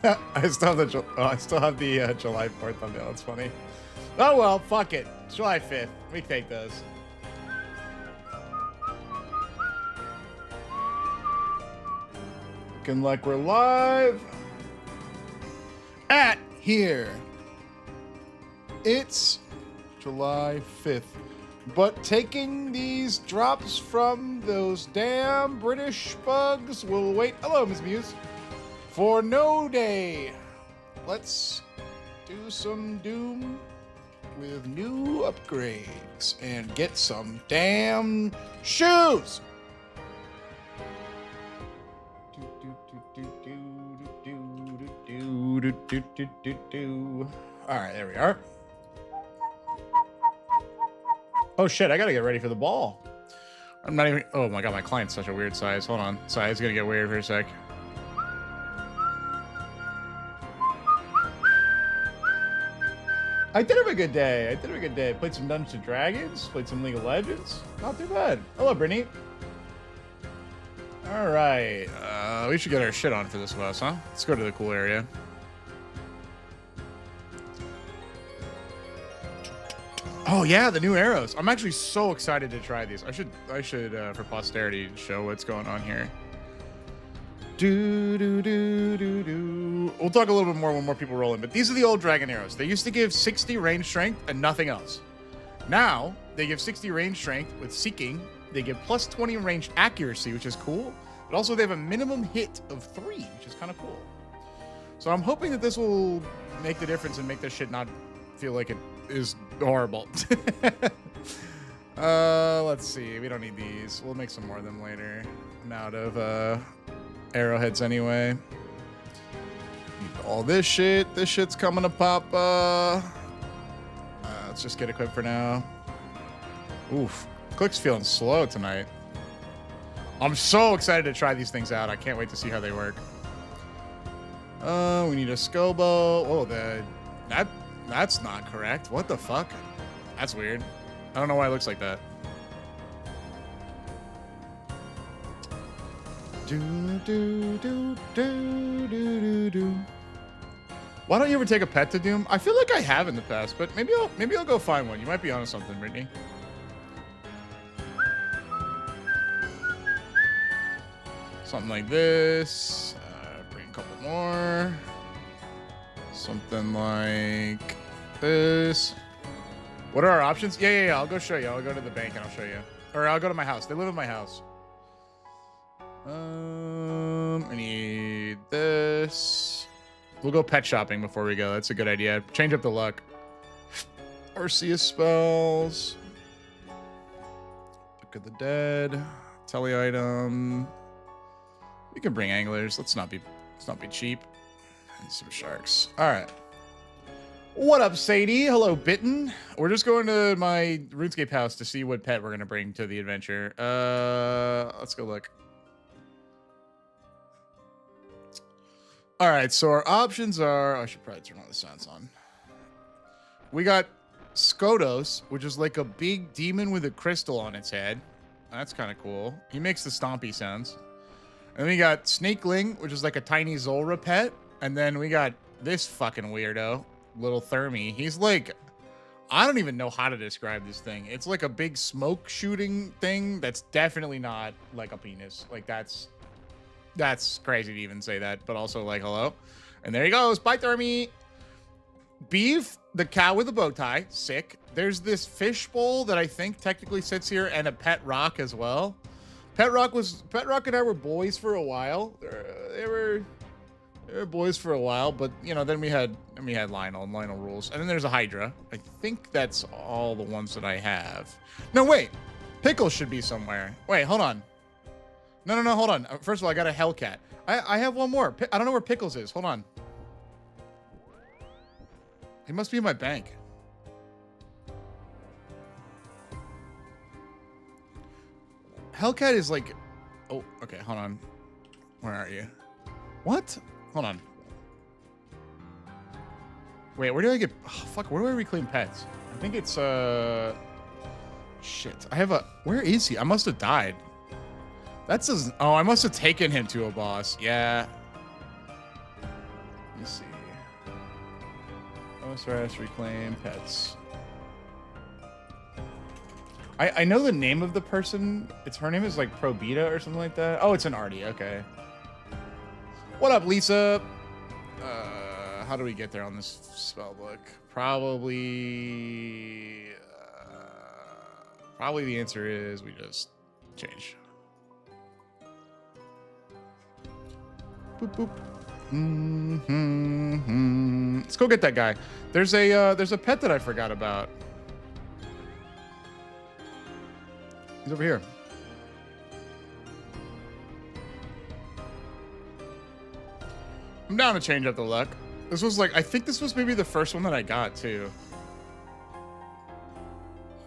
I still have the July 4th thumbnail. That's funny. Oh well, fuck it. July 5th. We take those. Looking like we're live. At here. It's July 5th. But taking these drops from those damn British bugs will wait. Hello, Ms. Muse. For no day. Let's do some Doom with new upgrades and get some damn shoes. All right, there we are. Oh shit, I gotta get ready for the ball. I'm not even, oh my god, my client's such a weird size. Hold on, size gonna get weird for a sec. I did have a good day. Played some Dungeons and Dragons, played some League of Legends. Not too bad. Hello, Brittany. All right, we should get our shit on for this bus, huh? Let's go to the cool area. Oh yeah, the new arrows. I'm actually so excited to try these. I should for posterity show what's going on here. We'll talk a little bit more when more people roll in, but these are the old dragon arrows. They used to give 60 range strength and nothing else. Now they give 60 range strength with seeking. They give plus 20 range accuracy, which is cool. But also they have a minimum hit of 3, which is kind of cool. So I'm hoping that this will make the difference and make this shit not feel like it is horrible. Let's see. We don't need these. We'll make some more of them later. I'm out of arrowheads anyway. Need all this shit. This shit's coming to pop. Let's just get equipped for now. Oof. Click's feeling slow tonight. I'm so excited to try these things out. I can't wait to see how they work. We need a scobo. Oh, that's not correct. What the fuck? That's weird. I don't know why it looks like that. Why don't you ever take a pet to Doom? I feel like I have in the past, but maybe I'll go find one. You might be onto something, Brittany. Something like this. Bring a couple more. Something like this. What are our options? Yeah. I'll go show you. I'll go to the bank and I'll show you. Or I'll go to my house. They live in my house. I need this. We'll go pet shopping before we go. That's a good idea. Change up the luck. Arceus spells. Book of the Dead. Tele item. We can bring anglers. Let's not be cheap. And some sharks. All right. What up, Sadie? Hello, Bitten. We're just going to my RuneScape house to see what pet we're gonna bring to the adventure. Let's go look. All right, so our options are... I should probably turn all the sounds on. We got Skodos, which is like a big demon with a crystal on its head. That's kind of cool. He makes the stompy sounds. And we got Snakeling, which is like a tiny Zulrah pet. And then we got this fucking weirdo, little Thermi. He's like... I don't even know how to describe this thing. It's like a big smoke shooting thing that's definitely not like a penis. Like that's crazy to even say that, but also like, hello. And there he goes. Bye, Thermi. Beef, the cow with a bow tie. Sick. There's this fish bowl that I think technically sits here and a pet rock as well. Pet Rock and I were boys for a while. They were boys for a while, but you know, then we had Lionel and Lionel rules. And then there's a Hydra. I think that's all the ones that I have. No, wait. Pickles should be somewhere. Wait, hold on. No, hold on. First of all, I got a Hellcat. I have one more. I don't know where Pickles is. Hold on. He must be in my bank. Hellcat is like... Oh, okay, hold on. Where are you? What? Hold on. Wait, where do I get... Oh, fuck, where do I reclaim pets? I think it's, Shit. I have a... Where is he? I must have died. That's his... Oh, I must have taken him to a boss. Yeah. Let me see. OSRS, reclaim, pets. I know the name of the person. Her name is like Probita or something like that. Oh, it's an Artie. Okay. What up, Lisa? How do we get there on this spell book? Probably the answer is we just change. Boop boop. Let's go get that guy. There's a pet that I forgot about. He's over here. I'm down to change up the luck. This was like, I think this was maybe the first one that I got too.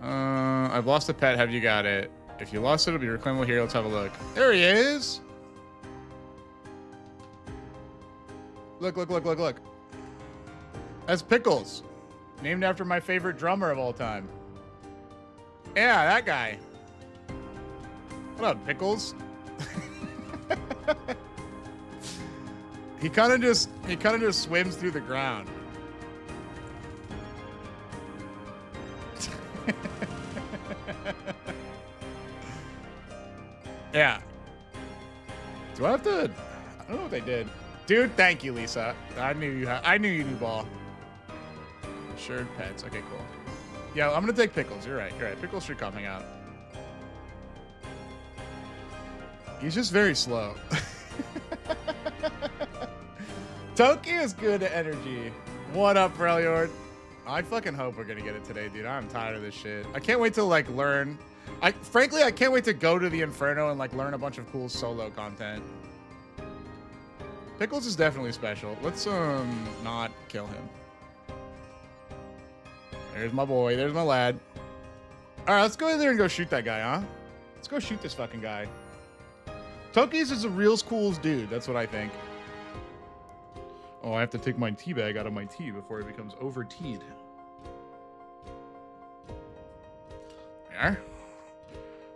I've lost a pet. Have you got it? If you lost it, it'll be reclaimable here. Let's have a look. There he is. Look, look, look, look, look. That's Pickles. Named after my favorite drummer of all time. Yeah, that guy. What up, Pickles? He kind of just swims through the ground. Yeah. Do I have to? I don't know what they did. Dude, thank you, Lisa. I knew you knew ball. Assured pets. Okay, cool. Yeah, I'm gonna take Pickles. You're right. You're right. Pickles should coming out. He's just very slow. Toki is good at energy. What up, Freljord? I fucking hope we're gonna get it today, dude. I'm tired of this shit. I can't wait to like learn. Frankly, I can't wait to go to the Inferno and like learn a bunch of cool solo content. Pickles is definitely special. Let's not kill him. There's my boy. There's my lad. All right, let's go in there and go shoot that guy, huh? Let's go shoot this fucking guy. Toki's is a real cool dude. That's what I think. Oh, I have to take my tea bag out of my tea before it becomes over-teed. There.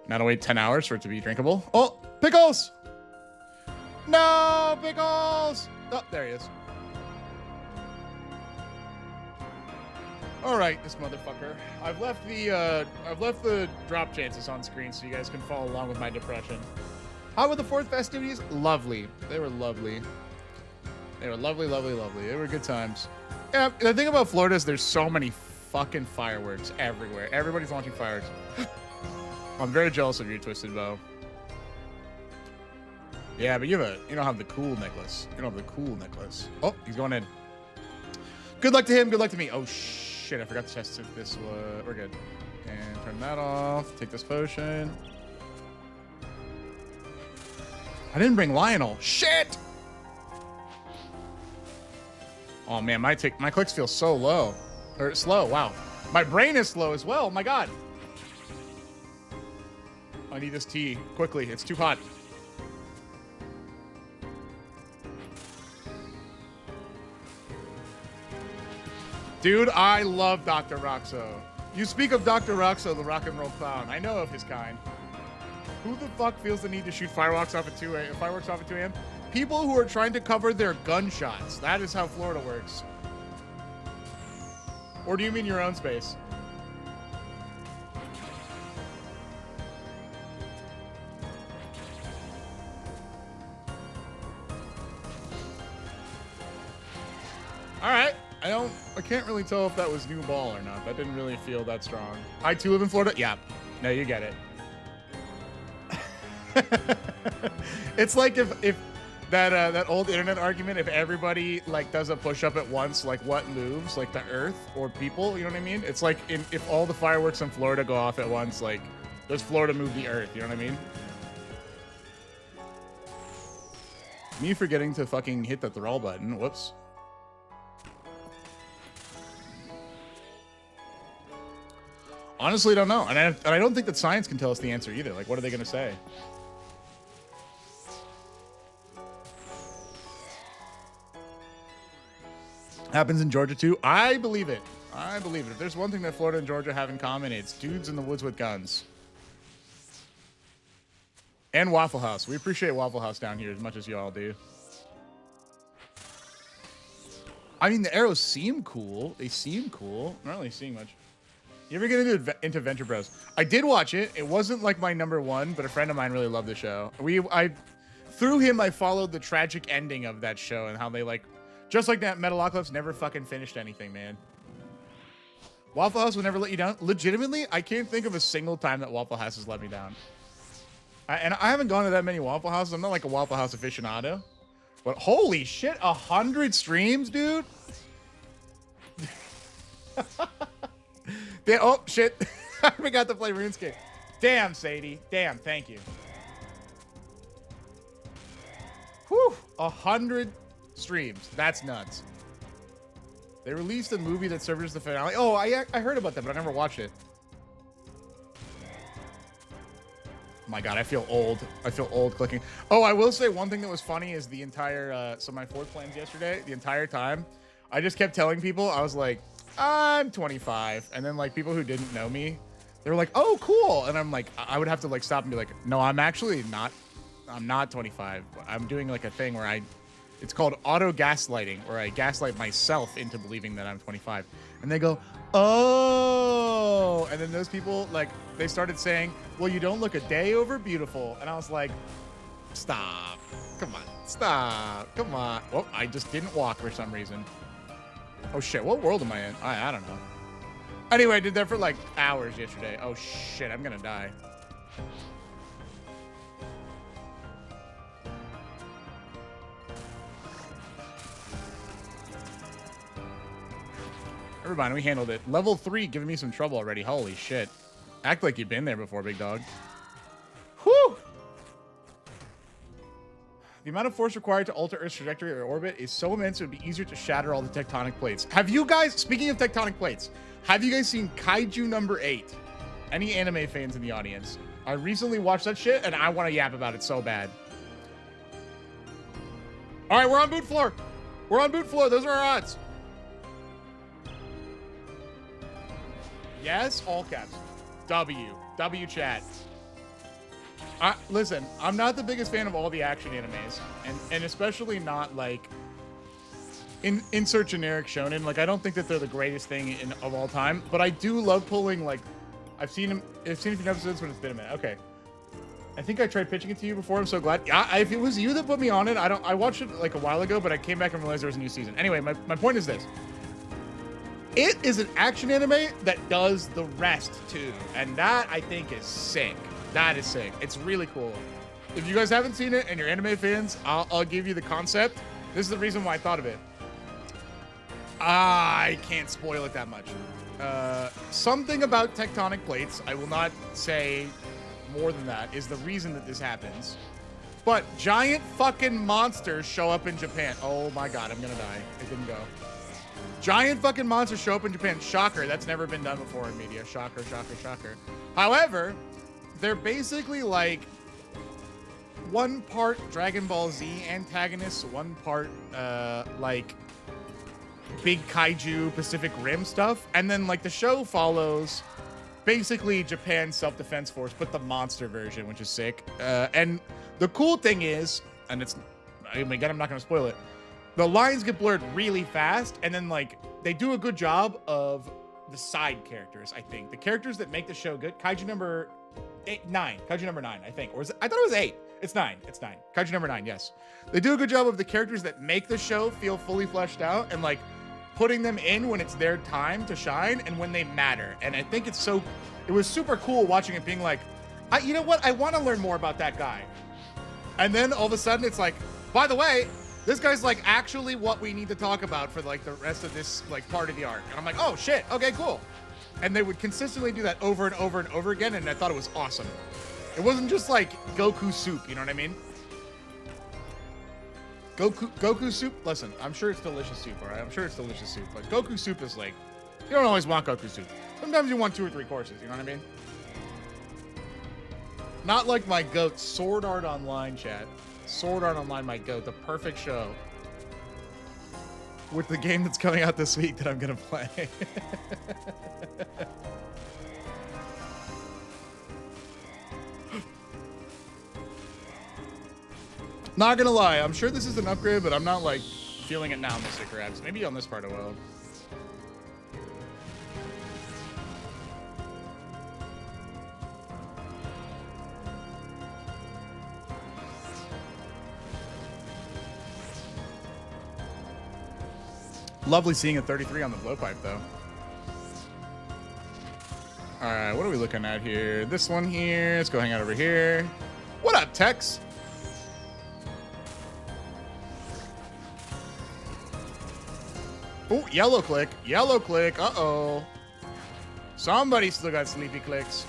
Now to wait 10 hours for it to be drinkable. Oh, Pickles! No, Pickles! Oh, there he is. All right, this motherfucker. I've left the drop chances on screen so you guys can follow along with my depression. How were the 4th festivities? Lovely. They were lovely. They were lovely, lovely, lovely. They were good times. Yeah, the thing about Florida is there's so many fucking fireworks everywhere. Everybody's launching fireworks. I'm very jealous of you, Twisted Bow. Yeah, but you don't have the cool necklace. You don't have the cool necklace. Oh, he's going in. Good luck to him. Good luck to me. Oh, shit. I forgot to test if this was... We're good. And turn that off. Take this potion. I didn't bring Lionel. Shit! Oh, man. My clicks feel so low. Or slow. Wow. My brain is slow as well. Oh, my God. I need this tea. Quickly. It's too hot. Dude, I love Dr. Roxo. You speak of Dr. Roxo, the rock and roll clown. I know of his kind. Who the fuck feels the need to shoot fireworks off at 2 a.m.? People who are trying to cover their gunshots. That is how Florida works. Or do you mean your own space? All right. I can't really tell if that was new ball or not. That didn't really feel that strong. I too live in Florida. Yeah. No, you get it. It's like if that old internet argument, if everybody like does a push-up at once, like what moves, like the earth or people, you know what I mean? It's like if all the fireworks in Florida go off at once, like does Florida move the earth, you know what I mean? Me forgetting to fucking hit the thrall button. Whoops. Honestly, don't know. And I don't think that science can tell us the answer either. Like, what are they going to say? Happens in Georgia, too? I believe it. I believe it. If there's one thing that Florida and Georgia have in common, it's dudes in the woods with guns. And Waffle House. We appreciate Waffle House down here as much as you all do. I mean, the arrows seem cool. They seem cool. I'm not really seeing much. You ever get into Venture Bros? I did watch it. It wasn't like my #1, but a friend of mine really loved the show. Through him, I followed the tragic ending of that show and how they like, just like that, Metalocalypse never fucking finished anything, man. Waffle House will never let you down. Legitimately, I can't think of a single time that Waffle House has let me down. And I haven't gone to that many Waffle Houses. I'm not like a Waffle House aficionado. But holy shit, 100 streams, dude? Oh, shit. I forgot to play RuneScape. Damn, Sadie. Damn, thank you. Whew, 100 streams. That's nuts. They released a movie that served as the finale. Oh, I heard about that, but I never watched it. Oh my God, I feel old. I feel old clicking. Oh, I will say one thing that was funny is the entire, so my 4th plans yesterday, the entire time, I just kept telling people, I was like, I'm 25. And then like people who didn't know me, they were like, oh, cool. And I'm like, I would have to like stop and be like, no, I'm actually not. I'm not 25. I'm doing like a thing where it's called auto gaslighting, where I gaslight myself into believing that I'm 25. And they go, oh. And then those people, like, they started saying, well, you don't look a day over beautiful. And I was like, stop. Come on. Stop. Come on. Oh, I just didn't walk for some reason. Oh, shit. What world am I in? I don't know. Anyway, I did that for, like, hours yesterday. Oh, shit. I'm going to die. Never mind, we handled it. Level 3 giving me some trouble already. Holy shit. Act like you've been there before, big dog. Whew! The amount of force required to alter Earth's trajectory or orbit is so immense it would be easier to shatter all the tectonic plates. Have you guys, speaking of tectonic plates, have you guys seen Kaiju #8? Any anime fans in the audience? I recently watched that shit and I want to yap about it so bad. All right, we're on boot floor. We're on boot floor. Those are our odds. Yes, all caps. W chat. Listen, I'm not the biggest fan of all the action animes, and especially not like insert generic shonen. Like, I don't think that they're the greatest thing of all time, but I do love pulling, like, I've seen a few episodes when it's been a minute. Okay. I think I tried pitching it to you before. I'm so glad. Yeah, if it was you that put me on it, I watched it like a while ago, but I came back and realized there was a new season. Anyway, my point is this. It is an action anime that does the rest too, and that I think is sick. That is sick. It's really cool. If you guys haven't seen it and you're anime fans, I'll give you the concept. This is the reason why I thought of it. I can't spoil it that much. Something about tectonic plates, I will not say more than that, is the reason that this happens. But giant fucking monsters show up in Japan. Oh my God, I'm gonna die. It didn't go. Giant fucking monsters show up in Japan. Shocker, that's never been done before in media. Shocker, shocker, shocker. However, they're basically like one part Dragon Ball Z antagonists, one part like big kaiju Pacific Rim stuff, and then like the show follows basically Japan's self-defense force, but the monster version, which is sick. And the cool thing is, and it's, again, I'm not gonna spoil it, the lines get blurred really fast, and then like they do a good job of the side characters. I think the characters that make the show good. Kaiju number 9, I think, or is it, I thought it was 8. It's 9. It's 9. Kaiju number 9. Yes, they do a good job of the characters that make the show feel fully fleshed out and like putting them in when it's their time to shine and when they matter. And I think it was super cool watching it being like, you know what? I want to learn more about that guy. And then all of a sudden it's like, by the way, this guy's like actually what we need to talk about for like the rest of this like part of the arc. And I'm like, oh shit, okay, cool. And they would consistently do that over and over and over again, and I thought it was awesome. It wasn't just like Goku soup, you know what I mean? Goku soup, listen, I'm sure it's delicious soup, all right? I'm sure it's delicious soup, but Goku soup is like, you don't always want Goku soup. Sometimes you want 2 or 3 courses, you know what I mean? Not like my goat, Sword Art Online, chat. Sword Art Online, my goat, the perfect show. With the game that's coming out this week that I'm gonna play. Not gonna lie, I'm sure this is an upgrade, but I'm not like Feeling it now, Mr. Krabs. Maybe on this part I will. Lovely seeing a 33 on the blowpipe, though. All right, what are we looking at here? This one here. Let's go hang out over here. What up, Tex? Oh, yellow click. Yellow click. Uh-oh. Somebody still got sleepy clicks.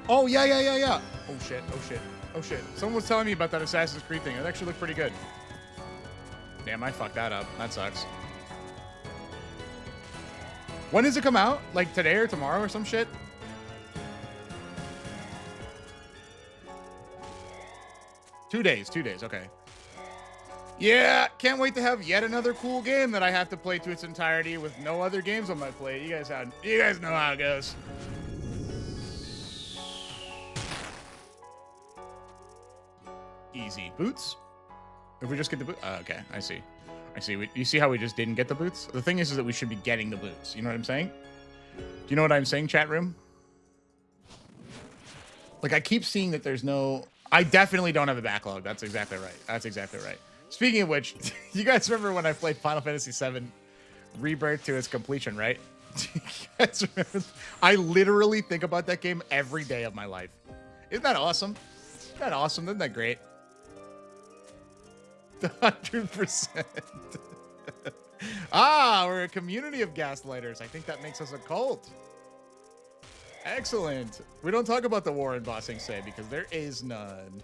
Oh, yeah. Oh, shit. Oh, shit. Someone was telling me about that Assassin's Creed thing. It actually looked pretty good. Damn, I fucked that up. That sucks. When does it come out? Like today or tomorrow or some shit? Two days. Okay. Yeah, can't wait to have yet another cool game that I have to play to its entirety with no other games on my plate. You guys know how it goes. Easy. Boots? If we just get the boots? Okay, I see. You see how we just didn't get the boots? The thing is that we should be getting the boots. You know what I'm saying? Do you know what I'm saying, chat room? Like, I keep seeing that there's no... I definitely don't have a backlog. That's exactly right. Speaking of which, you guys remember when I played Final Fantasy VII Rebirth to its completion, right? You guys remember? I literally think about that game every day of my life. Isn't that awesome? Isn't that great? 100%. We're a community of gaslighters. I think that makes us a cult. Excellent. We don't talk about the war in Ba Sing Se because there is none.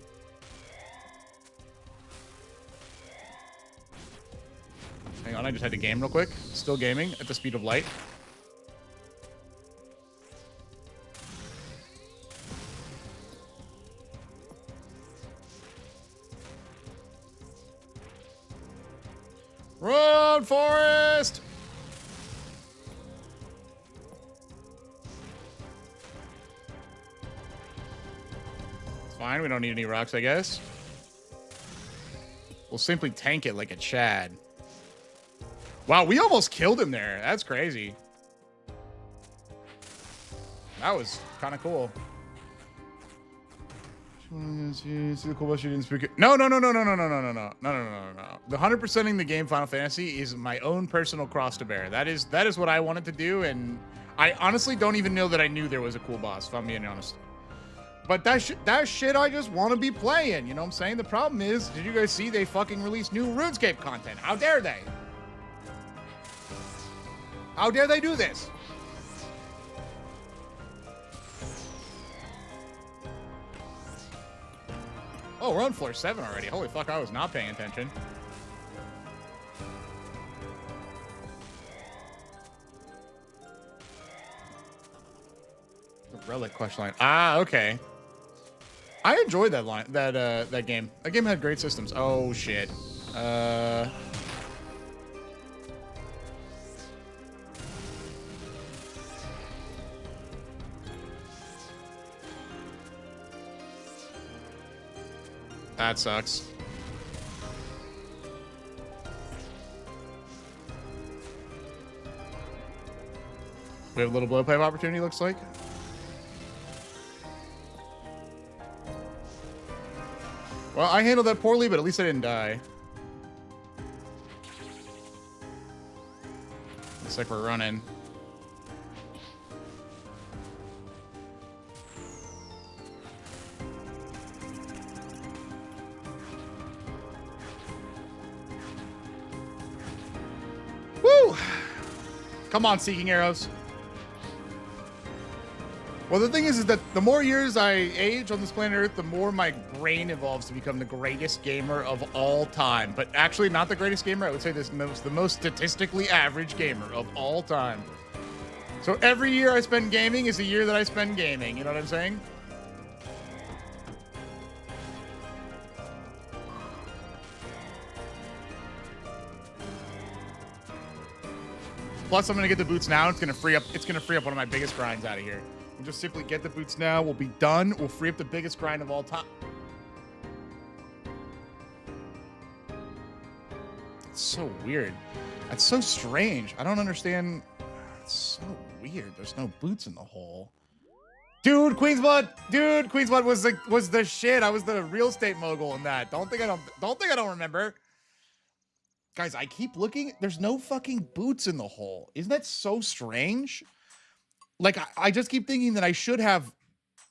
Hang on, I just had to game real quick. Still gaming at the speed of light. Run, Forrest! It's fine. We don't need any rocks, I guess. We'll simply tank it like a Chad. Wow, we almost killed him there. That's crazy. That was kind of cool. See the cool bus you didn't speak it. No. The 100%ing the game Final Fantasy is my own personal cross to bear. That is what I wanted to do, and I honestly don't even know that I knew there was a cool boss, if I'm being honest. But that shit I just want to be playing, you know what I'm saying? The problem is, did you guys see they fucking released new RuneScape content? How dare they? How dare they do this? Oh, we're on floor 7 already. Holy fuck, I was not paying attention. The relic quest line. Ah, okay. I enjoyed that line, that game. That game had great systems. Oh shit. That sucks. We have a little blowpipe opportunity, looks like. Well, I handled that poorly, but at least I didn't die. Looks like we're running. Woo! Come on, Seeking Arrows. Well, the thing is that the more years I age on this planet Earth, the more my brain evolves to become the greatest gamer of all time. But actually, not the greatest gamer. I would say the most statistically average gamer of all time. So every year I spend gaming is a year that I spend gaming. You know what I'm saying? Plus, I'm gonna get the boots now. It's gonna free up one of my biggest grinds out of here. We'll just simply get the boots now. We'll be done. We'll free up the biggest grind of all time. It's so weird. That's so strange. I don't understand. It's so weird. There's no boots in the hole. Dude, Queensblood. Dude, Queensblood was the shit. I was the real estate mogul in that. Don't think I don't remember. Guys, I keep looking. There's no fucking boots in the hole. Isn't that so strange? Like, I just keep thinking that I should have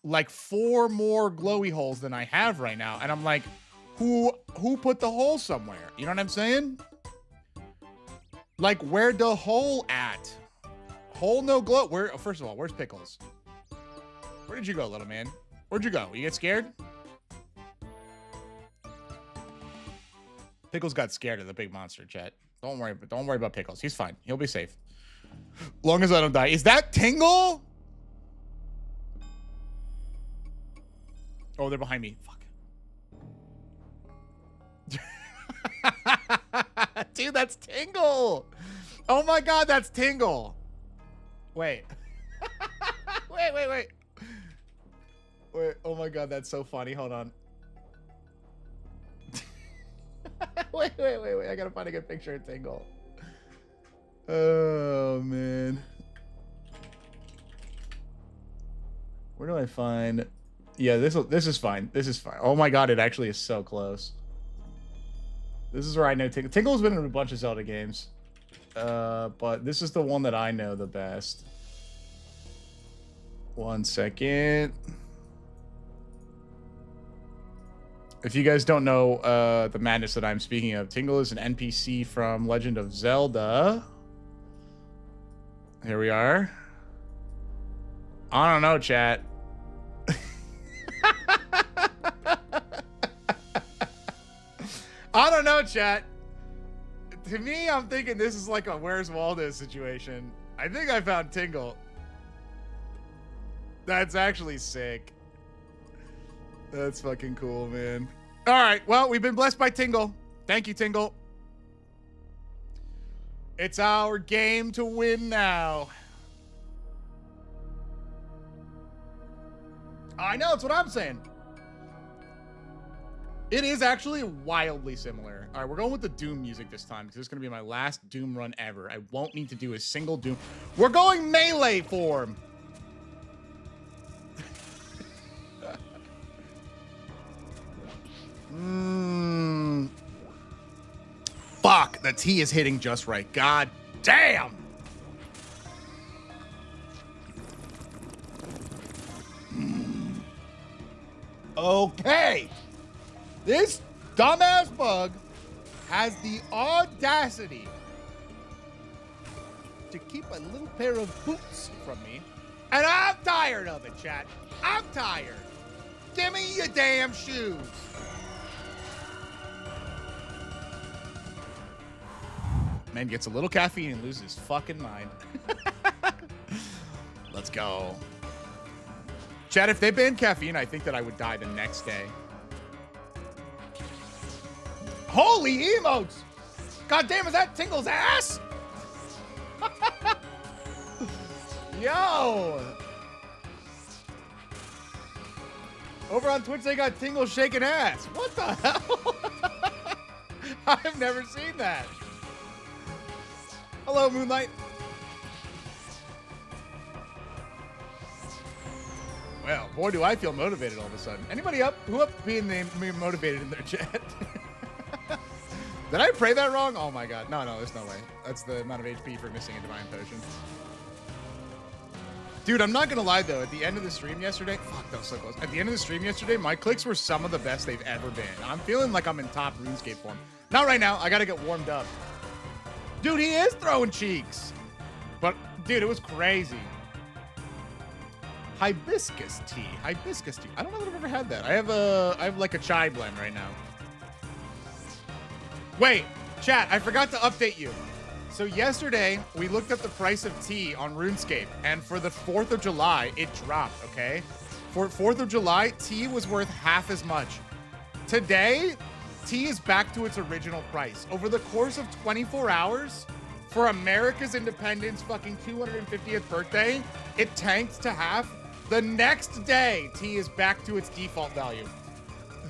like 4 more glowy holes than I have right now. And I'm like, who put the hole somewhere? You know what I'm saying? Like, where'd the hole at? Hole no glow. Where? Oh, first of all, where's Pickles? Where did you go, little man? Where'd you go? You get scared? Pickles got scared of the big monster, chat. Don't worry about Pickles. He's fine. He'll be safe. Long as I don't die. Is that Tingle? Oh, they're behind me. Fuck. Dude, that's Tingle. Oh my god, that's Tingle. Wait. Wait. Oh my god, that's so funny. Hold on. Wait. I gotta find a good picture of Tingle. Oh, man. Where do I find... Yeah, this is fine. This is fine. Oh my god, it actually is so close. This is where I know Tingle. Tingle's been in a bunch of Zelda games. But this is the one that I know the best. 1 second. If you guys don't know the madness that I'm speaking of, Tingle is an NPC from Legend of Zelda. Here we are. I don't know, chat. I don't know, chat. To me, I'm thinking this is like a Where's Waldo situation. I think I found Tingle. That's actually sick. That's fucking cool, man. All right, well, we've been blessed by Tingle. Thank you, Tingle. It's our game to win now. I know, that's what I'm saying. It is actually wildly similar. All right, we're going with the Doom music this time because it's going to be my last Doom run ever. I won't need to do a single Doom. We're going melee form. Fuck, the T is hitting just right. God damn. Okay. This dumbass bug has the audacity to keep a little pair of boots from me. And I'm tired of it, chat. I'm tired. Give me your damn shoes. Man gets a little caffeine and loses his fucking mind. Let's go. Chat, if they banned caffeine, I think that I would die the next day. Holy emotes! God damn, is that Tingle's ass? Yo! Over on Twitch, they got Tingle shaking ass. What the hell? I've never seen that. Hello, Moonlight. Well, boy, do I feel motivated all of a sudden. Anybody up? Who up being motivated in their chat? Did I pray that wrong? Oh my god. No, there's no way. That's the amount of HP for missing a divine potion. Dude, I'm not gonna lie though, at the end of the stream yesterday, fuck, that was so close. At the end of the stream yesterday, my clicks were some of the best they've ever been. I'm feeling like I'm in top RuneScape form. Not right now, I gotta get warmed up. Dude, he is throwing cheeks. But, dude, it was crazy. Hibiscus tea. Hibiscus tea. I don't know that I've ever had that. I have like a chai blend right now. Wait, chat, I forgot to update you. So yesterday, we looked up the price of tea on RuneScape, and for the 4th of July, it dropped, okay? For 4th of July, tea was worth half as much. Today, tea is back to its original price. Over the course of 24 hours, for America's independence fucking 250th birthday, it tanked to half. The next day, tea is back to its default value.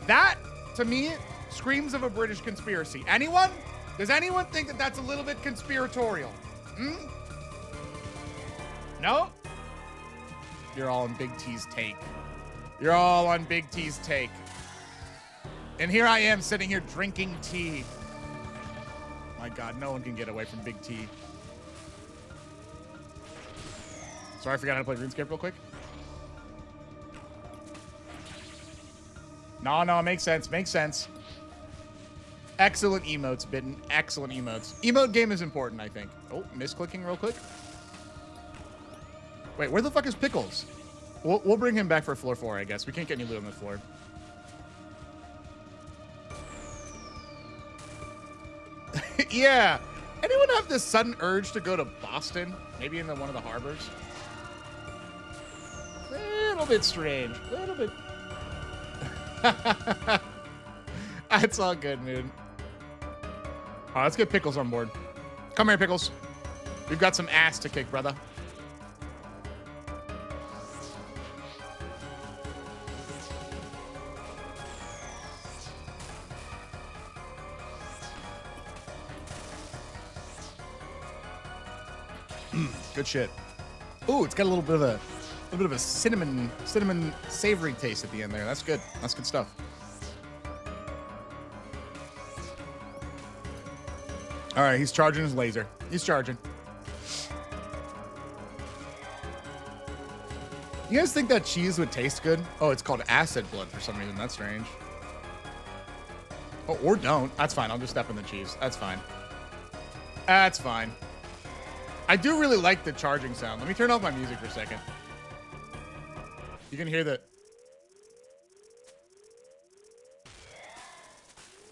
That, to me, screams of a British conspiracy. Anyone? Does anyone think that that's a little bit conspiratorial? Hmm? No? You're all on Big T's take. You're all on Big T's take. And here I am sitting here drinking tea. My God, no one can get away from Big T. Sorry, I forgot how to play RuneScape real quick. No, makes sense, makes sense. Excellent emotes, Bitten. Excellent emotes. Emote game is important, I think. Oh, misclicking real quick. Wait, where the fuck is Pickles? We'll bring him back for floor 4, I guess. We can't get any loot on the floor. Yeah. Anyone have this sudden urge to go to Boston? Maybe in one of the harbors? A little bit strange. A little bit. It's all good, man. All right, let's get Pickles on board. Come here, Pickles. We've got some ass to kick, brother. Good shit. Ooh, it's got a little bit of a cinnamon savory taste at the end there. That's good. That's good stuff. All right, he's charging his laser. He's charging. You guys think that cheese would taste good? Oh, it's called acid blood for some reason. That's strange. Oh, or don't. That's fine. I'll just step in the cheese. That's fine. That's fine. I do really like the charging sound. Let me turn off my music for a second. You can hear the...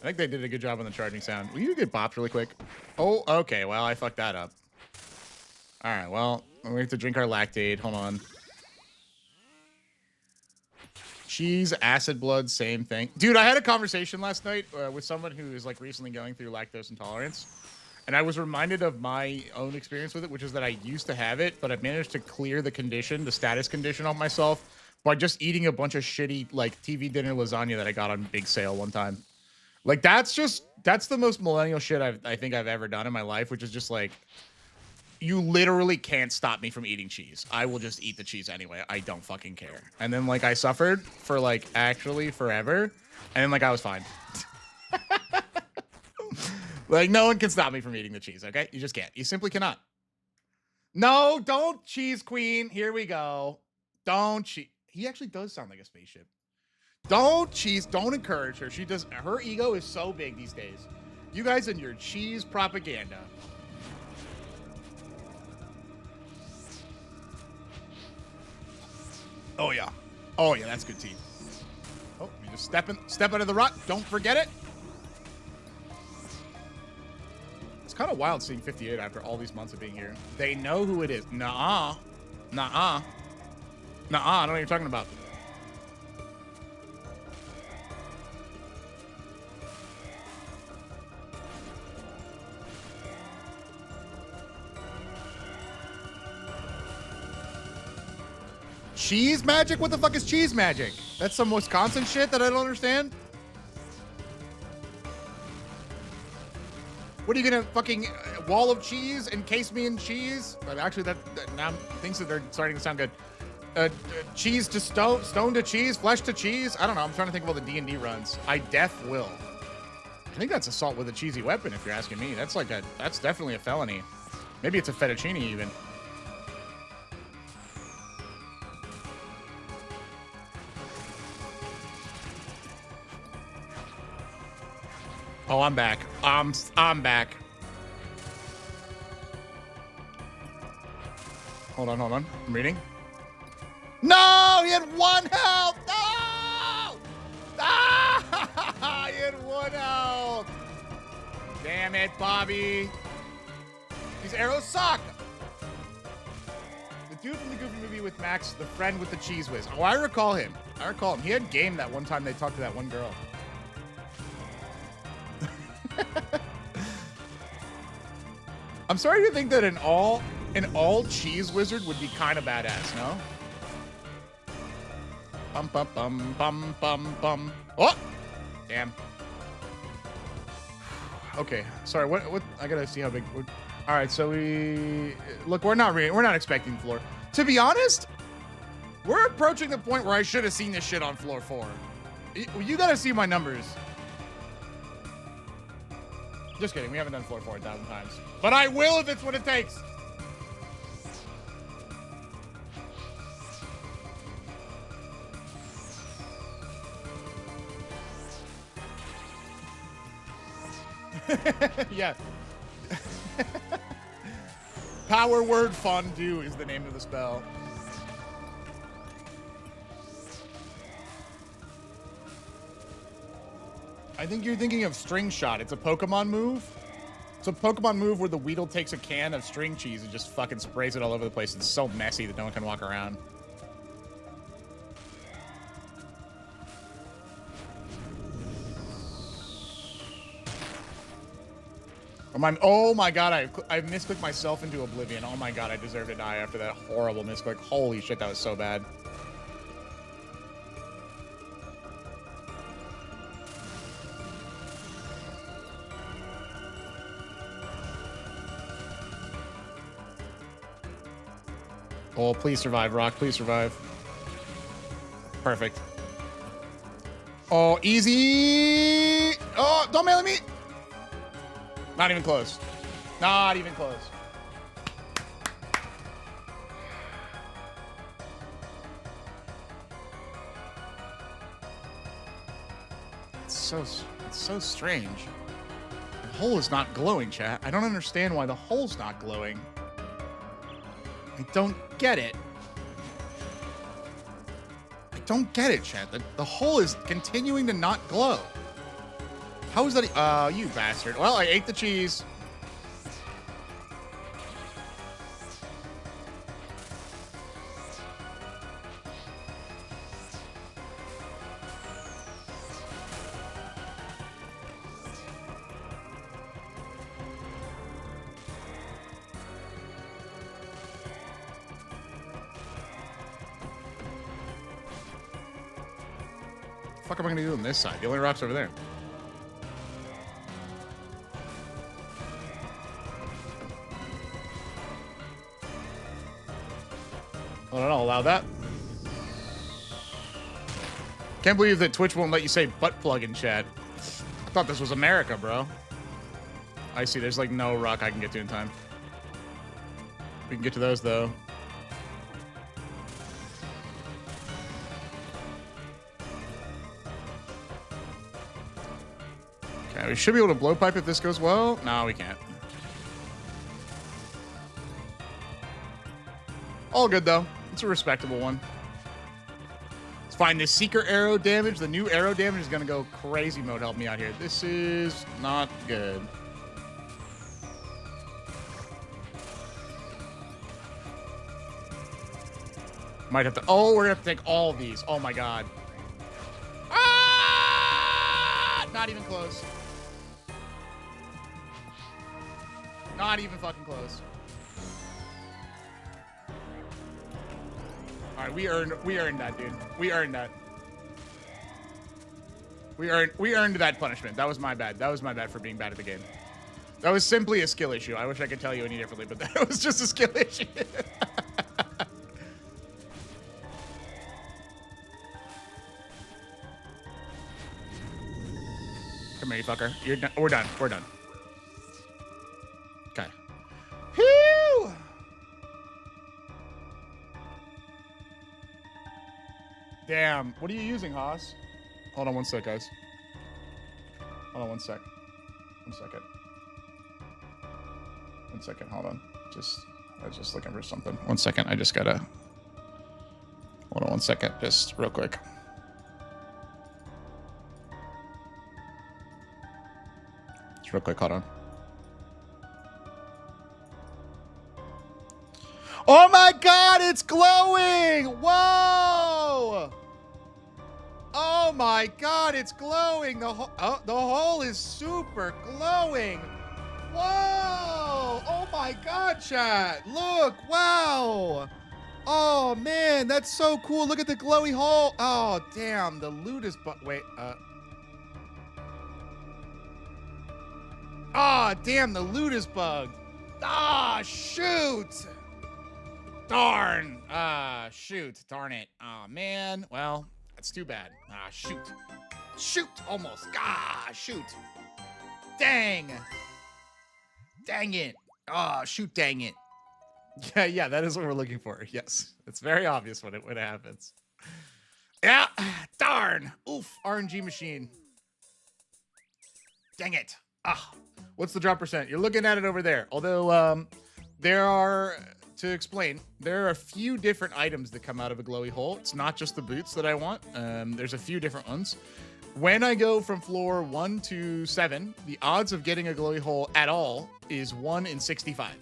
I think they did a good job on the charging sound. Will you get bopped really quick? Oh, okay. Well, I fucked that up. All right. Well, we have to drink our lactate. Hold on. Cheese, acid blood, same thing. Dude, I had a conversation last night with someone who is like recently going through lactose intolerance. And I was reminded of my own experience with it, which is that I used to have it, but I've managed to clear the condition, the status condition on myself by just eating a bunch of shitty, like, TV dinner lasagna that I got on big sale one time. Like, that's the most millennial shit I think I've ever done in my life, which is just like, you literally can't stop me from eating cheese. I will just eat the cheese anyway. I don't fucking care. And then, like, I suffered for, like, actually forever. And then, like, I was fine. Like, no one can stop me from eating the cheese, okay? You just can't. You simply cannot. No, don't cheese queen. Here we go. Don't cheese. He actually does sound like a spaceship. Don't cheese. Don't encourage her. She does. Her ego is so big these days. You guys and your cheese propaganda. Oh, yeah. Oh, yeah, that's good tea. Oh, you just step out of the rut. Don't forget it. It's kind of wild seeing 58 after all these months of being here. They know who it is. Nuh-uh. Nuh-uh. Nuh-uh. I don't know what you're talking about. Cheese magic? What the fuck is cheese magic? That's some Wisconsin shit that I don't understand. What are you gonna fucking wall of cheese encase me in cheese? But actually, that now things that are starting to sound good. Cheese to stone to cheese, flesh to cheese. I don't know. I'm trying to think of all the D&D runs. I def will. I think that's assault with a cheesy weapon. If you're asking me, that's definitely a felony. Maybe it's a fettuccine even. Oh, I'm back. I'm back. Hold on. I'm reading. No! He had 1 health! No! Ah! He had 1 health! Damn it, Bobby. These arrows suck! The dude from the Goofy movie with Max, the friend with the cheese whiz. Oh, I recall him. He had game that one time they talked to that one girl. I'm starting to think that an all cheese wizard would be kind of badass, no? Bum bum bum bum bum bum. Oh! Damn. Okay. Sorry. What? I gotta see how big. All right. So look. We're not expecting floor. To be honest, we're approaching the point where I should have seen this shit on floor 4. You gotta see my numbers. Just kidding. We haven't done floor 4 1,000 times, but I will if it's what it takes. Yeah. Power word fondue is the name of the spell. I think you're thinking of String Shot. It's a Pokemon move. It's a Pokemon move where the Weedle takes a can of string cheese and just fucking sprays it all over the place. It's so messy that no one can walk around. Oh my god, I misclicked myself into oblivion. Oh my god, I deserve to die after that horrible misclick. Holy shit, that was so bad. Oh, please survive, Rock. Please survive. Perfect. Oh, easy. Oh, don't melee me. Not even close. Not even close. It's so strange. The hole is not glowing, chat. I don't understand why the hole's not glowing. I don't get it. I don't get it, chat. The hole is continuing to not glow. How is that? You bastard. Well, I ate the cheese. What the fuck am I gonna do on this side? The only rock's over there. I don't know, allow that. Can't believe that Twitch won't let you say butt plug in chat. I thought this was America, bro. I see, there's like no rock I can get to in time. We can get to those though. Okay, we should be able to blow pipe if this goes well. No, we can't. All good though. It's a respectable one. Let's find this seeker arrow damage. The new arrow damage is gonna go crazy mode. Help me out here. This is not good. Might have to. Oh, we're gonna have to take all of these. Oh my god. Ah! Not even close. Not even fucking close. All right, we earned that, dude. We earned that. We earned that punishment. That was my bad. That was my bad for being bad at the game. That was simply a skill issue. I wish I could tell you any differently, but that was just a skill issue. Come here, you fucker. You're done. We're done. We're done. Okay. Whew! Damn. What are you using, Haas? Hold on one sec, guys. Hold on one sec. 1 second. 1 second. Hold on. I was just looking for something. 1 second. I just gotta. Hold on 1 second. Just real quick. Just real quick. Hold on. Oh my god, it's glowing! Whoa! Oh my god, it's glowing! The hole is super glowing! Whoa! Oh my god, chat! Look! Wow! Oh man, that's so cool! Look at the glowy hole! Oh damn, the loot is wait, Ah, damn, the loot is bugged. Ah, shoot. Darn. Ah, shoot. Darn it. Ah, man. Well, that's too bad. Ah, shoot. Shoot. Almost. Ah, shoot. Dang. Dang it. Ah, shoot, dang it. Yeah, that is what we're looking for. Yes. It's very obvious when it happens. Yeah. Darn. Oof. RNG machine. Dang it. Ah. What's the drop percent? You're looking at it over there. Although, there are, to explain, there are a few different items that come out of a glowy hole. It's not just the boots that I want. There's a few different ones. When I go from floor 1 to 7, the odds of getting a glowy hole at all is 1 in 65.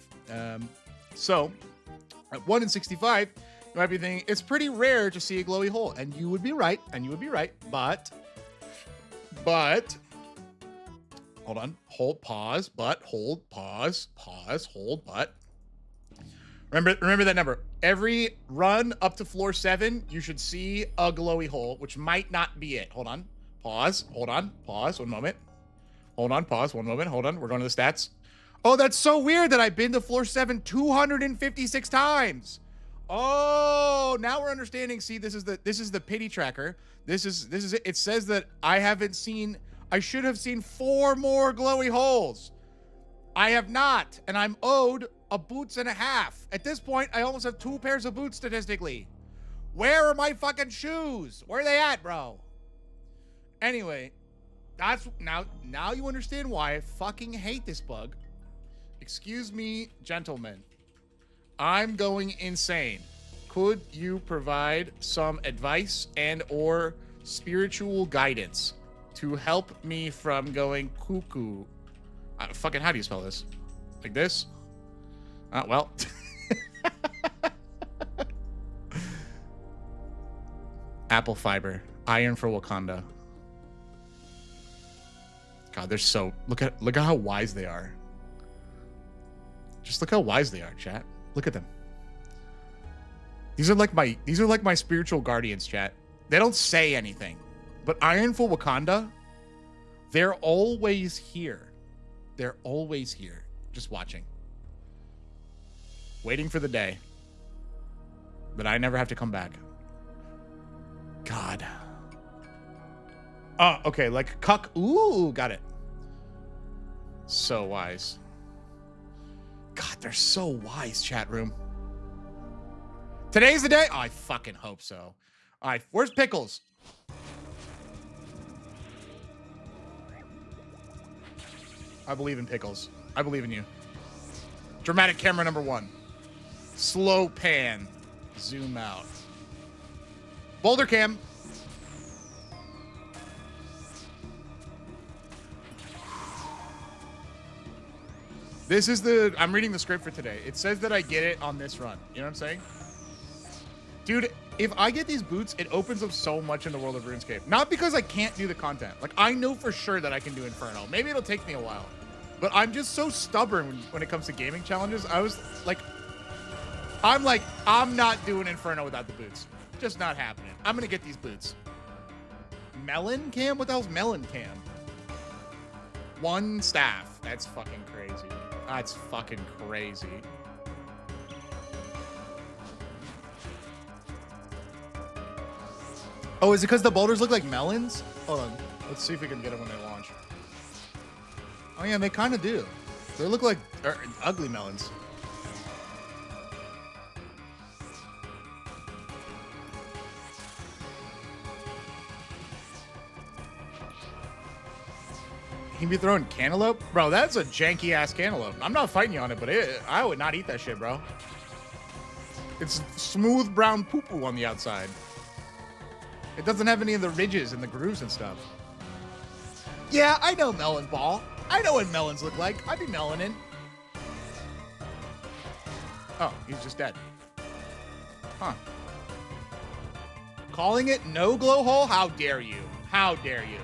So, at 1 in 65, you might be thinking, it's pretty rare to see a glowy hole. And you would be right, but, hold on, hold, pause, but, hold, pause, hold, but. Remember that number. Every run up to floor 7, you should see a glowy hole, which might not be it. Hold on, pause, hold on, pause, 1 moment. Hold on, pause, 1 moment, hold on, we're going to the stats. Oh, that's so weird that I've been to floor 7 256 times. Oh, now we're understanding. See, this is the pity tracker. This is it. It says that I should have seen 4 more glowy holes. I have not, and I'm owed a boots and a half. At this point, I almost have 2 pairs of boots statistically. Where are my fucking shoes? Where are they at, bro? Anyway, that's now you understand why I fucking hate this bug. Excuse me, gentlemen. I'm going insane. Could you provide some advice and or spiritual guidance to help me from going cuckoo? Fucking, how do you spell this? Like this? Well. Apple fiber. Iron for Wakanda. God, they're so... Look at how wise they are. Just look how wise they are, chat. Look at them. These are like my spiritual guardians, chat. They don't say anything. But Iron for Wakanda, they're always here. They're always here. Just watching. Waiting for the day that I never have to come back. God. Oh, okay, like cuck. Ooh, got it. So wise. God, they're so wise, chat room. Today's the day? Oh, I fucking hope so. All right, where's Pickles? I believe in Pickles. I believe in you. Dramatic camera number 1. Slow pan. Zoom out. Boulder cam. This is I'm reading the script for today. It says that I get it on this run. You know what I'm saying? Dude, if I get these boots, it opens up so much in the world of RuneScape. Not because I can't do the content. Like, I know for sure that I can do Inferno. Maybe it'll take me a while. But I'm just so stubborn when it comes to gaming challenges. I'm not doing Inferno without the boots. Just not happening. I'm going to get these boots. Melon cam? What the hell's melon cam? 1 staff. That's fucking crazy. That's fucking crazy. Oh, is it because the boulders look like melons? Hold on. Let's see if we can get them when they launch. Oh, yeah, they kind of do. They look like ugly melons. He be throwing cantaloupe? Bro, that's a janky-ass cantaloupe. I'm not fighting you on it, but I would not eat that shit, bro. It's smooth brown poo-poo on the outside. It doesn't have any of the ridges and the grooves and stuff. Yeah, I know melon ball. I know what melons look like. I be melanin. Oh, he's just dead. Huh. Calling it no glow hole? How dare you? How dare you?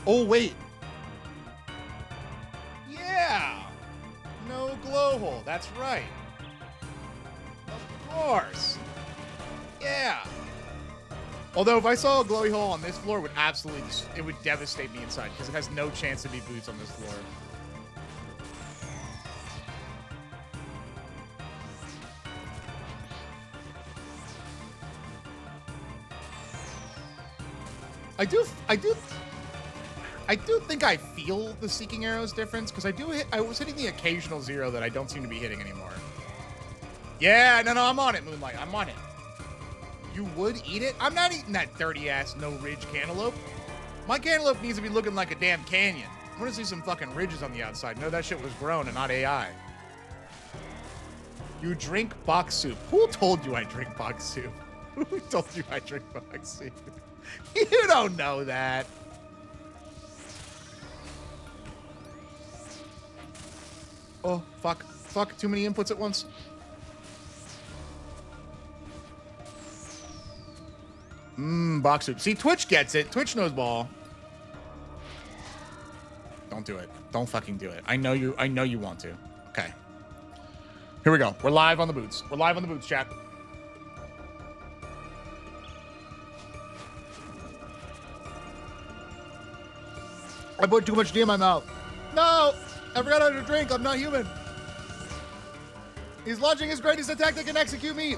Oh, wait. Yeah. No glow hole. That's right. Of course. Yeah. Although if I saw a glowy hole on this floor, it would devastate me inside because it has no chance to be boots on this floor. I do think I feel the Seeking Arrows difference, because I was hitting the occasional 0 that I don't seem to be hitting anymore. Yeah, no, I'm on it, Moonlight. I'm on it. You would eat it? I'm not eating that dirty-ass no-ridge cantaloupe. My cantaloupe needs to be looking like a damn canyon. I want to see some fucking ridges on the outside. No, that shit was grown and not AI. You drink box soup. Who told you I drink box soup? Who told you I drink box soup? You don't know that. Oh, fuck. Fuck, too many inputs at once. Box soup. See, Twitch gets it. Twitch knows ball. Don't do it. Don't fucking do it. I know you want to. Okay. Here we go. We're live on the boots. We're live on the boots, chat. I put too much tea in my mouth. No! I forgot how to drink. I'm not human. He's launching his greatest attack that can execute me.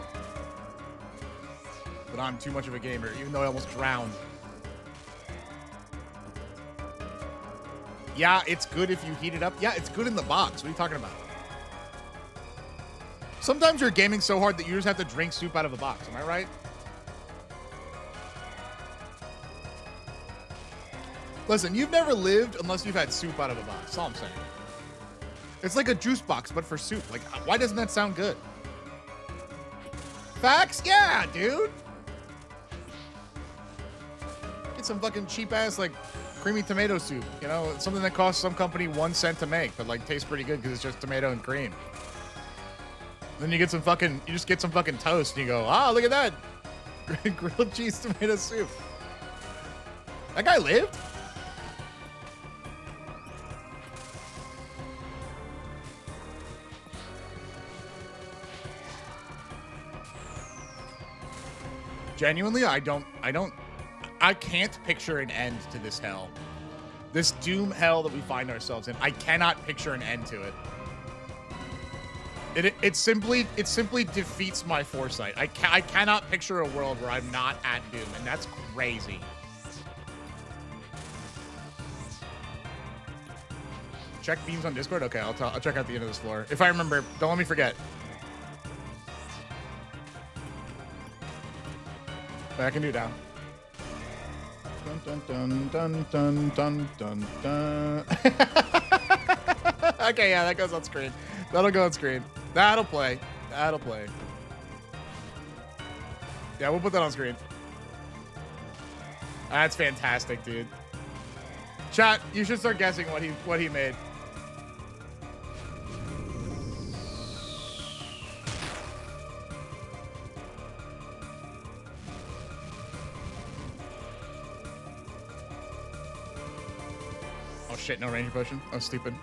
But I'm too much of a gamer, even though I almost drowned. Yeah, it's good if you heat it up. Yeah, it's good in the box. What are you talking about? Sometimes you're gaming so hard that you just have to drink soup out of a box. Am I right? Listen, you've never lived unless you've had soup out of a box. That's all I'm saying. It's like a juice box, but for soup. Like, why doesn't that sound good? Facts? Yeah, dude. Get some fucking cheap-ass, like, creamy tomato soup. You know, it's something that costs some company 1 cent to make, but, like, tastes pretty good because it's just tomato and cream. Then you get some fucking, you just get some fucking toast and you go, ah, look at that. Grilled cheese tomato soup. That guy lived? Genuinely, I can't picture an end to this hell. This doom hell that we find ourselves in. I cannot picture an end to it. It simply defeats my foresight. I cannot picture a world where I'm not at doom, and that's crazy. Check beams on Discord? Okay, I'll check out the end of this floor. If I remember, don't let me forget. But I can do down. Dun dun dun dun dun dun dun. Okay, yeah, that goes on screen. That'll go on screen. That'll play. That'll play. Yeah, we'll put that on screen. That's fantastic, dude. Chat, you should start guessing what he made. Oh shit, no ranger potion. Oh, stupid.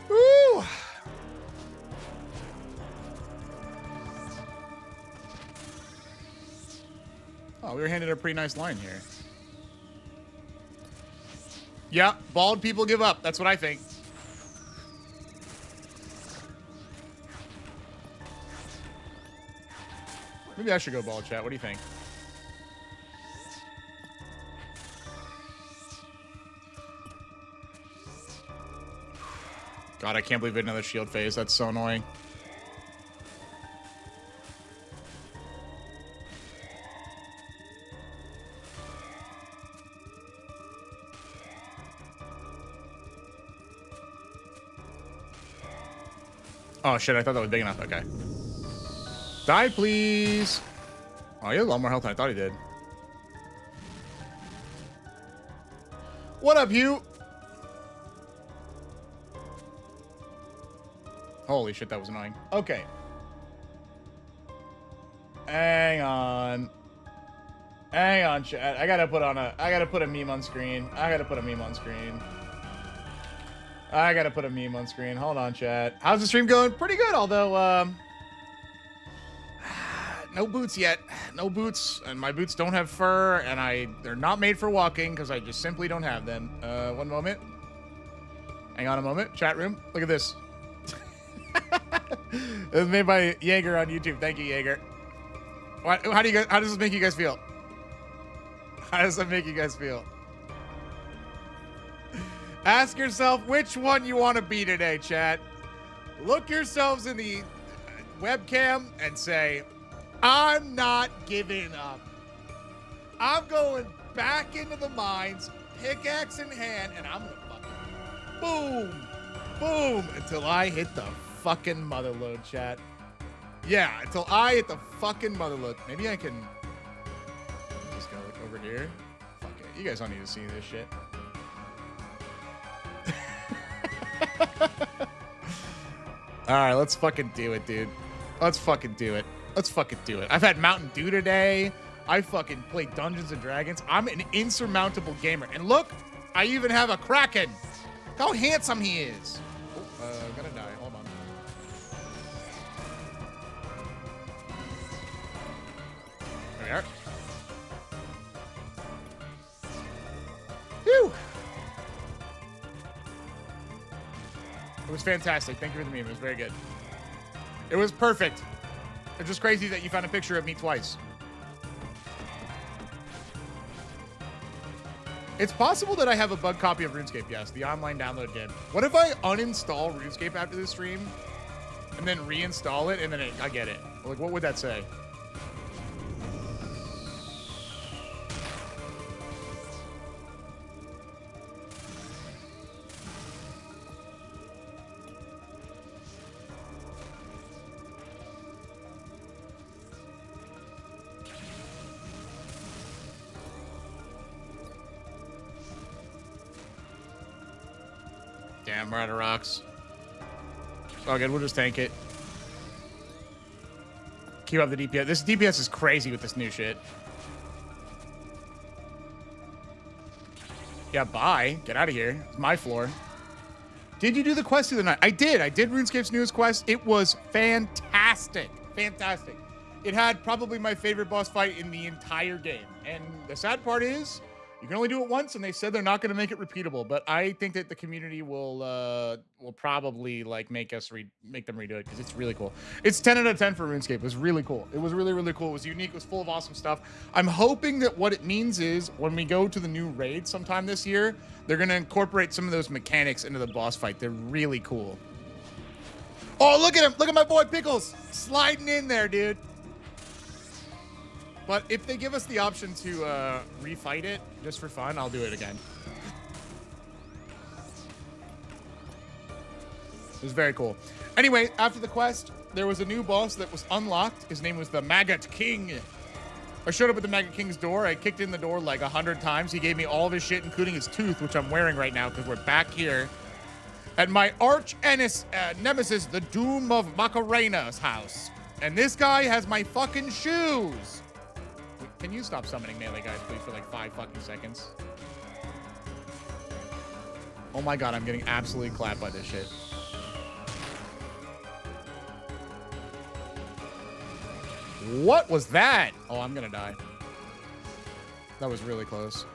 Woo! Oh, we were handed a pretty nice line here. Yeah, bald people give up. That's what I think. Maybe I should go bald, chat. What do you think? God, I can't believe we had another shield phase. That's so annoying. Oh shit, I thought that was big enough. Okay. Die, please. Oh, he has a lot more health than I thought he did. What up, Hugh? Holy shit, that was annoying. Okay. Hang on. Hang on, chat. I gotta put a meme on screen. I gotta put a meme on screen. Hold on, chat. How's the stream going? Pretty good, although, no boots yet. No boots, and my boots don't have fur, and they're not made for walking, because I just simply don't have them. One moment. Hang on a moment. Chat room. Look at this. It was made by Jaeger on YouTube. Thank you, Jaeger. How do you guys? How does this make you guys feel? How does that make you guys feel? Ask yourself which one you want to be today, chat. Look yourselves in the webcam and say, I'm not giving up. I'm going back into the mines, pickaxe in hand, and I'm gonna fucking boom, boom, until I hit the fucking motherload, chat. Yeah, until I hit the fucking motherload. Maybe I can just go like over here. Fuck it. You guys don't need to see this shit. All right, let's fucking do it, dude. Let's fucking do it. Let's fucking do it. I've had Mountain Dew today. I fucking played Dungeons and Dragons. I'm an insurmountable gamer. And look, I even have a Kraken. Look how handsome he is. Oh, I'm gonna die. Hold on. There we are. Whew. It was fantastic. Thank you for the meme. It was very good. It was perfect. It's just crazy that you found a picture of me twice. It's possible that I have a bug copy of RuneScape. Yes, the online download did. What if I uninstall RuneScape after this stream and then reinstall it and then I get it? Like, what would that say? Damn, we're out of rocks. Oh, good. We'll just tank it. Keep up the DPS. This DPS is crazy with this new shit. Yeah, bye. Get out of here. It's my floor. Did you do the quest the other night? I did. I did RuneScape's newest quest. It was fantastic. Fantastic. It had probably my favorite boss fight in the entire game. And the sad part is, you can only do it once, and they said they're not going to make it repeatable. But I think that the community will probably like make them redo it because it's really cool. It's 10 out of 10 for RuneScape. It was really cool. It was really, really cool. It was unique. It was full of awesome stuff. I'm hoping that what it means is when we go to the new raid sometime this year, they're going to incorporate some of those mechanics into the boss fight. They're really cool. Oh, look at him. Look at my boy Pickles sliding in there, dude. But if they give us the option to refight it just for fun, I'll do it again. It was very cool. Anyway, after the quest, there was a new boss that was unlocked. His name was the Maggot King. I showed up at the Maggot King's door. I kicked in the door like 100 times. He gave me all of his shit, including his tooth, which I'm wearing right now because we're back here at my arch nemesis, the Doom of Macarena's house. And this guy has my fucking shoes. Can you stop summoning melee guys, please, for like 5 fucking seconds? Oh my god, I'm getting absolutely clapped by this shit. What was that? Oh, I'm gonna die. That was really close.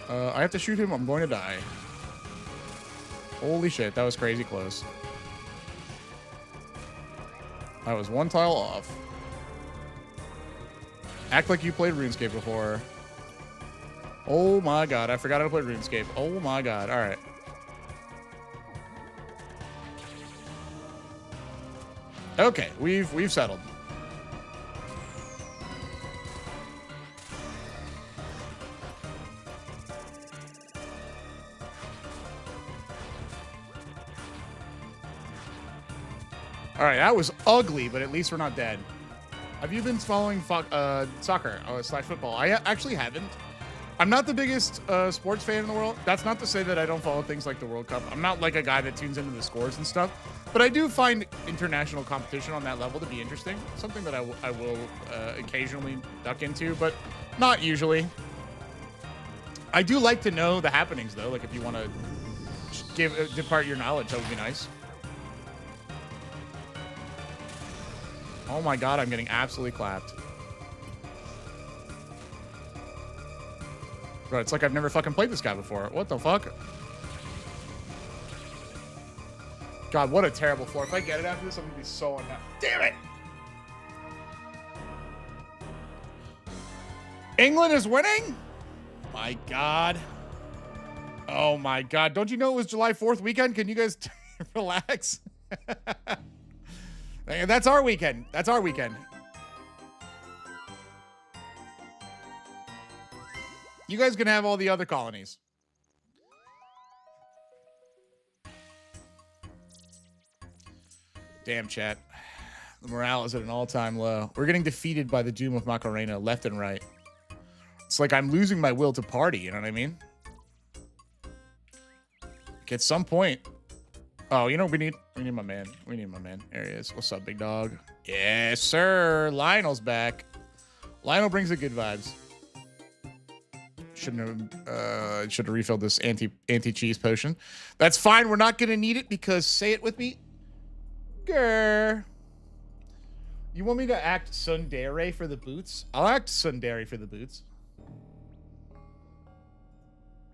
I have to shoot him. I'm going to die. Holy shit, that was crazy close. I was one tile off. Act like you played RuneScape before. Oh my god, I forgot how to play RuneScape. Oh my god, alright. Okay, we've settled. Alright, that was ugly, but at least we're not dead. Have you been following soccer slash football? I actually haven't. I'm not the biggest sports fan in the world. That's not to say that I don't follow things like the World Cup. I'm not like a guy that tunes into the scores and stuff. But I do find international competition on that level to be interesting. Something that I will occasionally duck into, but not usually. I do like to know the happenings, though. Like if you want to depart your knowledge, that would be nice. Oh my god, I'm getting absolutely clapped. Bro, it's like I've never fucking played this guy before. What the fuck? God, what a terrible floor. If I get it after this, I'm gonna be so unhappy. Damn it! England is winning? My God. Oh my God. Don't you know it was July 4th weekend? Can you guys relax? That's our weekend. That's our weekend. You guys can have all the other colonies. Damn, chat. The morale is at an all-time low. We're getting defeated by the doom of Macarena left and right. It's like I'm losing my will to party, you know what I mean? Like at some point. Oh, you know, we need my man. We need my man. There he is. What's up, big dog? Yes, sir. Lionel's back. Lionel brings the good vibes. Should have refilled this anti-cheese potion. That's fine. We're not gonna need it because, say it with me, grr. You want me to act tsundere for the boots? I'll act tsundere for the boots.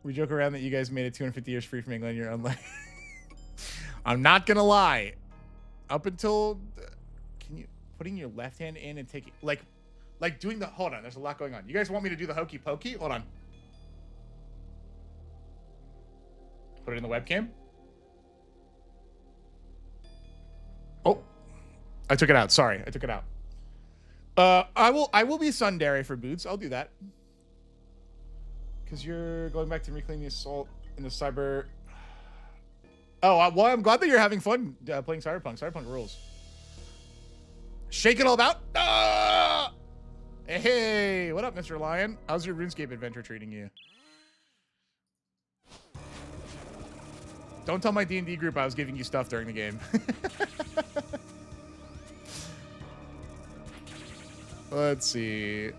We joke around that you guys made it 250 years free from England. You're unlike. I'm not gonna lie. Up until, can you putting your left hand in and taking like doing the? Hold on. There's a lot going on. You guys want me to do the hokey pokey? Hold on. Put it in the webcam. Oh, I took it out. Sorry, I took it out. I will be tsundere for boots. I'll do that. Because you're going back to reclaim the assault in the cyber. Oh, well, I'm glad that you're having fun playing Cyberpunk. Cyberpunk rules. Shake it all about. Ah! Hey, what up, Mr. Lion? How's your RuneScape adventure treating you? Don't tell my D&D group I was giving you stuff during the game. Let's see.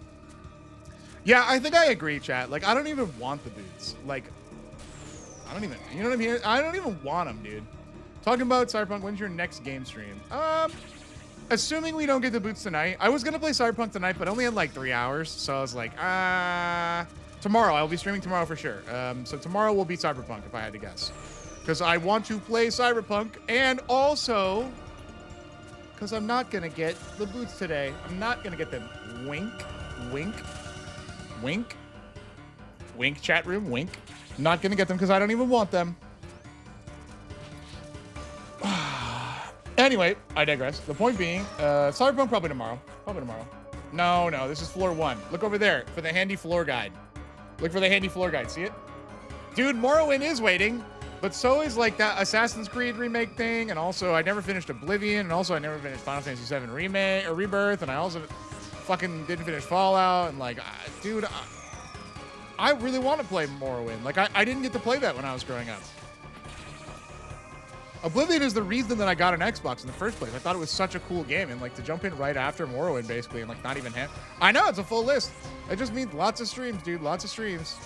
Yeah, I think I agree, chat. Like, I don't even want the boots. Like, I don't even, you know what I mean? I don't even want them, dude. Talking about Cyberpunk, when's your next game stream? Assuming we don't get the boots tonight. I was going to play Cyberpunk tonight, but only had like 3 hours. So I was like, tomorrow. I'll be streaming tomorrow for sure. So tomorrow will be Cyberpunk, if I had to guess. Because I want to play Cyberpunk, and also because I'm not going to get the boots today. I'm not going to get them. Wink, wink, wink, wink, chat room, wink. I'm not going to get them because I don't even want them. Anyway, I digress. The point being, Cyberpunk probably tomorrow. Probably tomorrow. No, this is floor 1. Look over there for the handy floor guide. Look for the handy floor guide. See it? Dude, Morrowind is waiting. But so is like that Assassin's Creed remake thing, and also I never finished Oblivion, and also I never finished Final Fantasy VII Remake or Rebirth, and I also fucking didn't finish Fallout, and like, dude, I really want to play Morrowind. Like, I didn't get to play that when I was growing up. Oblivion is the reason that I got an Xbox in the first place. I thought it was such a cool game, and like to jump in right after Morrowind, basically, and like not even have. I know it's a full list. It just means lots of streams, dude. Lots of streams.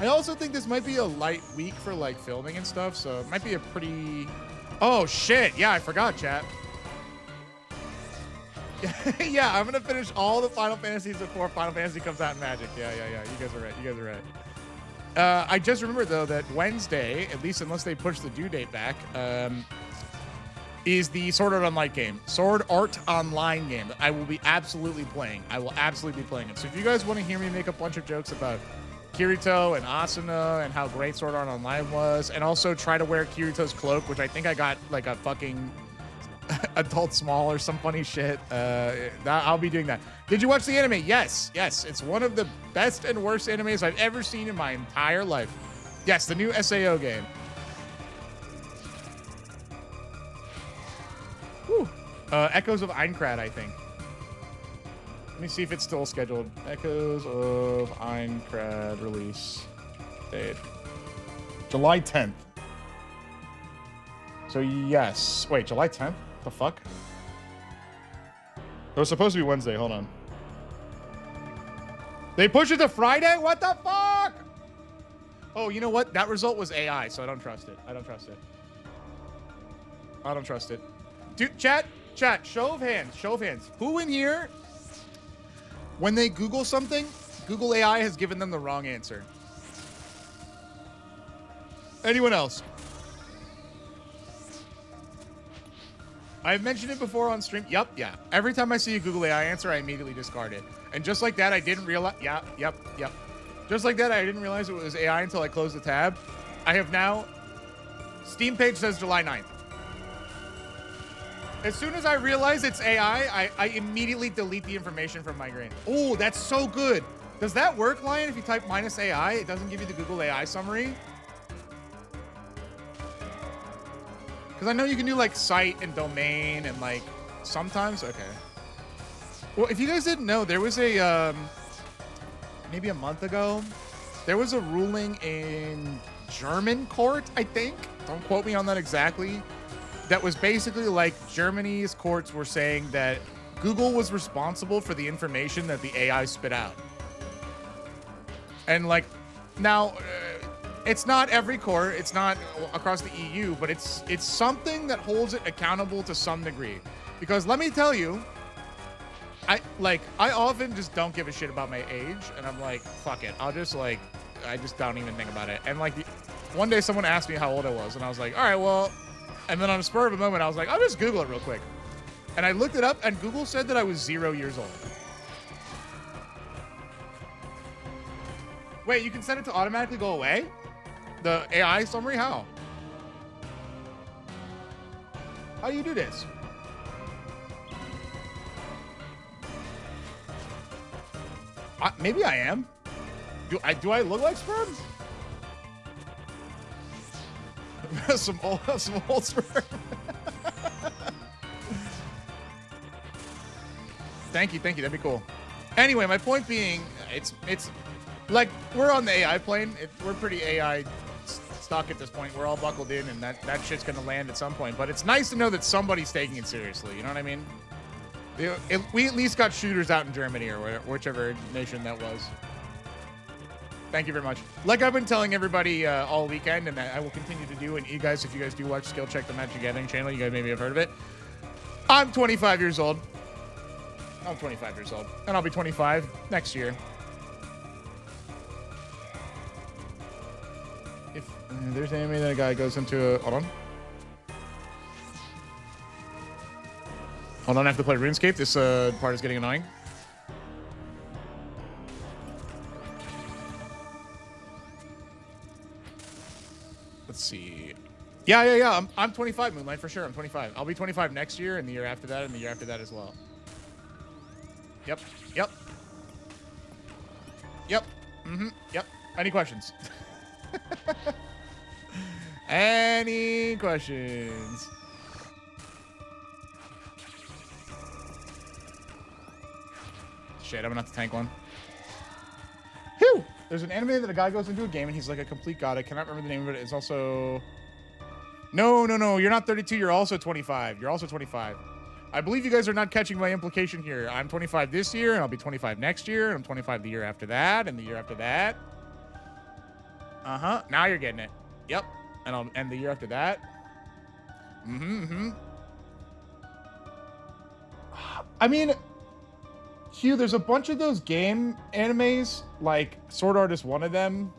I also think this might be a light week for like filming and stuff, so it might be a pretty. Oh shit! Yeah, I forgot, chat. Yeah, I'm gonna finish all the Final Fantasies before Final Fantasy comes out in Magic. Yeah. You guys are right. You guys are right. I just remembered though that Wednesday, at least unless they push the due date back, is the Sword Art Online game. Sword Art Online game that I will be absolutely playing. I will absolutely be playing it. So if you guys want to hear me make a bunch of jokes about Kirito and Asuna and how great Sword Art Online was, and also try to wear Kirito's cloak, which I think I got like a fucking adult small or some funny shit. I'll be doing that. Did you watch the anime? Yes. It's one of the best and worst animes I've ever seen in my entire life. Yes, the new SAO game. Whew. Echoes of Einkrad, I think. Let me see if it's still scheduled. Echoes of Einkrad release date. July 10th. So yes. Wait, July 10th? The fuck? It was supposed to be Wednesday. Hold on. They pushed it to Friday? What the fuck? Oh, you know what? That result was AI, so I don't trust it. I don't trust it. Dude, chat, show of hands. Who in here, when they Google something, Google AI has given them the wrong answer? Anyone else? I've mentioned it before on stream. Yep, yeah. Every time I see a Google AI answer, I immediately discard it. And just like that, I didn't realize. Yeah, yep. Just like that, I didn't realize it was AI until I closed the tab. I have now. Steam page says July 9th. As soon as I realize it's AI, I immediately delete the information from my brain. Oh, that's so good. Does that work, Lion? If you type -AI, it doesn't give you the Google AI summary? Because I know you can do like site and domain and like sometimes. Okay. Well, if you guys didn't know, there was a maybe a month ago, there was a ruling in German court, I think. Don't quote me on that exactly. That was basically like Germany's courts were saying that Google was responsible for the information that the AI spit out. And like now. It's not every court, it's not across the EU, but it's something that holds it accountable to some degree. Because let me tell you, I often just don't give a shit about my age, and I'm like, fuck it, I just don't even think about it. And like one day someone asked me how old I was, and I was like, all right, well, and then on a spur of a moment, I was like, I'll just Google it real quick. And I looked it up, and Google said that I was 0 years old. Wait, you can set it to automatically go away? The AI summary? How? How do you do this? Maybe I am. Do I look like sperm? some old sperm. Thank you. That'd be cool. Anyway, my point being, it's like we're on the AI plane. We're pretty AI stuck at this point. We're all buckled in, and that shit's gonna land at some point. But it's nice to know that somebody's taking it seriously. You know what I mean? We at least got shooters out in Germany or whichever nation that was. Thank you very much. Like I've been telling everybody all weekend, and I will continue to do. And you guys, if you guys do watch Skill Check the Magic Gathering channel, you guys maybe have heard of it. I'm 25 years old. I'm 25 years old, and I'll be 25 next year. There's an enemy that a guy goes into a... Hold on, I have to play RuneScape. This part is getting annoying. Let's see. Yeah. I'm 25, Moonlight, for sure. I'm 25. I'll be 25 next year, and the year after that, and the year after that as well. Yep. Yep. Any questions? Any questions? Shit, I'm gonna have to tank one. Whew! There's an anime that a guy goes into a game and he's like a complete god. I cannot remember the name of it. It's also... No. You're not 32. You're also 25. You're also 25. I believe you guys are not catching my implication here. I'm 25 this year, and I'll be 25 next year, and I'm 25 the year after that, and the year after that. Uh-huh. Now you're getting it. Yep. And the year after that. I mean, Hugh, there's a bunch of those game animes, like Sword Art is one of them.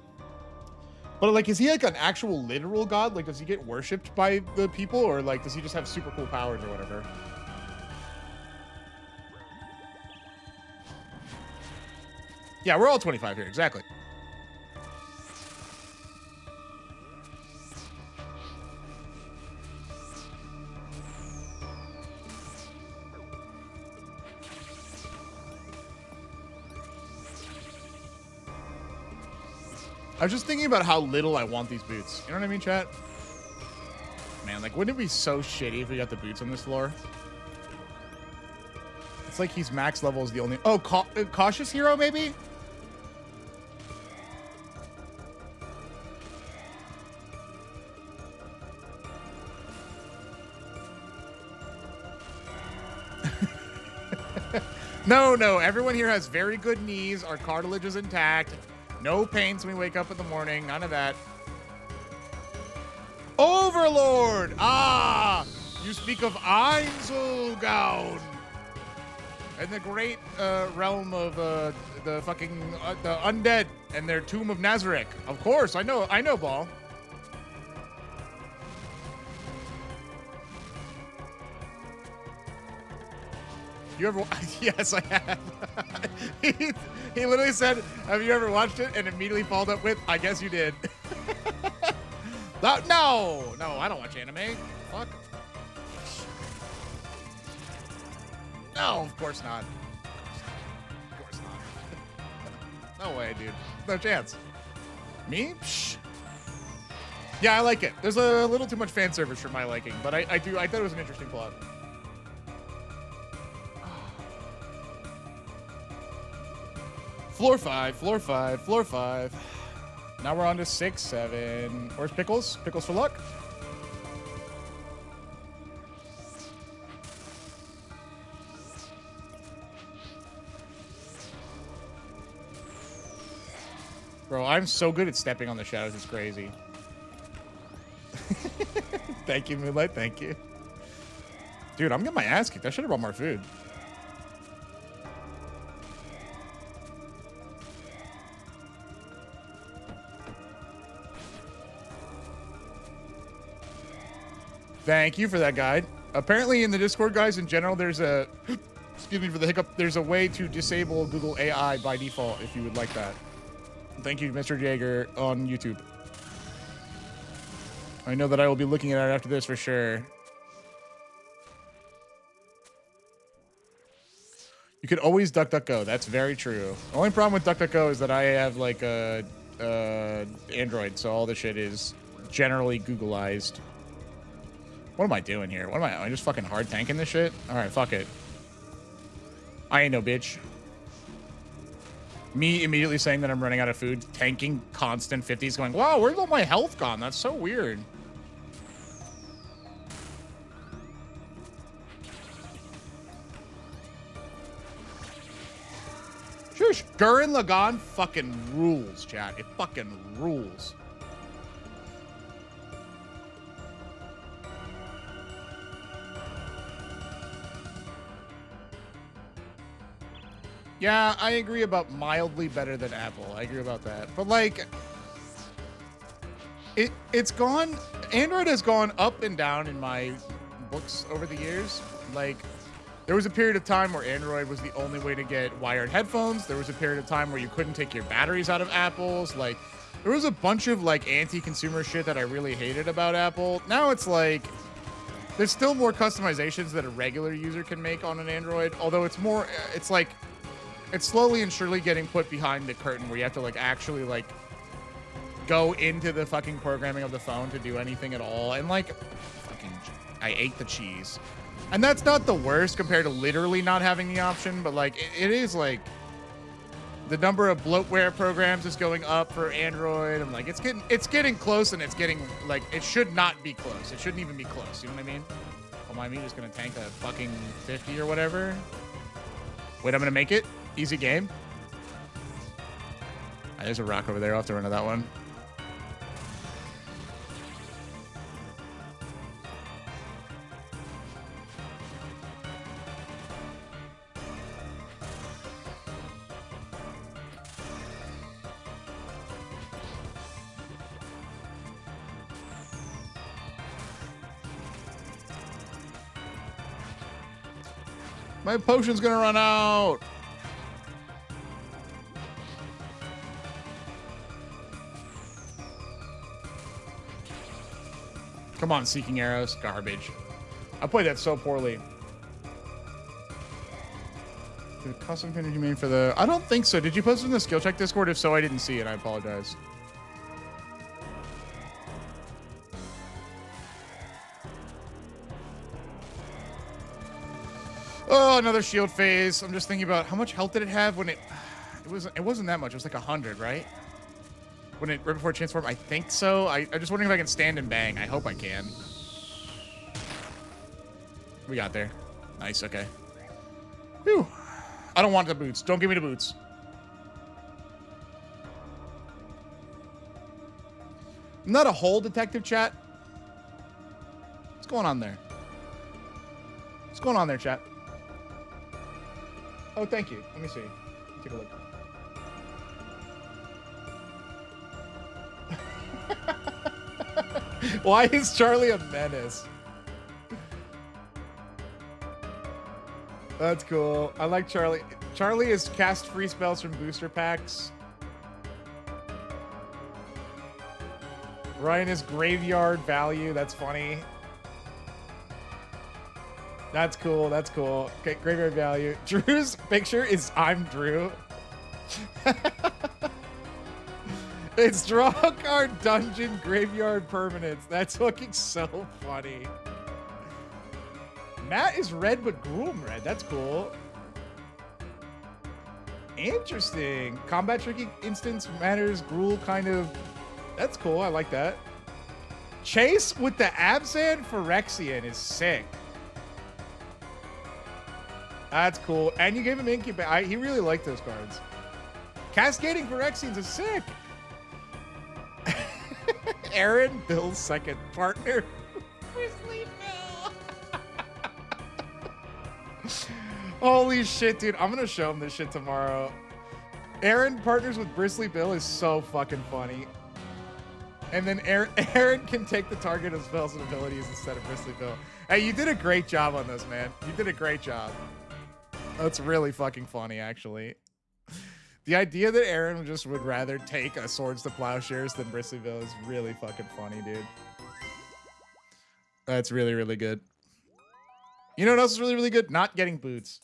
But like, is he like an actual literal god? Like, does he get worshipped by the people, or like, does he just have super cool powers or whatever? Yeah, we're all 25 here, exactly. I was just thinking about how little I want these boots. You know what I mean, chat? Man, like, wouldn't it be so shitty if we got the boots on this floor? It's like he's max level is the only... Oh, Cautious Hero, maybe? No. Everyone here has very good knees. Our cartilage is intact. No pains when we wake up in the morning. None of that. Overlord! Ah! You speak of Einzelgaun. And the great realm of the fucking the undead and their Tomb of Nazareth. Of course, I know, Ball. You ever? Yes, I have. he literally said, "Have you ever watched it?" And immediately followed up with, "I guess you did." No, I don't watch anime. Fuck. No, of course not. Of course not. No way, dude. No chance. Me? Psh. Yeah, I like it. There's a little too much fan service for my liking, but I thought it was an interesting plot. Floor 5, floor 5, floor 5. Now we're on to 6, 7. Where's Pickles? Pickles for luck? Bro, I'm so good at stepping on the shadows. It's crazy. Thank you, Moonlight. Thank you. Dude, I'm getting my ass kicked. I should have brought more food. Thank you for that guide. Apparently in the Discord, guys, in general, there's a... excuse me for the hiccup. There's a way to disable Google AI by default if you would like that. Thank you, Mr. Jaeger, on YouTube. I know that I will be looking at it after this for sure. You could always DuckDuckGo. That's very true. The only problem with DuckDuckGo is that I have like a Android, so all the shit is generally Googleized. What am I doing here? Am I just fucking hard tanking this shit? All right, fuck it. I ain't no bitch. Me immediately saying that I'm running out of food, tanking constant 50s, going, wow, where's all my health gone? That's so weird. Shush. Gurren Lagann fucking rules, chat. It fucking rules. Yeah, I agree about mildly better than Apple. I agree about that. But like, it's gone. Android has gone up and down in my books over the years. Like, there was a period of time where Android was the only way to get wired headphones. There was a period of time where you couldn't take your batteries out of Apple's. Like, there was a bunch of like anti-consumer shit that I really hated about Apple. Now it's like, there's still more customizations that a regular user can make on an Android. Although it's more, it's like, it's slowly and surely getting put behind the curtain where you have to like actually like go into the fucking programming of the phone to do anything at all. And like, fucking, I ate the cheese. And that's not the worst compared to literally not having the option, but like, it is like, the number of bloatware programs is going up for Android. And like, it's getting close, and it's getting like, it should not be close. It shouldn't even be close. You know what I mean? Oh, my, me just gonna tank a fucking 50 or whatever. Wait, I'm gonna make it. Easy game. There's a rock over there. I'll have to run to that one. My potion's gonna run out. Come on, Seeking Arrows. Garbage. I played that so poorly. The custom pin you mean for the... I don't think so. Did you post it in the skill check Discord? If so, I didn't see it. I apologize. Oh, another shield phase. I'm just thinking about how much health did it have when it wasn't that much. It was like 100, right? When it right before transform, I think so. I'm just wondering if I can stand and bang. I hope I can. We got there. Nice. Okay. Whew. I don't want the boots. Don't give me the boots. I'm not a whole detective, chat. What's going on there? What's going on there, chat? Oh, thank you. Let me see. Take a look. Why is Charlie a menace? That's cool. I like Charlie. Charlie is cast free spells from booster packs. Ryan is graveyard value. That's funny. That's cool. That's cool. Okay, graveyard value. Drew's picture is I'm Drew. It's draw a card dungeon graveyard permanents. That's fucking so funny. Matt is red but Groom red. That's cool. Interesting. Combat tricky instance matters. Gruul kind of. That's cool. I like that. Chase with the Abzan Phyrexian is sick. That's cool. And you gave him Incubate. He really liked those cards. Cascading Phyrexians is sick. Aaron, Bill's second partner. Grizzly Bill. Holy shit, dude. I'm going to show him this shit tomorrow. Aaron partners with Bristly Bill is so fucking funny. And then Aaron can take the target of spells and abilities instead of Bristly Bill. Hey, you did a great job on this, man. You did a great job. That's really fucking funny, actually. The idea that Aaron just would rather take a Swords to Plowshares than Bristly Bill is really fucking funny, dude. That's really, really good. You know what else is really, really good? Not getting boots.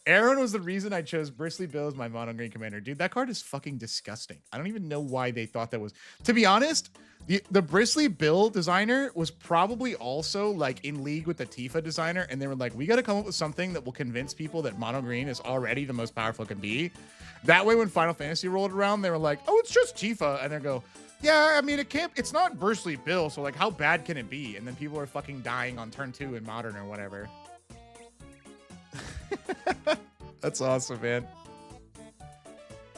Aaron was the reason I chose Bristly Bill as my mono green commander. Dude, that card is fucking disgusting. I don't even know why they thought that was... To be honest, the Bristly Bill designer was probably also like in league with the Tifa designer, and they were like, we got to come up with something that will convince people that mono green is already the most powerful it can be. That way, when Final Fantasy rolled around, they were like, oh, it's just Tifa. And they go, yeah, I mean, it's not Bristly Bill, so like, how bad can it be? And then people are fucking dying on turn 2 in Modern or whatever. That's awesome, man.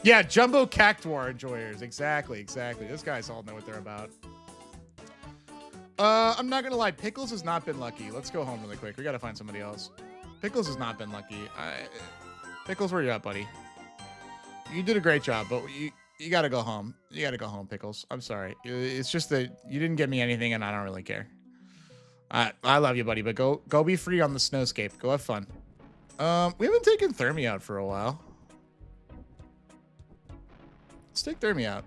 Yeah, Jumbo Cactuar enjoyers. Exactly. Those guys all know what they're about. I'm not gonna lie, Pickles has not been lucky. Let's go home really quick. We gotta find somebody else. Pickles has not been lucky. Pickles, where you at, buddy? You did a great job, but you gotta go home. You gotta go home, Pickles. I'm sorry. It's just that you didn't get me anything, and I don't really care. I love you, buddy, but go be free on the snowscape. Go have fun. We haven't taken Thermi out for a while. Let's take Thermi out.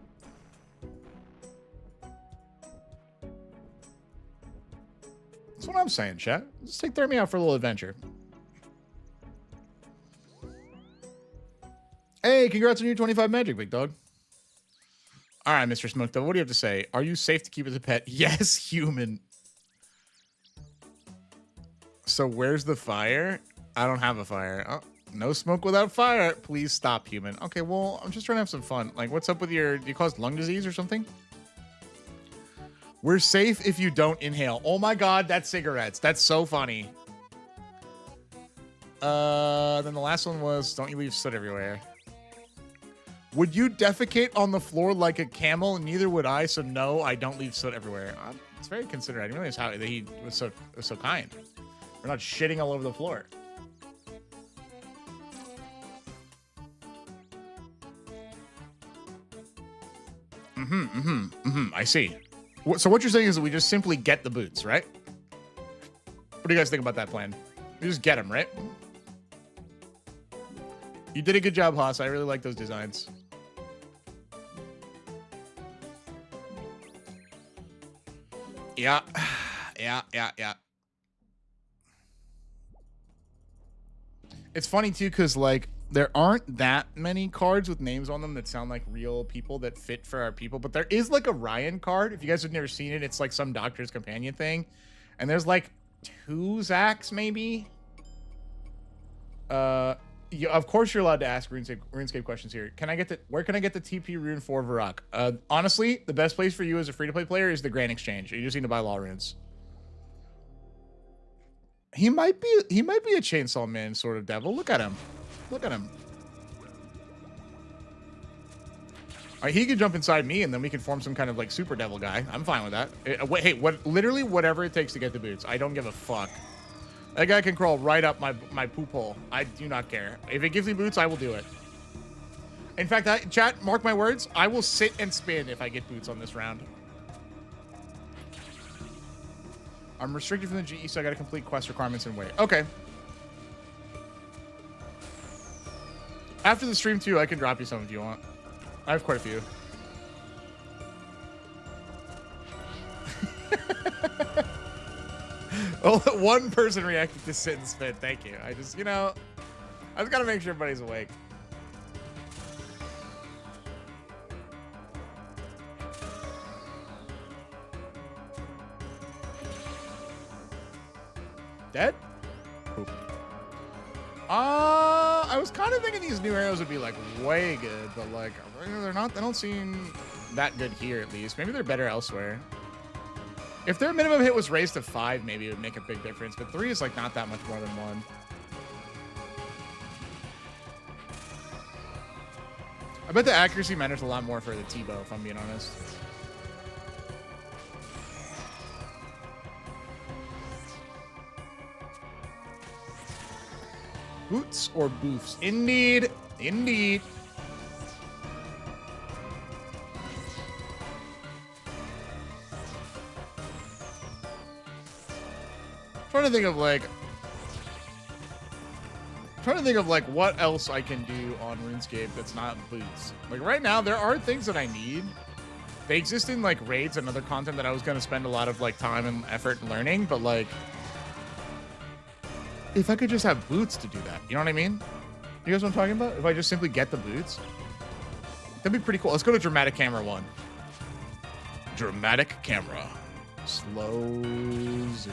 That's what I'm saying, chat. Let's take Thermi out for a little adventure. Hey, congrats on your 25 magic, big dog. All right, Mr. Smoke, what do you have to say? Are you safe to keep as a pet? Yes, human. So where's the fire? I don't have a fire. Oh, no smoke without fire. Please stop, human. Okay, well, I'm just trying to have some fun. Like, what's up with do you cause lung disease or something? We're safe if you don't inhale. Oh my God, that's cigarettes. That's so funny. Then the last one was, don't you leave soot everywhere. Would you defecate on the floor like a camel? Neither would I, so no, I don't leave soot everywhere. It's very considerate. I didn't realize how he was so kind. We're not shitting all over the floor. I see. So what you're saying is that we just simply get the boots, right? What do you guys think about that plan? We just get them, right? You did a good job, Haas. I really like those designs. Yeah. It's funny, too, because, like, there aren't that many cards with names on them that sound like real people that fit for our people. But there is, like, a Ryan card. If you guys have never seen it, it's, like, some Doctor's Companion thing. And there's, like, 2 Zacks, maybe? Of course you're allowed to ask RuneScape questions here. Where can I get the TP rune for Varrock? Honestly, the best place for you as a free-to-play player is the Grand Exchange. You just need to buy law runes. He might be a Chainsaw Man sort of devil. Look at him. Look at him. All right, he could jump inside me, and then we can form some kind of like super devil guy. I'm fine with that. Hey, literally whatever it takes to get the boots. I don't give a fuck. That guy can crawl right up my poop hole. I do not care. If it gives me boots, I will do it. In fact, chat, mark my words. I will sit and spin if I get boots on this round. I'm restricted from the GE, so I got to complete quest requirements and wait. Okay. After the stream, too, I can drop you some if you want. I have quite a few. Oh, one person reacted to sit and spit. Thank you. I just, you know, I just got to make sure everybody's awake. Dead? Poop. I was kind of thinking these new arrows would be like way good, but like they're not. They don't seem that good here, at least. Maybe they're better elsewhere. If their minimum hit was raised to 5, maybe it would make a big difference. But 3 is like not that much more than 1. I bet the accuracy matters a lot more for the T-bow, if I'm being honest. Boots or boofs? Indeed. Indeed. Trying to think of like what else I can do on RuneScape that's not boots. Like right now, there are things that I need. They exist in like raids and other content that I was going to spend a lot of like time and effort learning, but like if I could just have boots to do that, you know what I mean? You guys know what I'm talking about? If I just simply get the boots, that'd be pretty cool. Let's go to dramatic camera 1. Dramatic camera. Slow zoom.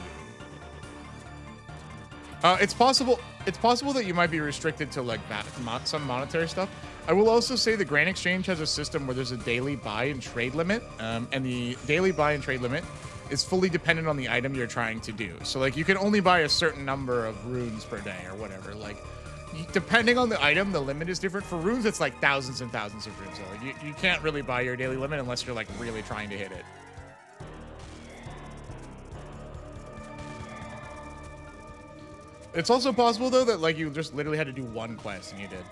It's possible that you might be restricted to like that, some monetary stuff. I will also say the Grand Exchange has a system where there's a daily buy and trade limit, and the daily buy and trade limit is fully dependent on the item you're trying to do. So like you can only buy a certain number of runes per day or whatever. Like depending on the item, the limit is different. For runes, it's like thousands and thousands of runes. So like you can't really buy your daily limit unless you're like really trying to hit it. It's also possible though that like you just literally had to do one quest and you did.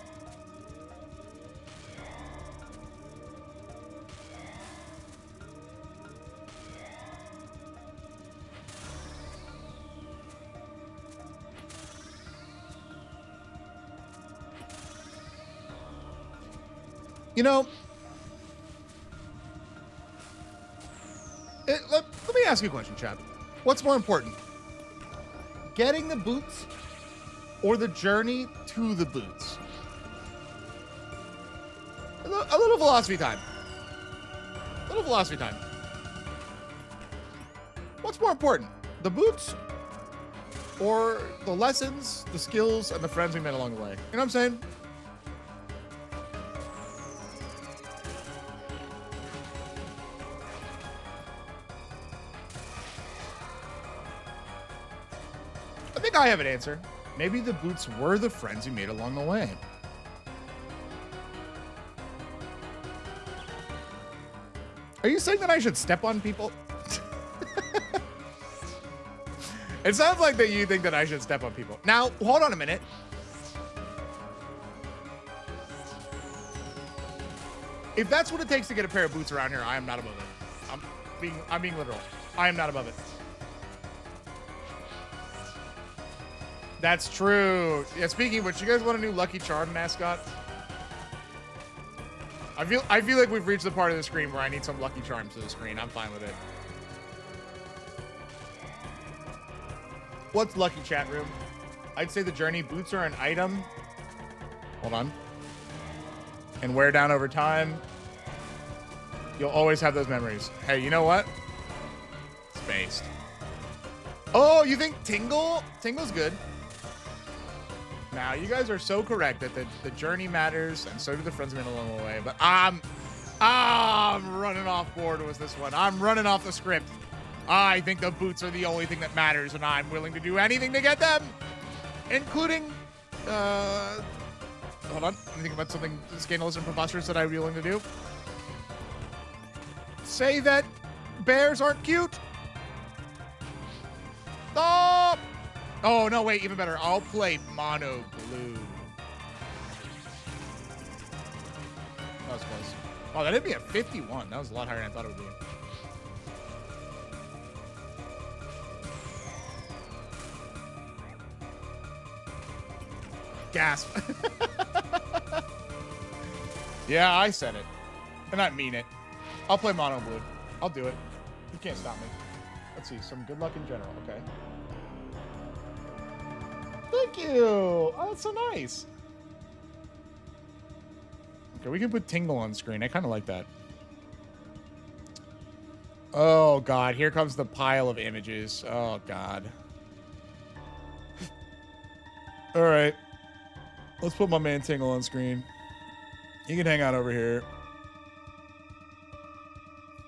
You know, let me ask you a question, chat. What's more important? Getting the boots or the journey to the boots? A little philosophy time. A little philosophy time. What's more important? The boots or the lessons, the skills, and the friends we met along the way? You know what I'm saying? I think I have an answer. Maybe the boots were the friends we made along the way. Are you saying that I should step on people? It sounds like that you think that I should step on people. Now, hold on a minute. If that's what it takes to get a pair of boots around here, I am not above it. I'm being literal. I am not above it. That's true. Yeah, speaking of which, you guys want a new Lucky Charm mascot? I feel like we've reached the part of the screen where I need some Lucky Charms to the screen. I'm fine with it. What's Lucky Chat Room? I'd say the journey boots are an item. Hold on. And wear down over time. You'll always have those memories. Hey, you know what? Spaced. Oh, you think Tingle? Tingle's good. Now, you guys are so correct that the journey matters, and so do the friends we made along the way. But I'm running off board with this one. I'm running off the script. I think the boots are the only thing that matters, and I'm willing to do anything to get them, including, hold on. Let me think about something scandalous and preposterous that I'd be willing to do. Say that bears aren't cute. Stop. Oh, no, wait, even better. I'll play mono blue. That was close. Oh, that did be a 51. That was a lot higher than I thought it would be. Gasp. Yeah, I said it. And I mean it. I'll play mono blue. I'll do it. You can't stop me. Let's see. Some good luck in general. Okay. Thank you. Oh, that's so nice. Okay, we can put Tingle on screen. I kind of like that. Oh, God. Here comes the pile of images. Oh, God. All right. Let's put my man Tingle on screen. You can hang out over here.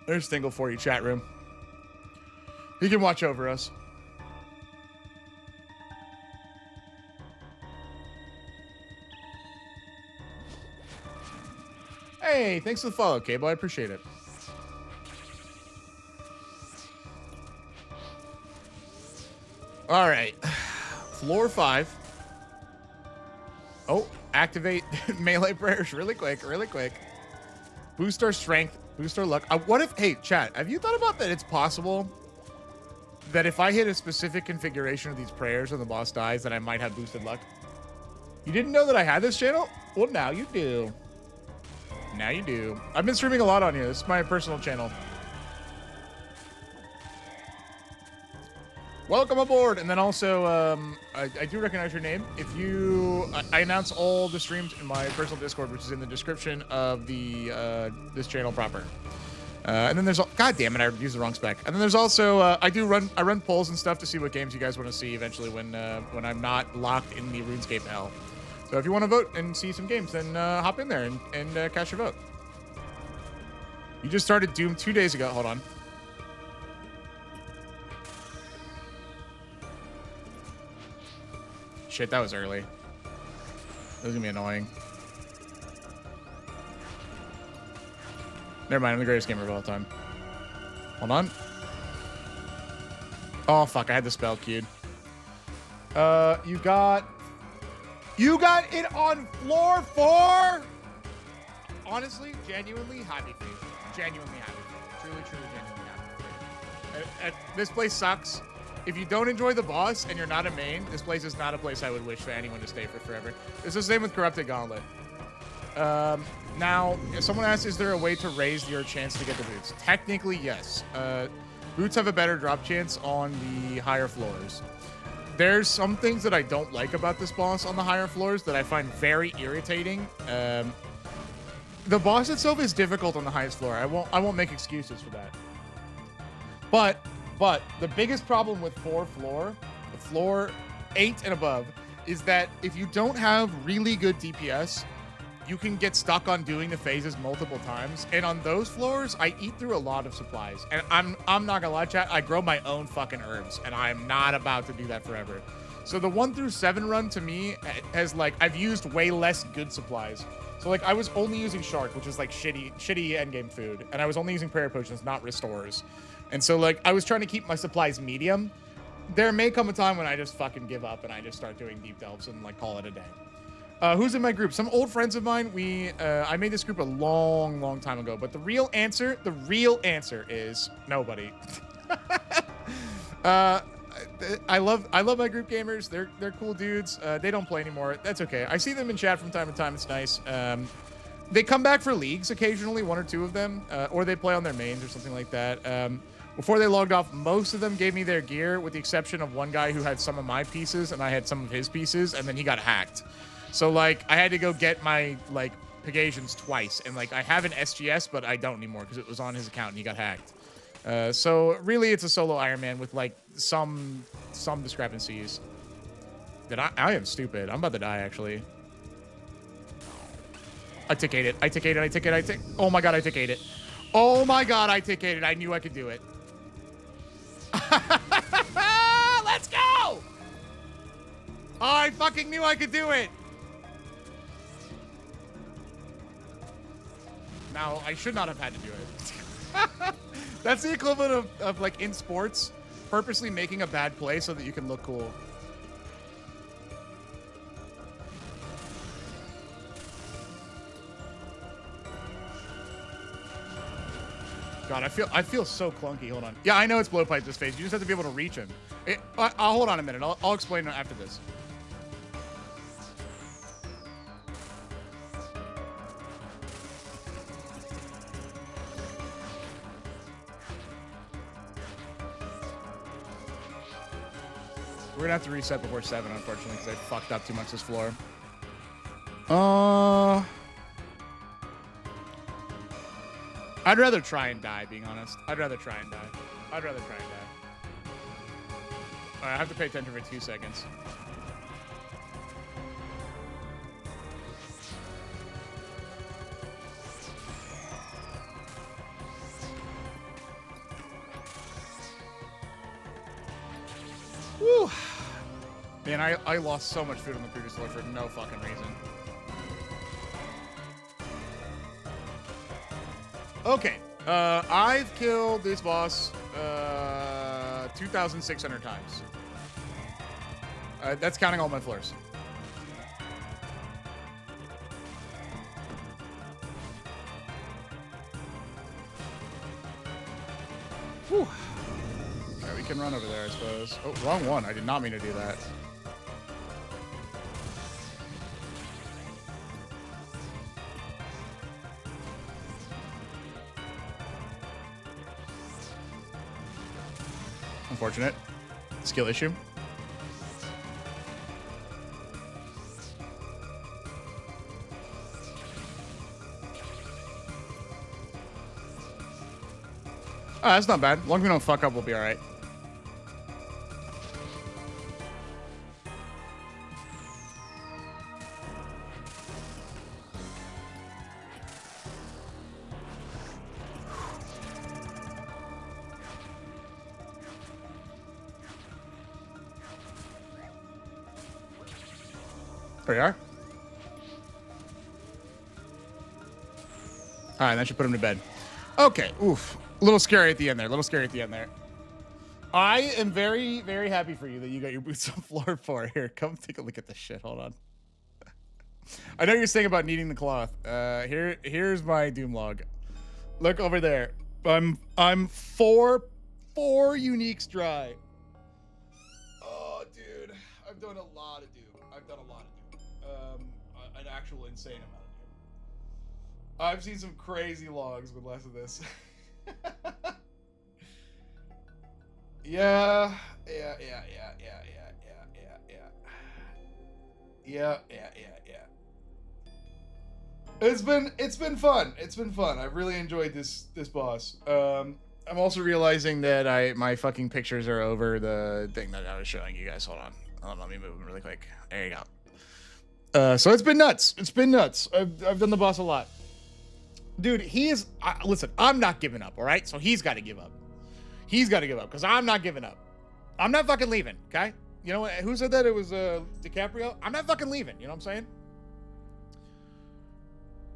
There's Tingle for you, chat room. He can watch over us. Hey, thanks for the follow, Cable. I appreciate it. All right. Floor 5. Oh, activate melee prayers really quick, really quick. Boost our strength, boost our luck. What if, hey, chat, have you thought about that it's possible that if I hit a specific configuration of these prayers and the boss dies, then I might have boosted luck? You didn't know that I had this channel? Well, now you do. Now you do. I've been streaming a lot on here. This is my personal channel. Welcome aboard. And then also, I do recognize your name. If you, I announce all the streams in my personal Discord, which is in the description of the this channel proper. And then there's, God damn it, I used the wrong spec. And then there's also, I run polls and stuff to see what games you guys want to see eventually when I'm not locked in the RuneScape hell. So if you want to vote and see some games, then hop in there and cast your vote. You just started Doom 2 days ago. Hold on. Shit, that was early. That was gonna be annoying. Never mind, I'm the greatest gamer of all time. Hold on. Oh, fuck, I had the spell queued. You got it on floor 4? Honestly, genuinely happy for you. Genuinely happy for you. Truly, truly, genuinely happy for you. This place sucks. If you don't enjoy the boss and you're not a main, this place is not a place I would wish for anyone to stay for forever. It's the same with Corrupted Gauntlet. Now, if someone asks, is there a way to raise your chance to get the boots? Technically, yes. Boots have a better drop chance on the higher floors. There's some things that I don't like about this boss on the higher floors that I find very irritating. The boss itself is difficult on the highest floor. I won't make excuses for that. But the biggest problem with floor 8 and above, is that if you don't have really good DPS, you can get stuck on doing the phases multiple times. And on those floors, I eat through a lot of supplies. And I'm not gonna lie, chat, I grow my own fucking herbs, and I'm not about to do that forever. So the 1 through 7 run to me has, like, I've used way less good supplies. So, like, I was only using Shark, which is like shitty endgame food, and I was only using prayer potions, not restores. And so, like, I was trying to keep my supplies medium. There may come a time when I just fucking give up and I just start doing deep delves and, like, call it a day. Who's in my group? Some old friends of mine. I made this group a long time ago, but the real answer is nobody. I love my group gamers. They're cool dudes. They don't play anymore. That's okay. I see them in chat from time to time. It's nice. They come back for leagues occasionally, 1 or 2 of them, or they play on their mains or something like that. Before they logged off, most of them gave me their gear, with the exception of one guy who had some of my pieces and I had some of his pieces, and then he got hacked. So, like, I had to go get my, like, Pegasians twice, and, like, I have an SGS, but I don't anymore because it was on his account and he got hacked. So really, it's a solo Iron Man with, like, some discrepancies. I am stupid. I'm about to die, actually. I tick 8 it. Oh my god, I tick 8 it. Oh my god, I tick 8 it. I knew I could do it. Let's go! I fucking knew I could do it. Now, I should not have had to do it. That's the equivalent of, like, in sports, purposely making a bad play so that you can look cool. God, I feel so clunky. Hold on. Yeah, I know it's blowpipe this phase. You just have to be able to reach him. I'll hold on a minute. I'll explain after this. We're gonna have to reset before 7, unfortunately, because I fucked up too much this floor. I'd rather try and die, being honest. I'd rather try and die. All right, I have to pay attention for 2 seconds. Woo. Man, I lost so much food on the previous floor for no fucking reason. Okay, I've killed this boss 2,600 times. That's counting all my floors. Whew. Alright, we can run over there, I suppose. Oh, wrong one. I did not mean to do that. Unfortunate. Skill issue. Oh, that's not bad. As long as we don't fuck up, we'll be alright. There you are. All right, that should put him to bed. Okay, oof. A little scary at the end there. I am very, very happy for you that you got your boots on floor 4. Here, come take a look at this shit. Hold on. I know you're saying about needing the cloth. Here's my Doom log. Look over there. I'm four uniques dry. Oh, dude. I've done a lot of Doom. An actual insane amount of Doom. I've seen some crazy logs with less of this. Yeah. It's been fun. I've really enjoyed this boss. I'm also realizing that my fucking pictures are over the thing that I was showing you guys. Hold on, let me move them really quick. There you go. So it's been nuts. I've done the boss a lot. Dude, he is... listen, I'm not giving up, all right? So he's got to give up. Because I'm not giving up. I'm not fucking leaving, okay? You know what? Who said that? It was DiCaprio? I'm not fucking leaving. You know what I'm saying?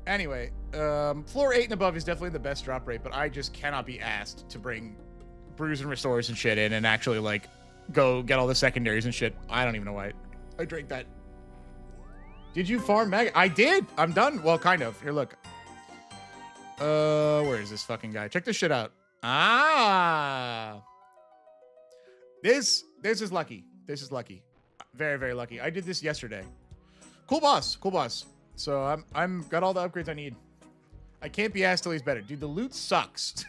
Anyway, floor 8 and above is definitely the best drop rate, but I just cannot be asked to bring brews and restores and shit in and actually, like, go get all the secondaries and shit. I don't even know why I drank that. Did you farm Mag? I did. I'm done. Well, kind of. Here, look. Where is this fucking guy? Check this shit out. Ah. This is lucky. Very, very lucky. I did this yesterday. Cool boss. So I'm got all the upgrades I need. I can't be asked till he's better. Dude, the loot sucks.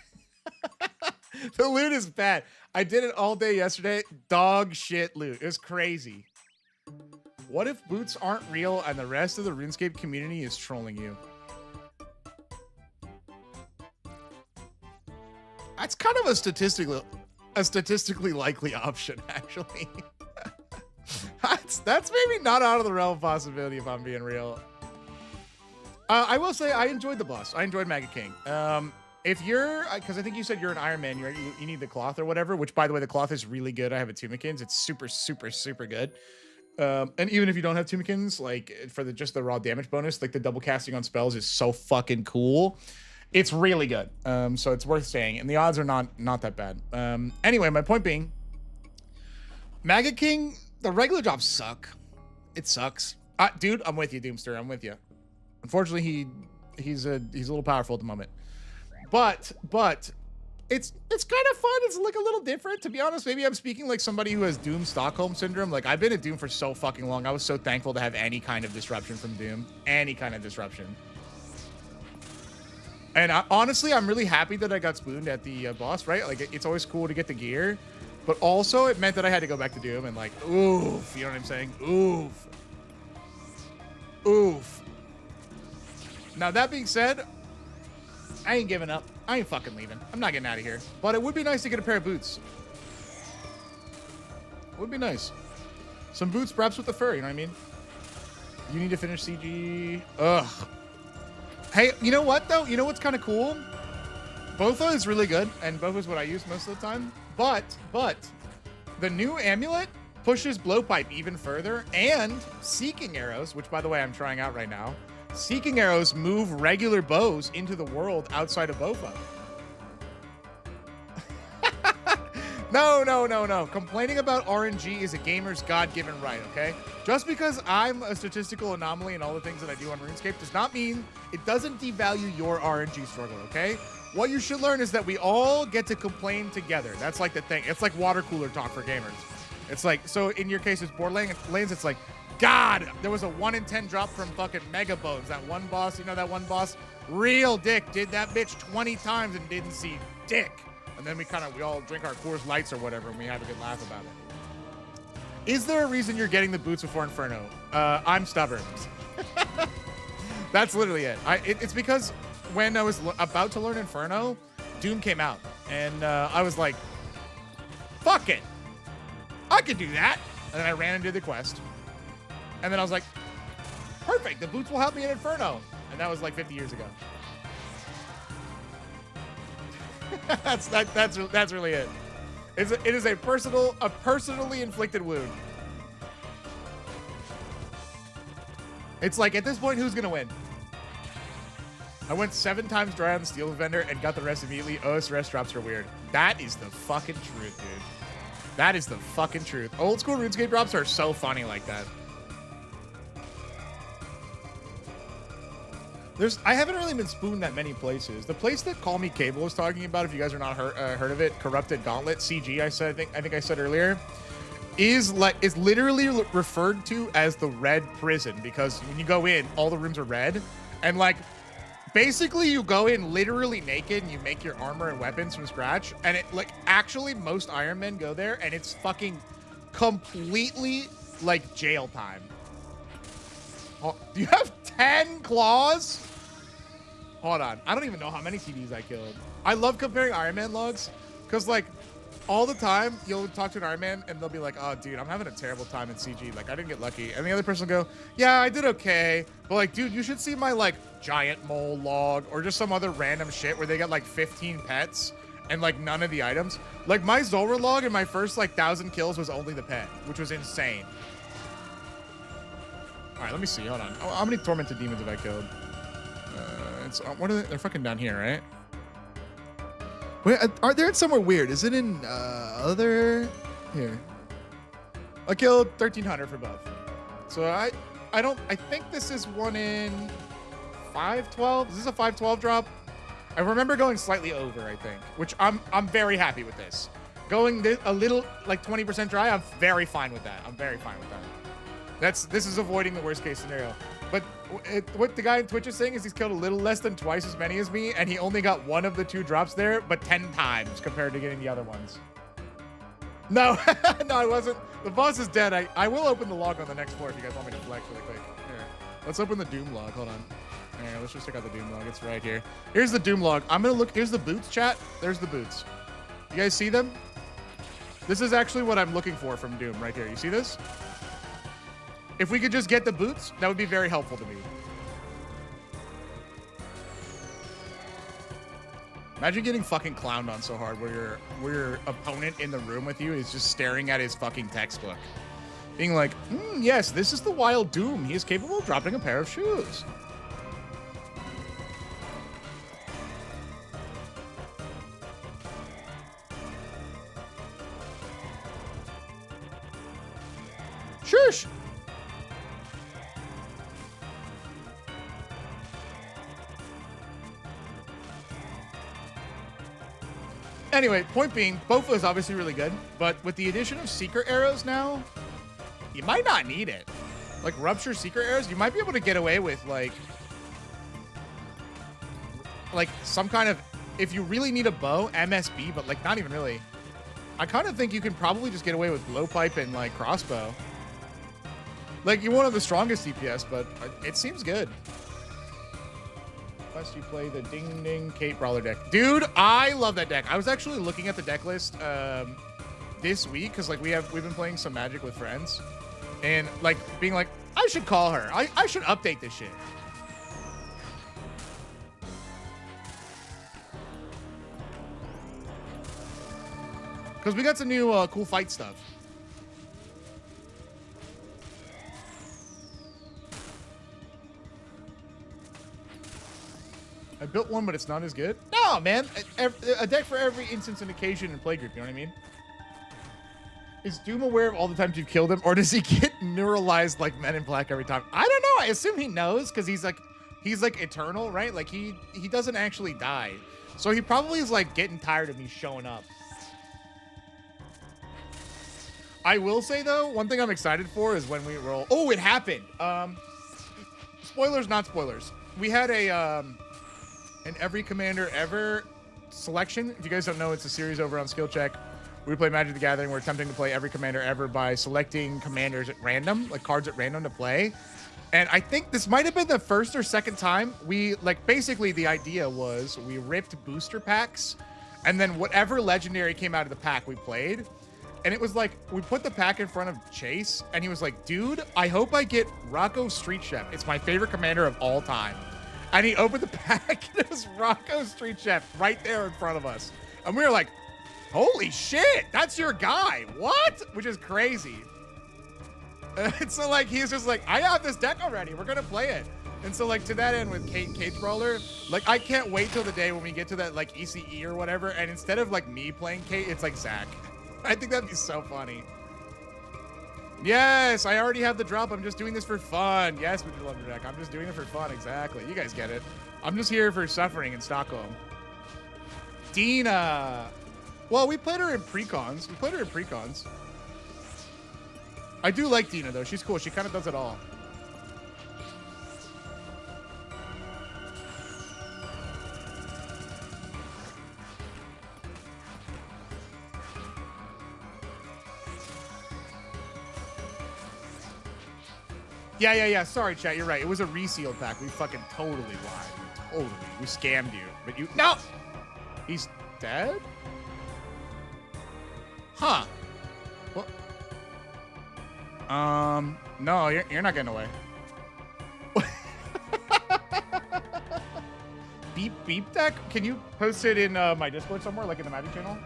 The loot is bad. I did it all day yesterday. Dog shit loot. It was crazy. What if boots aren't real and the rest of the RuneScape community is trolling you? That's kind of a statistically likely option, actually. That's maybe not out of the realm of possibility, if I'm being real. I will say I enjoyed the boss. I enjoyed Mega King. If you're, because I think you said you're an Iron Man, you need the cloth or whatever. Which, by the way, the cloth is really good. I have a Tumikins. It's super, super, super good. And even if you don't have Tumikins, like for just the raw damage bonus, like the double casting on spells is so fucking cool. It's really good. So it's worth saying, and the odds are not that bad. Anyway, my point being, Mega King, the regular jobs suck. It sucks. Dude, I'm with you, Doomster. I'm with you. Unfortunately, he's a little powerful at the moment. But it's kind of fun. It's like a little different, to be honest. Maybe I'm speaking like somebody who has Doom Stockholm syndrome. Like, I've been at Doom for so fucking long. I was so thankful to have any kind of disruption from Doom. Any kind of disruption. And honestly, I'm really happy that I got spooned at the boss, right? Like, it's always cool to get the gear. But also, it meant that I had to go back to Doom and like, oof. You know what I'm saying? Oof. Oof. Now, that being said, I ain't giving up. I ain't fucking leaving. I'm not getting out of here. But it would be nice to get a pair of boots. Would be nice. Some boots, perhaps with the fur, you know what I mean? You need to finish CG. Ugh. Hey, you know what, though? You know what's kind of cool? Bofa is really good, and Bofa is what I use most of the time. But, the new amulet pushes blowpipe even further, and seeking arrows, which, by the way, I'm trying out right now. Seeking arrows move regular bows into the world outside of Bofa. No. Complaining about RNG is a gamer's God-given right, okay? Just because I'm a statistical anomaly in all the things that I do on RuneScape does not mean it doesn't devalue your RNG struggle, okay? What you should learn is that we all get to complain together. That's like the thing. It's like water cooler talk for gamers. It's like, so in your case, it's Borderlands, it's like, God, there was a 1 in 10 drop from fucking Mega Bones. That one boss, you know that one boss? Real dick. Did that bitch 20 times and didn't see dick. And then we all drink our Coors Lights or whatever, and we have a good laugh about it. Is there a reason you're getting the boots before Inferno? I'm stubborn. That's literally it. It's because when I was about to learn Inferno, Doom came out. And I was like, fuck it. I could do that. And then I ran and did the quest. And then I was like, perfect. The boots will help me in Inferno. And that was like 50 years ago. That's really it. It is a personally inflicted wound. It's like, at this point, who's gonna win? I went 7 times dry on the steel vendor and got the rest immediately. OSRS drops are weird. That is the fucking truth, dude. That is the fucking truth. Old school RuneScape drops are so funny like that. I haven't really been spooned that many places. The place that Call Me Cable was talking about, if you guys are not heard of it, Corrupted Gauntlet, CG, I think I said earlier, is literally referred to as the Red Prison, because when you go in, all the rooms are red, and like, basically you go in literally naked and you make your armor and weapons from scratch, and it like, actually most Iron Men go there, and it's fucking completely like jail time. Oh, do you have 10 claws? Hold on. I don't even know how many TDs I killed. I love comparing Iron Man logs because, like, all the time you'll talk to an Iron Man and they'll be like, oh, dude, I'm having a terrible time in CG. Like, I didn't get lucky. And the other person will go, yeah, I did okay. But, like, dude, you should see my, like, giant mole log or just some other random shit where they got, like, 15 pets and, like, none of the items. Like, my Zulrah log in my first, like, 1,000 kills was only the pet, which was insane. All right, let me see. Hold on. Oh, how many tormented demons have I killed? What are they? They're fucking down here, right? Wait, are they somewhere weird? Is it in other? Here. I killed 1,300 for both. So I think this is one in 512. Is this a 512 drop? I remember going slightly over, I think, which I'm very happy with this. Going a little like 20% dry, I'm very fine with that. I'm very fine with that. This is avoiding the worst case scenario. But what the guy on Twitch is saying is he's killed a little less than twice as many as me, and he only got one of the 2 drops there, but 10 times compared to getting the other ones. No, no, I wasn't. The boss is dead. I will open the log on the next floor if you guys want me to flex really quick. Here, let's open the Doom log. Hold on. Here, let's just check out the Doom log. It's right here. Here's the Doom log. I'm gonna look. Here's the boots, chat. There's the boots. You guys see them? This is actually what I'm looking for from Doom right here. You see this? If we could just get the boots, that would be very helpful to me. Imagine getting fucking clowned on so hard where your opponent in the room with you is just staring at his fucking textbook. Being like, yes, this is the wild Doom. He is capable of dropping a pair of shoes. Shush! Anyway, point being, Bofa is obviously really good, but with the addition of secret arrows now, you might not need it. Like rupture secret arrows, you might be able to get away with like some kind of, if you really need a bow, MSB, but like not even really. I kind of think you can probably just get away with blowpipe and like crossbow. Like you're one of the strongest DPS, but it seems good. Plus you play the Ding Ding Kate Brawler deck. Dude, I love that deck. I was actually looking at the deck list this week because like we've been playing some Magic with friends and like being like, I should call her. I should update this shit. Because we got some new cool fight stuff. I built one, but it's not as good. No, man. A deck for every instance and occasion and playgroup. You know what I mean? Is Doom aware of all the times you've killed him, or does he get neuralized like Men in Black every time? I don't know. I assume he knows because he's like eternal, right? Like he doesn't actually die, so he probably is like getting tired of me showing up. I will say though, one thing I'm excited for is when we roll. Oh, it happened. Spoilers, not spoilers. We had an every commander ever selection. If you guys don't know, it's a series over on Skill Check. We play Magic the Gathering. We're attempting to play every commander ever by selecting commanders at random, like cards at random to play. And I think this might have been the first or second time we like. Basically, the idea was we ripped booster packs, and then whatever legendary came out of the pack we played. And it was like, we put the pack in front of Chase, and he was like, dude, I hope I get Rocco Street Chef. It's my favorite commander of all time. And he opened the pack, and it was Rocco Street Chef right there in front of us. And we were like, holy shit, that's your guy. What? Which is crazy. And so, like, he's just like, I have this deck already. We're going to play it. And so, like, to that end with Kate's Brawler, like, I can't wait till the day when we get to that, like, ECE or whatever. And instead of, like, me playing Kate, it's like Zach. I think that'd be so funny. Yes, I already have the drop. I'm just doing this for fun. Yes, we do love your deck. I'm just doing it for fun. Exactly. You guys get it. I'm just here for suffering in Stockholm. Dina. Well, we played her in precons. I do like Dina, though. She's cool. She kind of does it all. Yeah. Sorry, chat. You're right. It was a resealed pack. We fucking totally lied. Totally. We scammed you. But you... No! He's dead? Huh. What? No, you're not getting away. Beep deck? Can you post it in my Discord somewhere, like in the Magic channel?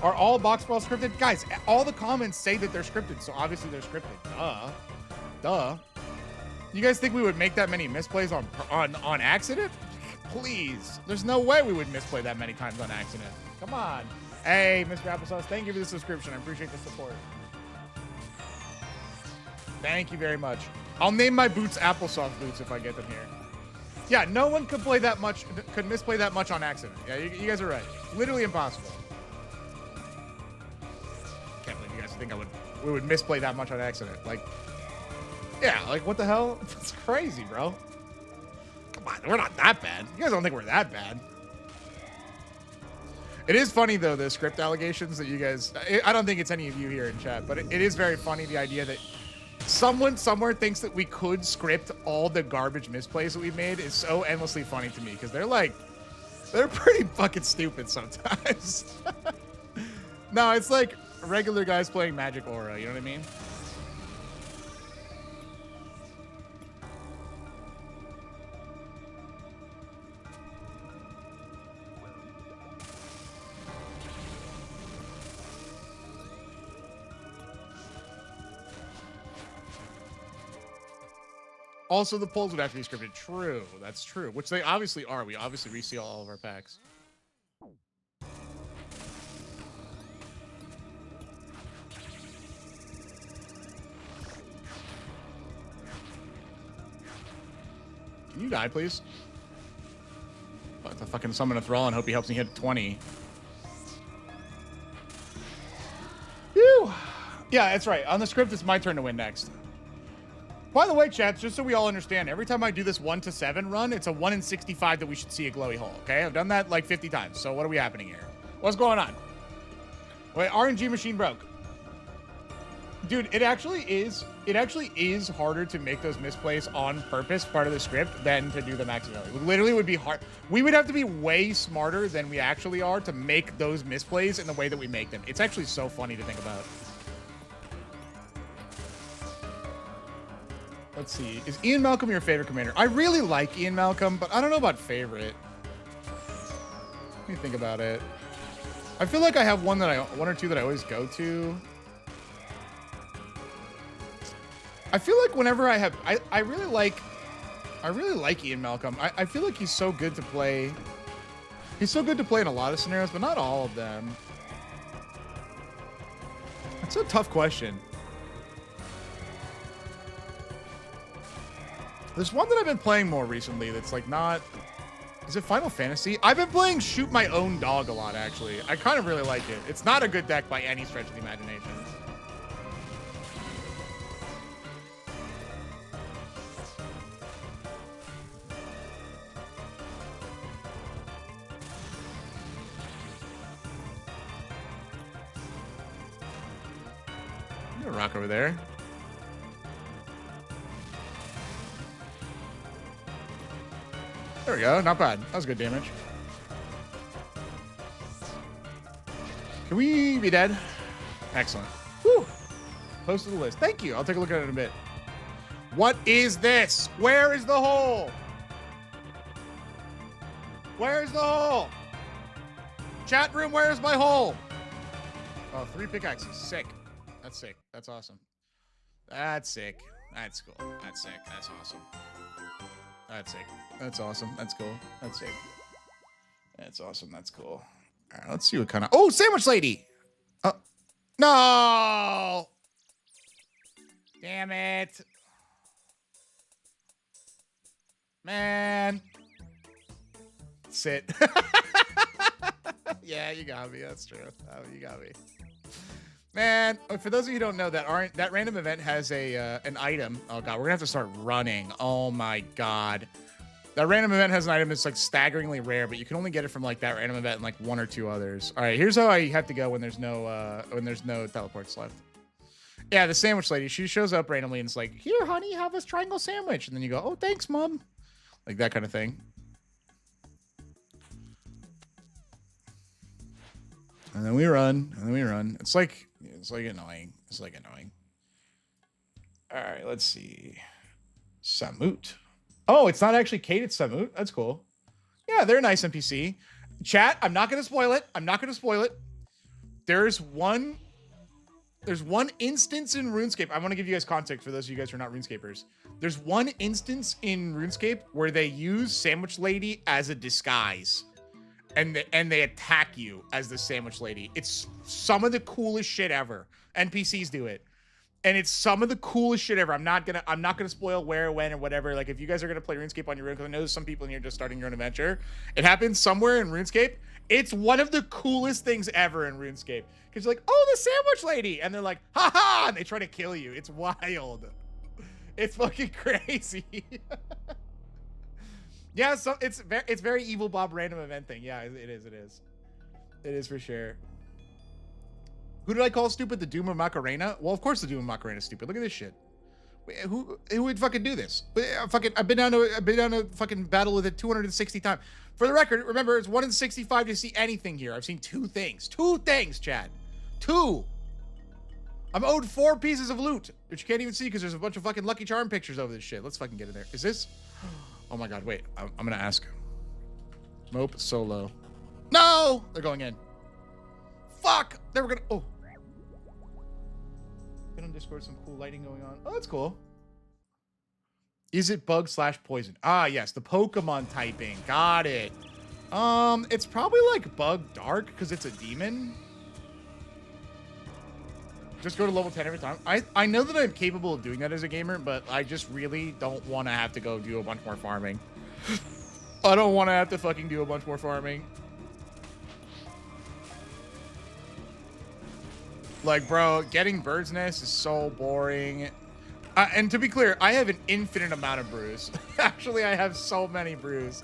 Are all box balls scripted? Guys, all the comments say that they're scripted, so obviously they're scripted. Duh. You guys think we would make that many misplays on accident? Please. There's no way we would misplay that many times on accident. Come on. Hey, Mr. Applesauce, thank you for the subscription. I appreciate the support. Thank you very much. I'll name my boots Applesauce boots if I get them here. Yeah, no one could misplay that much on accident. Yeah, you guys are right. Literally impossible. Can't believe you guys think we would misplay that much on accident. Like, yeah, like what the hell? That's crazy, bro. Come on, we're not that bad. You guys don't think we're that bad. It is funny, though, the script allegations that you guys... I don't think it's any of you here in chat, but it is very funny, the idea that someone somewhere thinks that we could script all the garbage misplays that we've made is so endlessly funny to me, because they're pretty fucking stupid sometimes. No, it's like regular guys playing Magic Aura, you know what I mean? Also, the polls would have to be scripted. True. That's true. Which they obviously are. We obviously reseal all of our packs. Can you die, please? I'll have to fucking summon a Thrall and hope he helps me hit 20. Whew. Yeah, that's right. On the script, it's my turn to win next. By the way, chats, just so we all understand, every time I do this 1 to 7 run, it's a 1 in 65 that we should see a glowy hole, okay? I've done that like 50 times, so what are we happening here? What's going on? Wait, RNG machine broke. Dude, it actually is harder to make those misplays on purpose, part of the script, than to do them accidentally. It literally would be hard. We would have to be way smarter than we actually are to make those misplays in the way that we make them. It's actually so funny to think about. Let's see. Is Ian Malcolm your favorite commander? I really like Ian Malcolm, but I don't know about favorite. Let me think about it. I feel like I have one or two that I always go to. I feel like whenever I have, I really like Ian Malcolm. I feel like he's so good to play. He's so good to play in a lot of scenarios, but not all of them. That's a tough question. There's one that I've been playing more recently that's like not... Is it Final Fantasy? I've been playing Shoot My Own Dog a lot, actually. I kind of really like it. It's not a good deck by any stretch of the imagination. I'm gonna rock over there. There we go. Not bad. That was good damage. Can we be dead? Excellent. Whew. Post to the list. Thank you. I'll take a look at it in a bit. What is this? Where is the hole? Where's the hole? Chat room, where's my hole? Oh, 3 pickaxes. Sick. That's sick. That's awesome. That's sick. That's cool. That's sick. That's awesome. That's sick. That's awesome. That's cool. That's sick. That's awesome. That's cool. All right, let's see what kind of... Oh, Sandwich Lady! No! Damn it. Man. Sit. Yeah, you got me. That's true. Oh, you got me. Man, for those of you who don't know, that random event has an item. Oh god, we're gonna have to start running. Oh my god. That random event has an item that's like staggeringly rare, but you can only get it from like that random event and like 1 or 2 others. All right, here's how I have to go when there's no teleports left. Yeah, the Sandwich Lady, she shows up randomly and it's like, "Here, honey, have this triangle sandwich." And then you go, "Oh, thanks, Mom." Like that kind of thing. And then we run, and then we run. It's like annoying. It's like annoying. All right, let's see. Samut. Oh, it's not actually Kate, it's Samut. That's cool. Yeah, they're a nice NPC. Chat, I'm not going to spoil it. I'm not going to spoil it. There's one instance in RuneScape. I want to give you guys context for those of you guys who are not RuneScapers. There's one instance in RuneScape where they use Sandwich Lady as a disguise. And they attack you as the Sandwich Lady. It's some of the coolest shit ever. NPCs do it. And it's some of the coolest shit ever. I'm not gonna spoil where, when, or whatever. Like if you guys are gonna play RuneScape on your own, because I know there's some people in here just starting your own adventure. It happens somewhere in RuneScape. It's one of the coolest things ever in RuneScape. Because you're like, "Oh, the Sandwich Lady," and they're like, "Ha ha!" and they try to kill you. It's wild. It's fucking crazy. Yeah, so it's very evil Bob random event thing. Yeah, it is. It is for sure. Who did I call stupid? The Doom of Macarena? Well, of course the Doom of Macarena is stupid. Look at this shit. Wait, who would fucking do this? I've been down to fucking battle with it 260 times. For the record, remember it's 1 in 65 to see anything here. I've seen 2 things. 2 things, Chad. 2. I'm owed 4 pieces of loot, which you can't even see because there's a bunch of fucking Lucky Charm pictures over this shit. Let's fucking get in there. Is this? Oh my god, wait. I'm gonna ask. Mope solo. No! They're going in. Fuck! They were gonna... Oh. Been on Discord, some cool lighting going on. Oh, that's cool. Is it bug/poison? Ah, yes. The Pokemon typing. Got it. It's probably like bug dark because it's a demon. Just go to level 10 every time. I know that I'm capable of doing that as a gamer, but I just really don't want to have to go do a bunch more farming. I don't want to have to fucking do a bunch more farming. Like, bro, getting Bird's Nest is so boring. And to be clear, I have an infinite amount of brews. Actually, I have so many brews.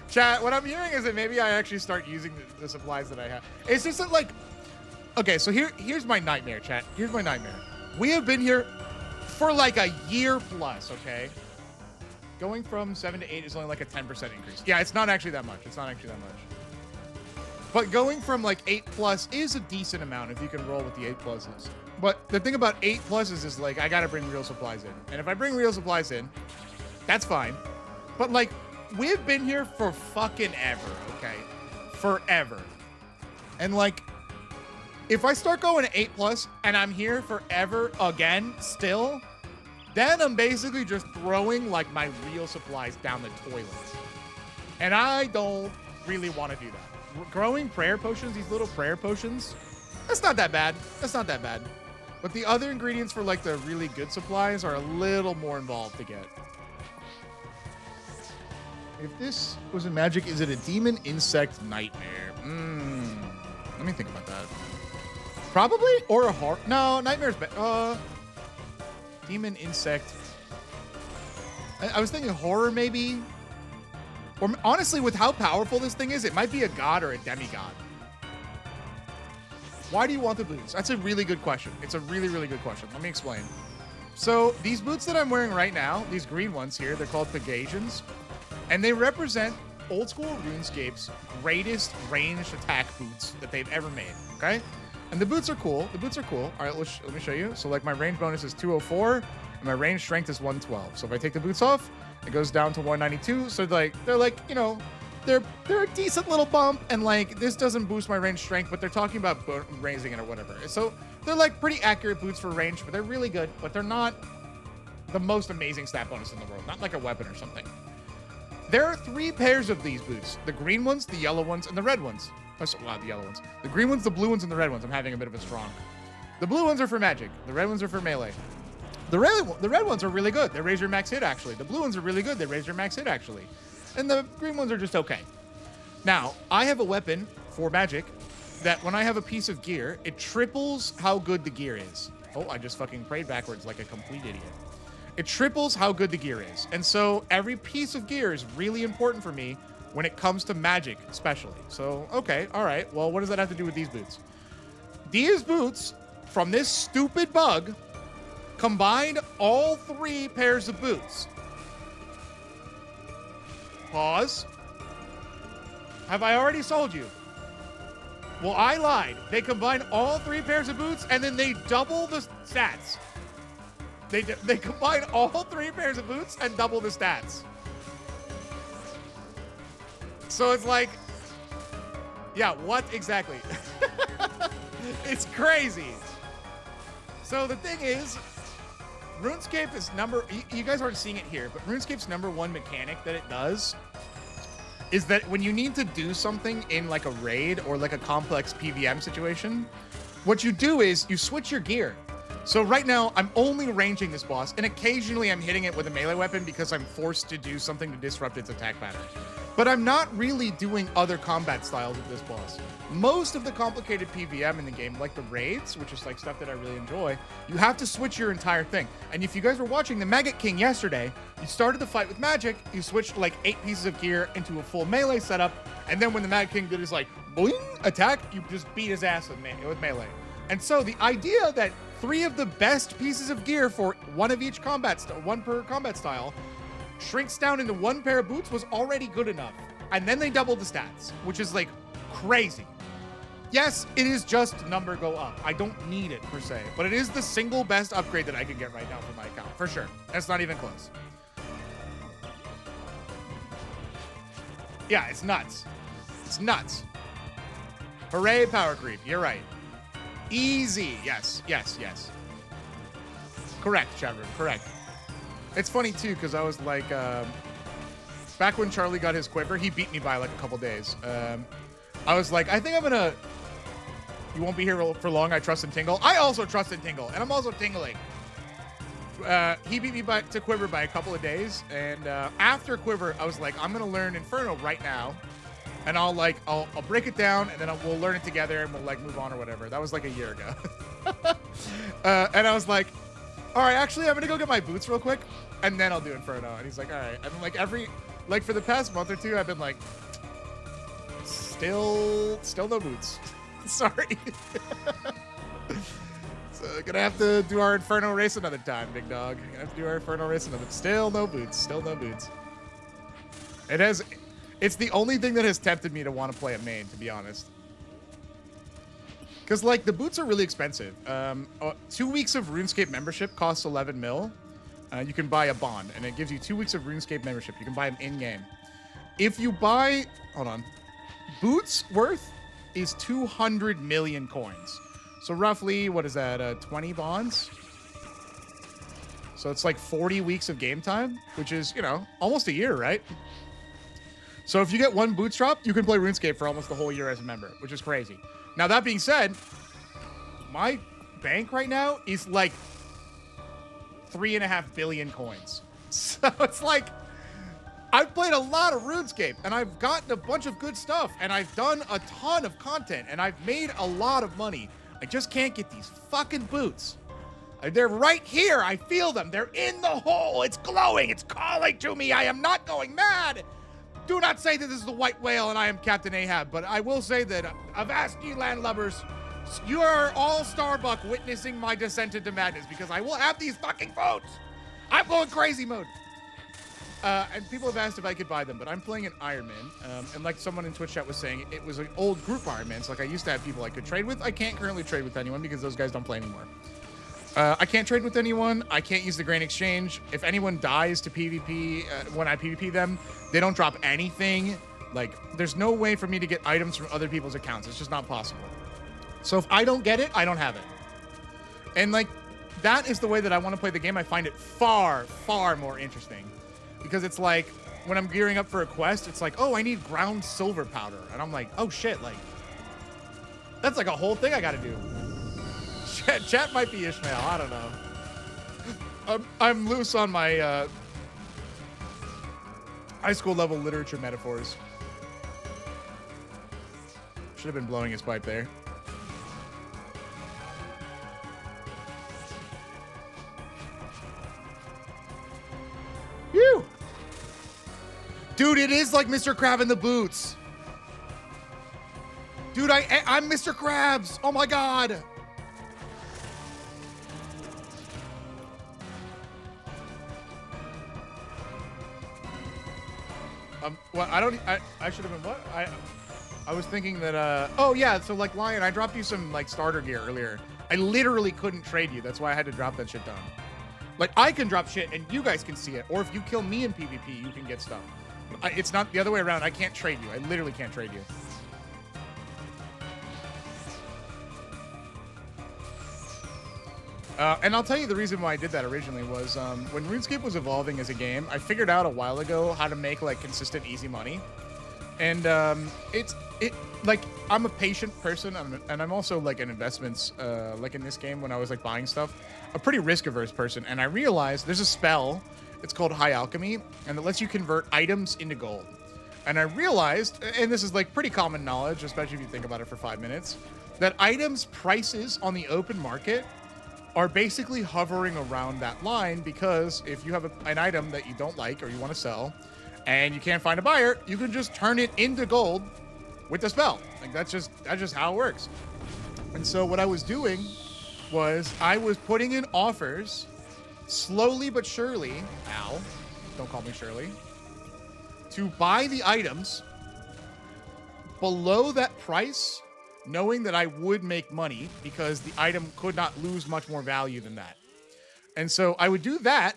Chat, what I'm hearing is that maybe I actually start using the supplies that I have. It's just that, like, Okay, so here's my nightmare, chat. Here's my nightmare. We have been here for like a year plus, okay? Going from 7 to 8 is only like a 10% increase. Yeah, it's not actually that much. It's not actually that much. But going from like 8 plus is a decent amount if you can roll with the 8 pluses. But the thing about 8 pluses is like, I gotta bring real supplies in. And if I bring real supplies in, that's fine. But like, we've been here for fucking ever, okay? Forever. And like, if I start going to 8 plus and I'm here forever again, still, then I'm basically just throwing like my real supplies down the toilet. And I don't really want to do that. Growing prayer potions, these little prayer potions, that's not that bad. That's not that bad. But the other ingredients for like the really good supplies are a little more involved to get. If this was in Magic, is it a demon insect nightmare? Let me think about that. Probably, or a horror. No, nightmare's better. Demon insect. I was thinking horror maybe. Or honestly, with how powerful this thing is, it might be a god or a demigod. Why do you want the boots? That's a really good question. It's a really, really good question. Let me explain. So these boots that I'm wearing right now, these green ones here, they're called Pegasians. And they represent old school RuneScape's greatest ranged attack boots that they've ever made, okay? And the boots are cool. The boots are cool. All right, let me show you. So like my range bonus is 204 and my range strength is 112. So if I take the boots off, it goes down to 192. So like they're like, you know, they're a decent little bump, and like this doesn't boost my range strength, but they're talking about raising it or whatever. So they're like pretty accurate boots for range, but they're really good, but they're not the most amazing stat bonus in the world. Not like a weapon or something. There are 3 pairs of these boots. The green ones, the yellow ones, and the red ones. Wow, the yellow ones. The green ones, the blue ones, and the red ones. I'm having a bit of a strong. The blue ones are for magic. The red ones are for melee. The red ones are really good. They raise your max hit, actually. The blue ones are really good. They raise your max hit, actually. And the green ones are just okay. Now, I have a weapon for magic that when I have a piece of gear, it triples how good the gear is. Oh, I just fucking prayed backwards like a complete idiot. It triples how good the gear is. And so every piece of gear is really important for me when it comes to magic, especially. So, okay, all right. Well, what does that have to do with these boots? These boots, from this stupid bug, combined all 3 pairs of boots. Pause. Have I already sold you? Well, I lied. They combine all 3 pairs of boots, and then they double the stats. They combine all 3 pairs of boots and double the stats. So it's like, yeah, what exactly? It's crazy. So the thing is, RuneScape is you guys aren't seeing it here, but RuneScape's #1 mechanic that it does is that when you need to do something in like a raid or like a complex PVM situation, what you do is you switch your gear. So right now, I'm only ranging this boss, and occasionally I'm hitting it with a melee weapon because I'm forced to do something to disrupt its attack pattern. But I'm not really doing other combat styles with this boss. Most of the complicated PVM in the game, like the raids, which is like stuff that I really enjoy, you have to switch your entire thing. And if you guys were watching the Maggot King yesterday, you started the fight with magic, you switched like 8 pieces of gear into a full melee setup, and then when the Maggot King did his like, boing, attack, you just beat his ass with melee. And so the idea that 3 of the best pieces of gear for one of each one per combat style shrinks down into 1 pair of boots was already good enough. And then they doubled the stats, which is like crazy. Yes, it is just number go up. I don't need it per se, but it is the single best upgrade that I can get right now for my account, for sure. That's not even close. Yeah, it's nuts. It's nuts. Hooray, power creep. You're right. Easy. Yes, yes, yes. Correct, chat room. Correct. It's funny, too, because I was like, back when Charlie got his quiver, he beat me by like a couple days. I was like, I think I'm going to... You won't be here for long. I trust in Tingle. I also trust in Tingle, and I'm also tingling. He beat me to quiver by a couple of days, and after quiver, I was like, I'm going to learn Inferno right now. And I'll break it down, and then we'll learn it together, and we'll like move on or whatever. That was like a year ago. And I was like, all right, actually, I'm gonna go get my boots real quick, and then I'll do Inferno. And he's like, all right. And like for the past month or 2, I've been like, still no boots. Sorry. So gonna have to do our Inferno race another time, big dog. Gonna have to do our Inferno race another. Still no boots. Still no boots. It's the only thing that has tempted me to want to play a main, to be honest. Because like the boots are really expensive. 2 weeks of RuneScape membership costs 11 mil. You can buy a bond, and it gives you 2 weeks of RuneScape membership. You can buy them in game. If you buy, hold on, boots worth is 200 million coins. So roughly, what is that, 20 bonds? So it's like 40 weeks of game time, which is, you know, almost a year, right? So if you get one boots drop, you can play RuneScape for almost the whole year as a member, which is crazy. Now, that being said, my bank right now is like 3.5 billion coins. So it's like, I've played a lot of RuneScape, and I've gotten a bunch of good stuff, and I've done a ton of content, and I've made a lot of money. I just can't get these fucking boots. They're right here. I feel them. They're in the hole. It's glowing. It's calling to me. I am not going mad. Do not say that this is the White Whale and I am Captain Ahab, but I will say that avast ye landlubbers, you are all Starbuck witnessing my descent into madness, because I will have these fucking boats. I'm going crazy mode. And people have asked if I could buy them, but I'm playing an Iron Man. And like someone in Twitch chat was saying, it was an old group Iron Man. So like I used to have people I could trade with. I can't currently trade with anyone because those guys don't play anymore. I can't trade with anyone. I can't use the Grain Exchange. If anyone dies to PvP, when I PvP them, they don't drop anything. Like, there's no way for me to get items from other people's accounts. It's just not possible. So if I don't get it, I don't have it. And like, that is the way that I want to play the game. I find it far, far more interesting. Because it's like, when I'm gearing up for a quest, it's like, oh, I need ground silver powder. And I'm like, oh shit, like, that's like a whole thing I gotta do. Chat might be Ishmael, I don't know. I'm loose on my high school level literature metaphors. Should have been blowing his pipe there. Phew! Dude, it is like Mr. Crab in the boots. Dude, I'm Mr. Krabs. Oh my god. Well, I should have been what? I was thinking that, oh yeah, so like Lion, I dropped you some like starter gear earlier. I literally couldn't trade you. That's why I had to drop that shit down. Like I can drop shit and you guys can see it. Or if you kill me in PvP, you can get stuff. It's not the other way around. I can't trade you. I literally can't trade you. And I'll tell you the reason why I did that originally was when RuneScape was evolving as a game, I figured out a while ago how to make like consistent, easy money. And like I'm a patient person, and I'm also like an investments, like in this game when I was like buying stuff, a pretty risk averse person. And I realized there's a spell, it's called High Alchemy, and it lets you convert items into gold. And I realized, and this is like pretty common knowledge, especially if you think about it for 5 minutes, that items prices on the open market are basically hovering around that line, because if you have an item that you don't like or you want to sell and you can't find a buyer, you can just turn it into gold with the spell. Like that's just how it works. And so what I was doing was I was putting in offers slowly but surely, ow, don't call me Shirley, to buy the items below that price, knowing that I would make money because the item could not lose much more value than that. And so I would do that,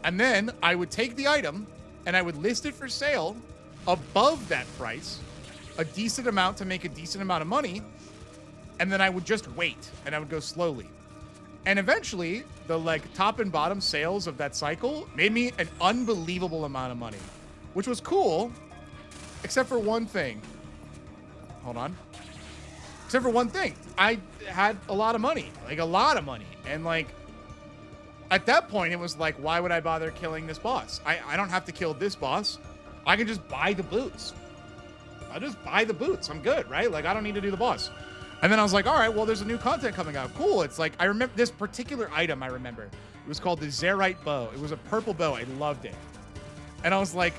and then I would take the item and I would list it for sale above that price, a decent amount to make a decent amount of money, and then I would just wait and I would go slowly. And eventually, the like top and bottom sales of that cycle made me an unbelievable amount of money, which was cool, except for one thing. Hold on. Except for one thing, I had a lot of money, like a lot of money. And like, at that point, it was like, why would I bother killing this boss? I don't have to kill this boss. I can just buy the boots. I'll just buy the boots. I'm good, right? Like, I don't need to do the boss. And then I was like, all right, well, there's a new content coming out. Cool. It's like, I remember this particular item I remember. It was called the Zerite bow. It was a purple bow. I loved it. And I was like,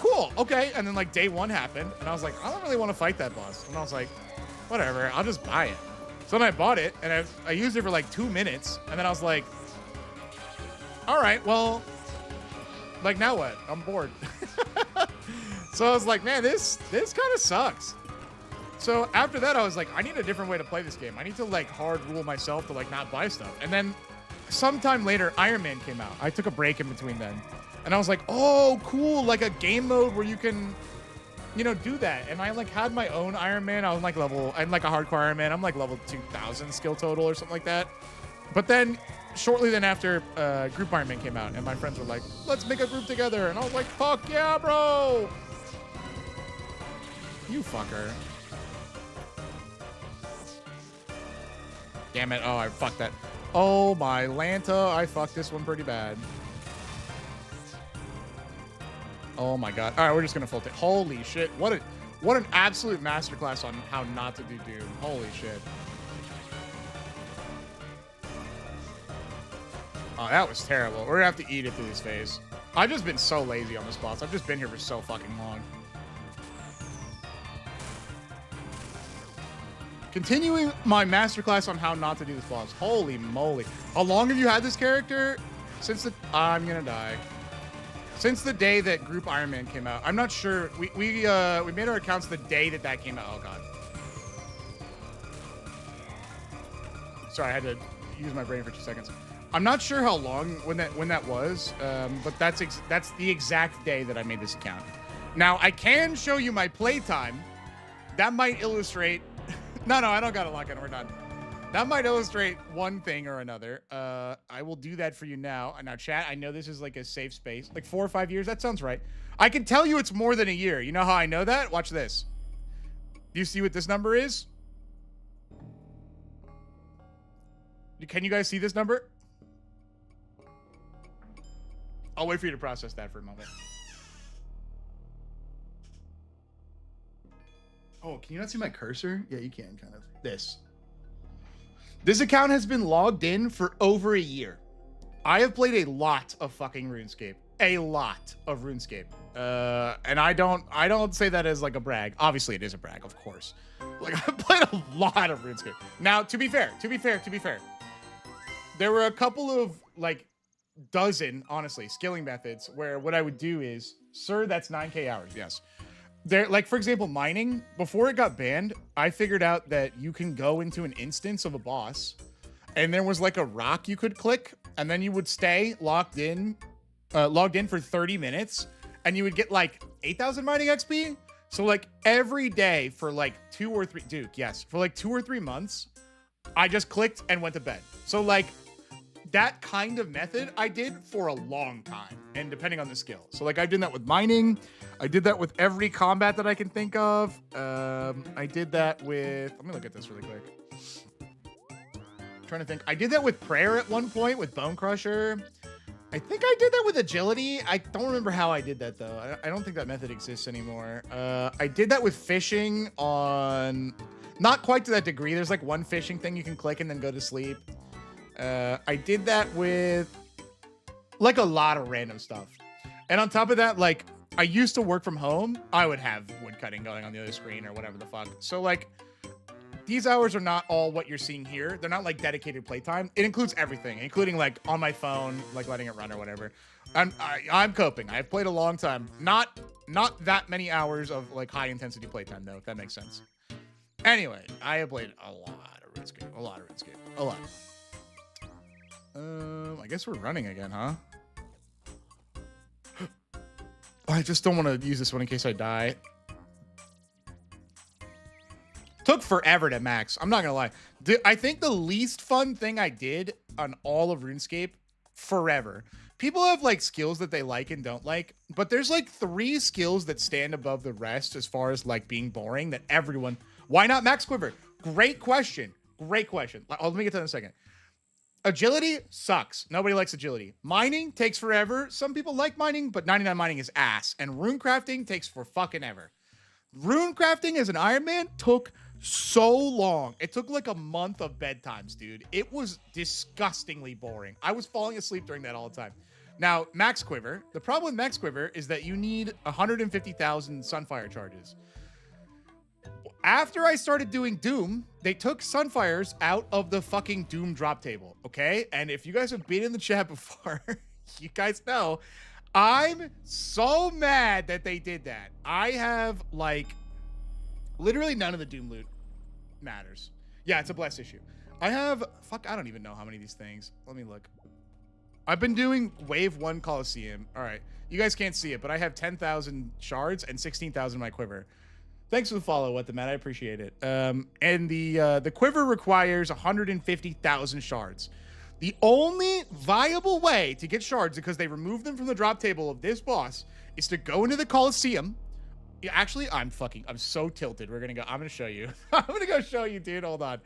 cool, okay. And then like day one happened. And I was like, I don't really want to fight that boss. And I was like, whatever, I'll just buy it. So then I bought it, and I used it for like 2 minutes, and then I was like, all right, well, like now what? I'm bored. So I was like, man, this kind of sucks. So after that, I was like, I need a different way to play this game. I need to like hard rule myself to like not buy stuff. And then sometime later, Iron Man came out. I took a break in between then. And I was like, oh, cool. Like a game mode where you can, you know, do that. And I like had my own Iron Man. I'm like a hardcore Iron Man. I'm like level 2000 skill total or something like that. But then shortly then after, Group Iron Man came out. And my friends were like, let's make a group together. And I was like, fuck yeah, bro. You fucker. Damn it. Oh, I fucked that. Oh, my Lanta. I fucked this one pretty bad. Oh, my God. All right, we're just going to full take. Holy shit. What an absolute masterclass on how not to do Doom. Holy shit. Oh, that was terrible. We're going to have to eat it through this phase. I've just been so lazy on this boss. I've just been here for so fucking long. Continuing my masterclass on how not to do this boss. Holy moly. How long have you had this character? Since the... I'm gonna die. Since the day that Group Iron Man came out. I'm not sure. We made our accounts the day that came out. Oh, God. Sorry, I had to use my brain for 2 seconds. I'm not sure how long when that was, but that's the exact day that I made this account. Now, I can show you my playtime. That might illustrate... No, I don't gotta lock in. We're done. That might illustrate one thing or another. I will do that for you now. Now, chat, I know this is like a safe space. Like 4 or 5 years? That sounds right. I can tell you it's more than a year. You know how I know that? Watch this. Do you see what this number is? Can you guys see this number? I'll wait for you to process that for a moment. Oh, can you not see my cursor? Yeah, you can, kind of. This account has been logged in for over a year. I have played a lot of fucking RuneScape. A lot of RuneScape. And I don't say that as like a brag. Obviously, it is a brag, of course. Like, I've played a lot of RuneScape. Now, to be fair, there were a couple of, like, dozen, honestly, skilling methods where what I would do is, sir, that's 9K hours, yes. There, like, for example, mining, before it got banned, I figured out that you can go into an instance of a boss, and there was like a rock you could click, and then you would stay logged in for 30 minutes, and you would get like 8,000 mining XP. So like every day for like 2 or 3, Duke, yes, for like 2 or 3 months, I just clicked and went to bed. So like that kind of method I did for a long time, and depending on the skill. So like I did that with mining. I did that with every combat that I can think of. I did that with, let me look at this really quick. I'm trying to think. I did that with prayer at one point with Bone Crusher. I think I did that with agility. I don't remember how I did that though. I don't think that method exists anymore. I did that with fishing on, not quite to that degree. There's like one fishing thing you can click and then go to sleep. I did that with like a lot of random stuff. And on top of that, like I used to work from home. I would have woodcutting going on the other screen or whatever the fuck. So like these hours are not all what you're seeing here. They're not like dedicated playtime. It includes everything, including like on my phone, like letting it run or whatever. I'm coping. I've played a long time. Not that many hours of like high intensity playtime though, if that makes sense. Anyway, I have played a lot of RuneScape. A lot. I guess we're running again, huh? I just don't want to use this one in case I die. Took forever to max. I'm not gonna lie. I think the least fun thing I did on all of RuneScape, forever. People have like skills that they like and don't like, but there's like 3 skills that stand above the rest as far as like being boring that everyone. Why not Max Quiver? Great question. Let me get to that in a second. Agility sucks. Nobody likes agility. Mining takes forever. Some people like mining, but 99 mining is ass. And rune crafting takes for fucking ever. Rune crafting as an Iron Man took so long. It took like a month of bedtimes, dude. It was disgustingly boring. I was falling asleep during that all the time. Now, Max Quiver. The problem with Max Quiver is that you need 150,000 Sunfire charges. After I started doing Doom, they took Sunfires out of the fucking Doom drop table, okay? And if you guys have been in the chat before, you guys know I'm so mad that they did that. I have, like, literally none of the Doom loot matters. Yeah, it's a blessed issue. I have, fuck, I don't even know how many of these things. Let me look. I've been doing Wave 1 Coliseum. All right, you guys can't see it, but I have 10,000 shards and 16,000 in my quiver. Thanks for the follow, What the Matt. I appreciate it. And the quiver requires 150,000 shards. The only viable way to get shards, because they removed them from the drop table of this boss, is to go into the Coliseum. Yeah, actually, I'm so tilted. I'm gonna show you. I'm gonna go show you, dude. Hold on.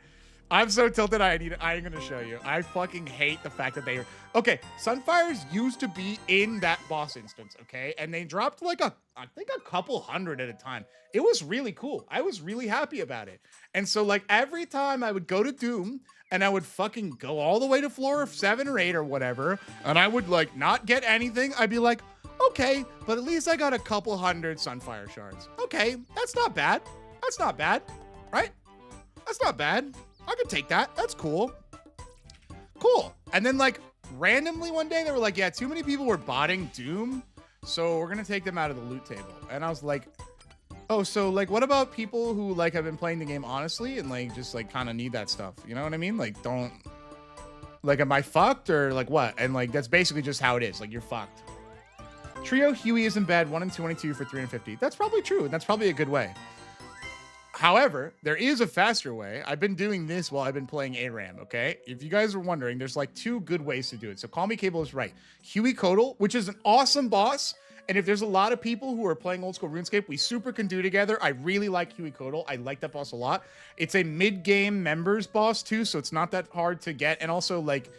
I'm so tilted. I'm gonna show you. I fucking hate the fact that they. Okay, Sunfires used to be in that boss instance, okay, and they dropped like I think a couple hundred at a time. It was really cool. I was really happy about it. And so like every time I would go to Doom and I would fucking go all the way to floor 7 or 8 or whatever, and I would like not get anything, I'd be like, okay, but at least I got a couple hundred Sunfire shards. Okay, that's not bad. That's not bad, right? That's not bad. I could take that. That's cool. Cool. And then like randomly one day they were like, yeah, too many people were botting Doom, so we're gonna take them out of the loot table. And I was like, oh, so like what about people who like have been playing the game honestly and like just like kind of need that stuff? You know what I mean? Like don't, like, am I fucked or like what? And like that's basically just how it is. Like you're fucked. Trio Huey isn't bad. 1 and 22 for 350. That's probably true. That's probably a good way. However, there is a faster way. I've been doing this while I've been playing ARAM, okay? If you guys are wondering, there's like 2 good ways to do it. So Call Me Cable is right. Huey Codal, which is an awesome boss. And if there's a lot of people who are playing old school RuneScape, we super can do together. I really like Huey Codal. I like that boss a lot. It's a mid-game members boss too, so it's not that hard to get. And also like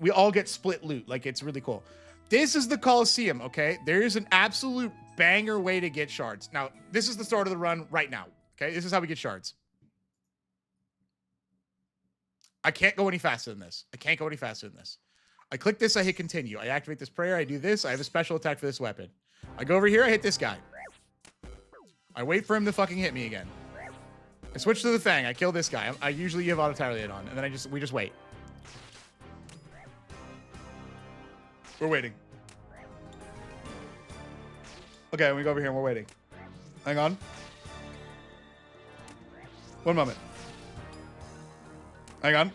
we all get split loot. Like it's really cool. This is the Coliseum, okay? There is an absolute banger way to get shards. Now, this is the start of the run right now. Okay, this is how we get shards. I can't go any faster than this. I can't go any faster than this. I click this, I hit continue. I activate this prayer, I do this. I have a special attack for this weapon. I go over here, I hit this guy. I wait for him to fucking hit me again. I switch to the Fang, I kill this guy. I usually have auto-target on, and then we just wait. We're waiting. Okay, we go over here and we're waiting. Hang on. 1 moment. Hang on.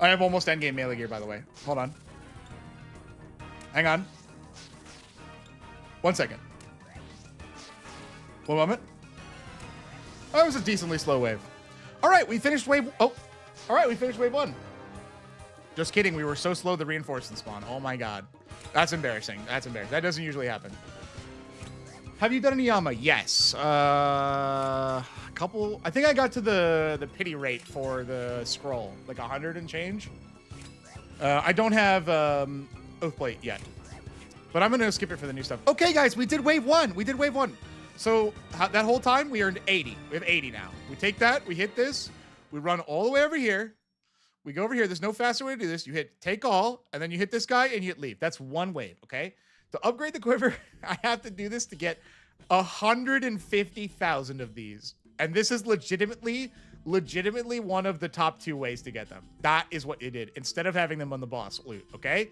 I have almost endgame melee gear, by the way. Hold on. Hang on. 1 second. 1 moment. Oh, that was a decently slow wave. All right, we finished wave... Oh. All right, we finished wave 1. Just kidding. We were so slow the reinforcement spawn. Oh, my God. That's embarrassing. That's embarrassing. That doesn't usually happen. Have you done any Yama? Yes. Couple. I think I got to the pity rate for the scroll, like 100 and change. I don't have Oathplate yet, but I'm gonna skip it for the new stuff. Okay, guys, we did wave 1. We did wave 1. So that whole time we earned 80. We have 80 now. We take that. We hit this. We run all the way over here. We go over here. There's no faster way to do this. You hit take all, and then you hit this guy and you hit leave. That's 1 wave. Okay. To upgrade the quiver, I have to do this to get 150,000 of these. And this is legitimately one of the top 2 ways to get them. That is what it did, instead of having them on the boss loot, okay?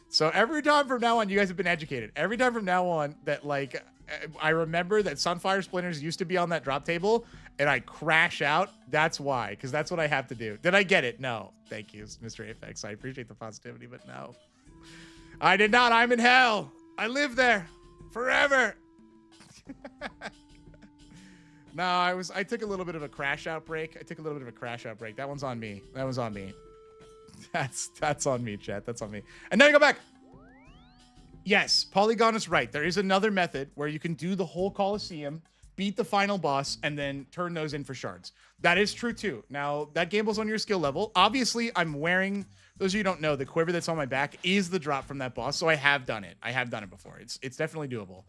So every time from now on, you guys have been educated. Every time from now on that, like, I remember that Sunfire Splinters used to be on that drop table, and I crash out. That's why, because that's what I have to do. Did I get it? No. Thank you, Mr. Apex. I appreciate the positivity, but no. I did not. I'm in hell. I live there forever. No, I took a little bit of a crash out break. That one's on me. That was on me. That's on me, chat. That's on me. And now you go back. Yes, Polygon is right. There is another method where you can do the whole Coliseum, beat the final boss, and then turn those in for shards. That is true too. Now, that gambles on your skill level. Obviously, I'm wearing, those of you who don't know, the quiver that's on my back is the drop from that boss, so I have done it. I have done it before. It's definitely doable.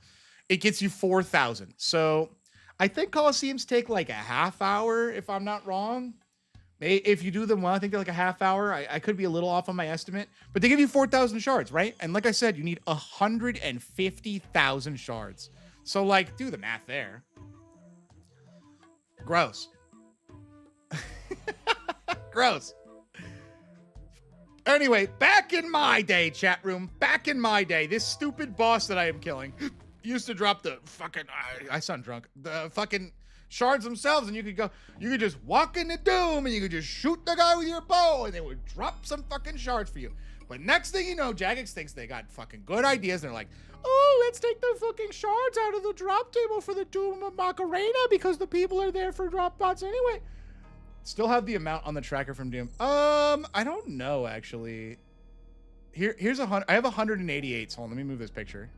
It gets you 4,000. So I think Coliseums take like a half hour, if I'm not wrong. If you do them well, I think they're like a half hour. I could be a little off on my estimate, but they give you 4,000 shards, right? And like I said, you need 150,000 shards. So like, do the math there. Gross. Gross. Anyway, back in my day, chat room, back in my day, this stupid boss that I am killing used to drop the fucking, I sound drunk, the fucking shards themselves, and you could just walk into Doom, and you could just shoot the guy with your bow, and they would drop some fucking shards for you. But next thing you know, Jagex thinks they got fucking good ideas, and they're like, oh, let's take the fucking shards out of the drop table for the Doom of Macarena, because the people are there for drop bots anyway. Still have the amount on the tracker from Doom. I don't know, actually. Here's I have 188. So hold on, let me move this picture.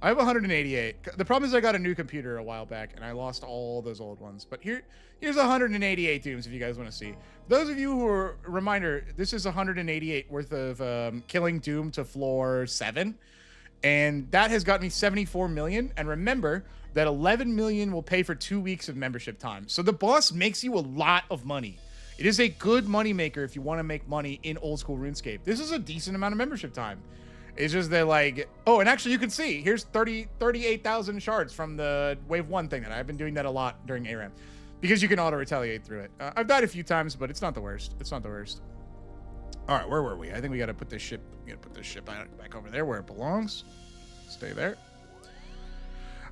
I have 188. The problem is I got a new computer a while back, and I lost all those old ones. But here's 188 Dooms if you guys want to see. Those of you who are, reminder, this is 188 worth of killing Doom to floor 7. And that has got me 74 million. And remember that 11 million will pay for 2 weeks of membership time. So the boss makes you a lot of money. It is a good money maker if you want to make money in old school RuneScape. This is a decent amount of membership time. It's just that, like, oh, and actually you can see, here's 38,000 shards from the wave 1 thing that I've been doing that a lot during ARAM because you can auto retaliate through it. I've died a few times, but it's not the worst. It's not the worst. All right, where were we? I think we got to put this ship, back over there where it belongs. Stay there.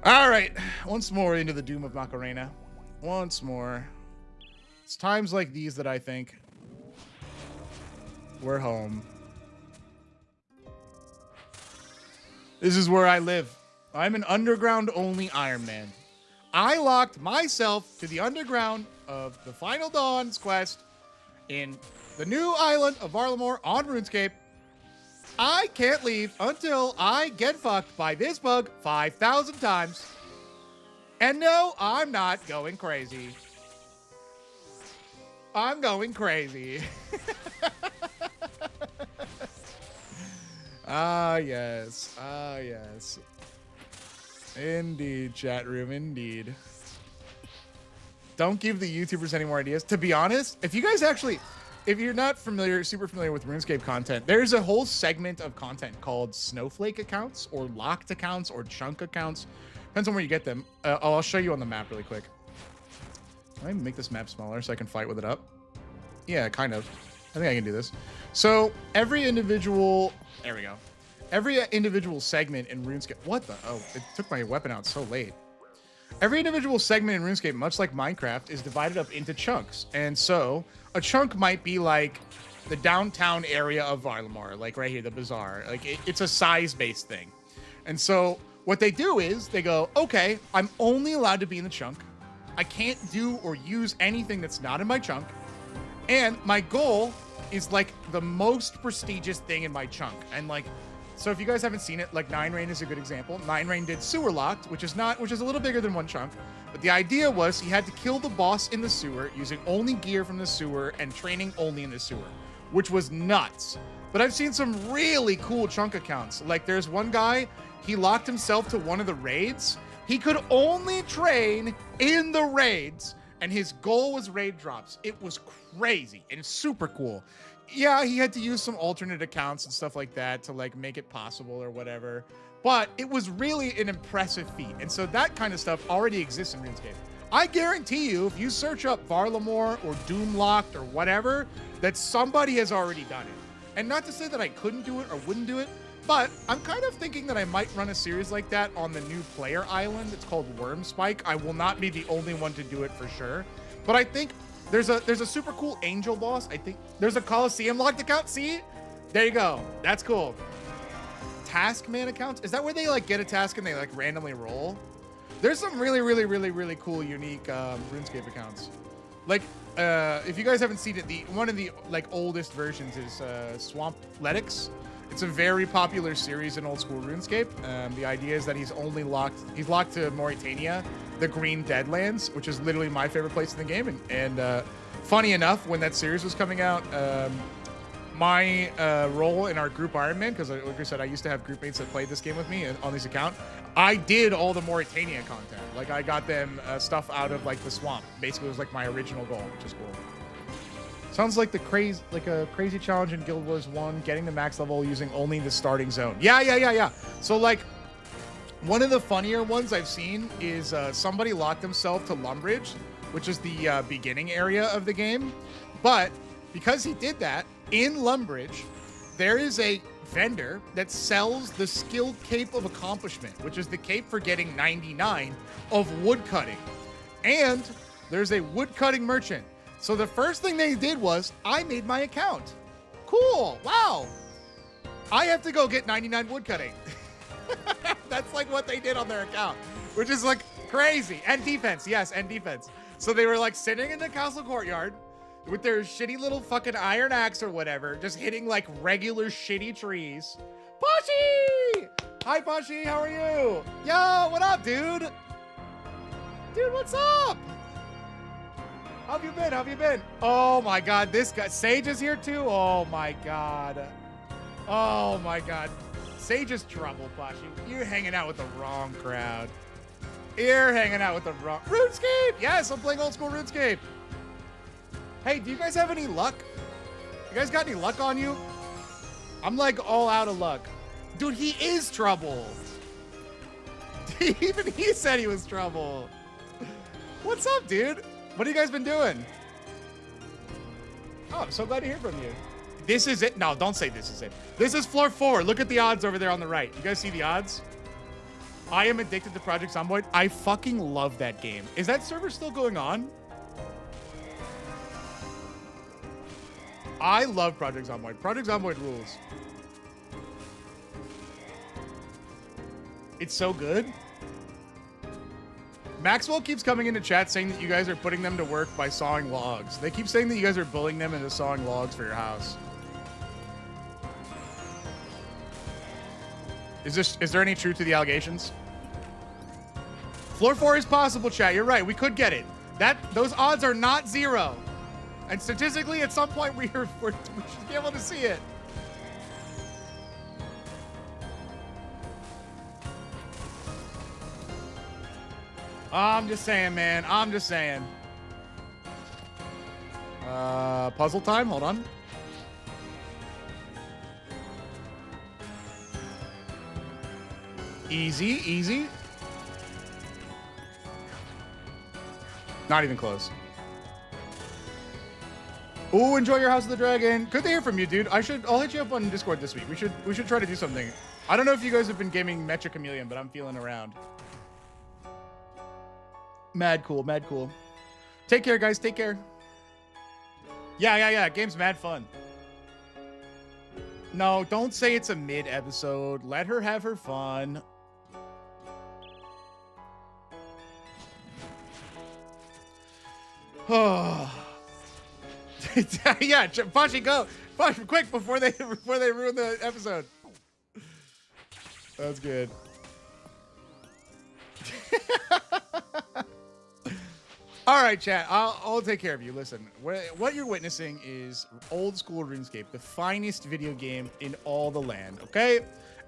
All right, once more into the Doom of Macarena. Once more. It's times like these that I think we're home. This is where I live. I'm an underground-only Iron Man. I locked myself to the underground of the Final Dawn's quest in the new island of Varlamore on RuneScape. I can't leave until I get fucked by this bug 5,000 times. And no, I'm not going crazy. I'm going crazy. Ah, yes. Ah, yes. Indeed, chat room, indeed. Don't give the YouTubers any more ideas. To be honest, if you guys actually... If you're not super familiar with RuneScape content, there's a whole segment of content called snowflake accounts or locked accounts or chunk accounts. Depends on where you get them. I'll show you on the map really quick. Can I make this map smaller so I can fight with it up? Yeah, kind of. I think I can do this. So every individual, there we go. Every individual segment in RuneScape, what the? Oh, it took my weapon out so late. Every individual segment in RuneScape, much like Minecraft, is divided up into chunks. And so a chunk might be like the downtown area of Varlamore, like right here, the bazaar. Like it's a size-based thing. And so what they do is they go, okay, I'm only allowed to be in the chunk. I can't do or use anything that's not in my chunk. And my goal is like the most prestigious thing in my chunk. And like, so if you guys haven't seen it, like 9 Rain is a good example. 9 Rain did Sewer Locked, which is a little bigger than one chunk. But the idea was he had to kill the boss in the sewer using only gear from the sewer and training only in the sewer, which was nuts. But I've seen some really cool chunk accounts. Like there's one guy, he locked himself to one of the raids. He could only train in the raids, and his goal was raid drops. It was crazy and super cool. Yeah, he had to use some alternate accounts and stuff like that to like make it possible or whatever. But it was really an impressive feat. And so that kind of stuff already exists in RuneScape. I guarantee you, if you search up Varlamore or Doomlocked or whatever, that somebody has already done it. And not to say that I couldn't do it or wouldn't do it, but I'm kind of thinking that I might run a series like that on the new player island. It's called Wormspike. I will not be the only one to do it for sure. But I think there's a super cool angel boss. I think there's a Coliseum locked account. See? There you go. That's cool. Taskman accounts? Is that where they like get a task and they like randomly roll? There's some really cool, unique RuneScape accounts. Like, if you guys haven't seen it, one of the like oldest versions is Swampletics. It's a very popular series in old school RuneScape. The idea is that he's locked to Mauritania, the Green Deadlands, which is literally my favorite place in the game. And funny enough, when that series was coming out, my role in our group Iron Man, because like I said, I used to have group mates that played this game with me on this account. I did all the Mauritania content. Like I got them stuff out of like the swamp. Basically, it was like my original goal, which is cool. Sounds like a crazy challenge in Guild Wars 1, getting the max level using only the starting zone. Yeah. So like, one of the funnier ones I've seen is somebody locked himself to Lumbridge which is the beginning area of the game. But because he did that, in Lumbridge, there is a vendor that sells the skill cape of accomplishment, which is the cape for getting 99 of woodcutting. And there's a woodcutting merchant. So the first thing they did was I made my account. Cool. Wow. I have to go get 99 woodcutting. That's like what they did on their account, which is like crazy. And defense. Yes, and defense. So they were like sitting in the castle courtyard with their shitty little fucking iron axe or whatever, just hitting like regular shitty trees. Pashi! Hi, Pashi. How are you? Yo, what up, dude? Dude, what's up? How have you been? How have you been? Oh my God, this guy, Sage is here too? Oh my God. Oh my God. Sage is trouble, Pashi. You're hanging out with the wrong crowd. You're hanging out with the wrong... RuneScape! Yes, I'm playing old school RuneScape. Hey, do you guys have any luck? You guys got any luck on you? I'm like all out of luck. Dude, he is trouble. Even he said he was trouble. What's up, dude? What have you guys been doing? Oh, I'm so glad to hear from you. This is it. No, don't say this is it. This is floor 4. Look at the odds over there on the right. You guys see the odds? I am addicted to Project Zomboid. I fucking love that game. Is that server still going on? I love Project Zomboid. Project Zomboid rules. It's so good. Maxwell keeps coming into chat saying that you guys are putting them to work by sawing logs. They keep saying that you guys are bullying them into sawing logs for your house. Is there any truth to the allegations? Floor 4 is possible, chat. You're right. We could get it. Those odds are not 0. And statistically, at some point, we should be able to see it. I'm just saying, man. I'm just saying. Puzzle time. Hold on. Easy, easy. Not even close. Ooh, enjoy your House of the Dragon. Good to hear from you, dude. I'll hit you up on Discord this week. We should try to do something. I don't know if you guys have been gaming Mecha Chameleon, but I'm feeling around. Mad cool, mad cool. Take care, guys. Take care. Yeah. Game's mad fun. No, don't say it's a mid episode. Let her have her fun. Oh. Yeah, Pashi, go. Pashi, quick before they ruin the episode. That's good. All right, chat. I'll take care of you. Listen, what you're witnessing is old school RuneScape, the finest video game in all the land, okay?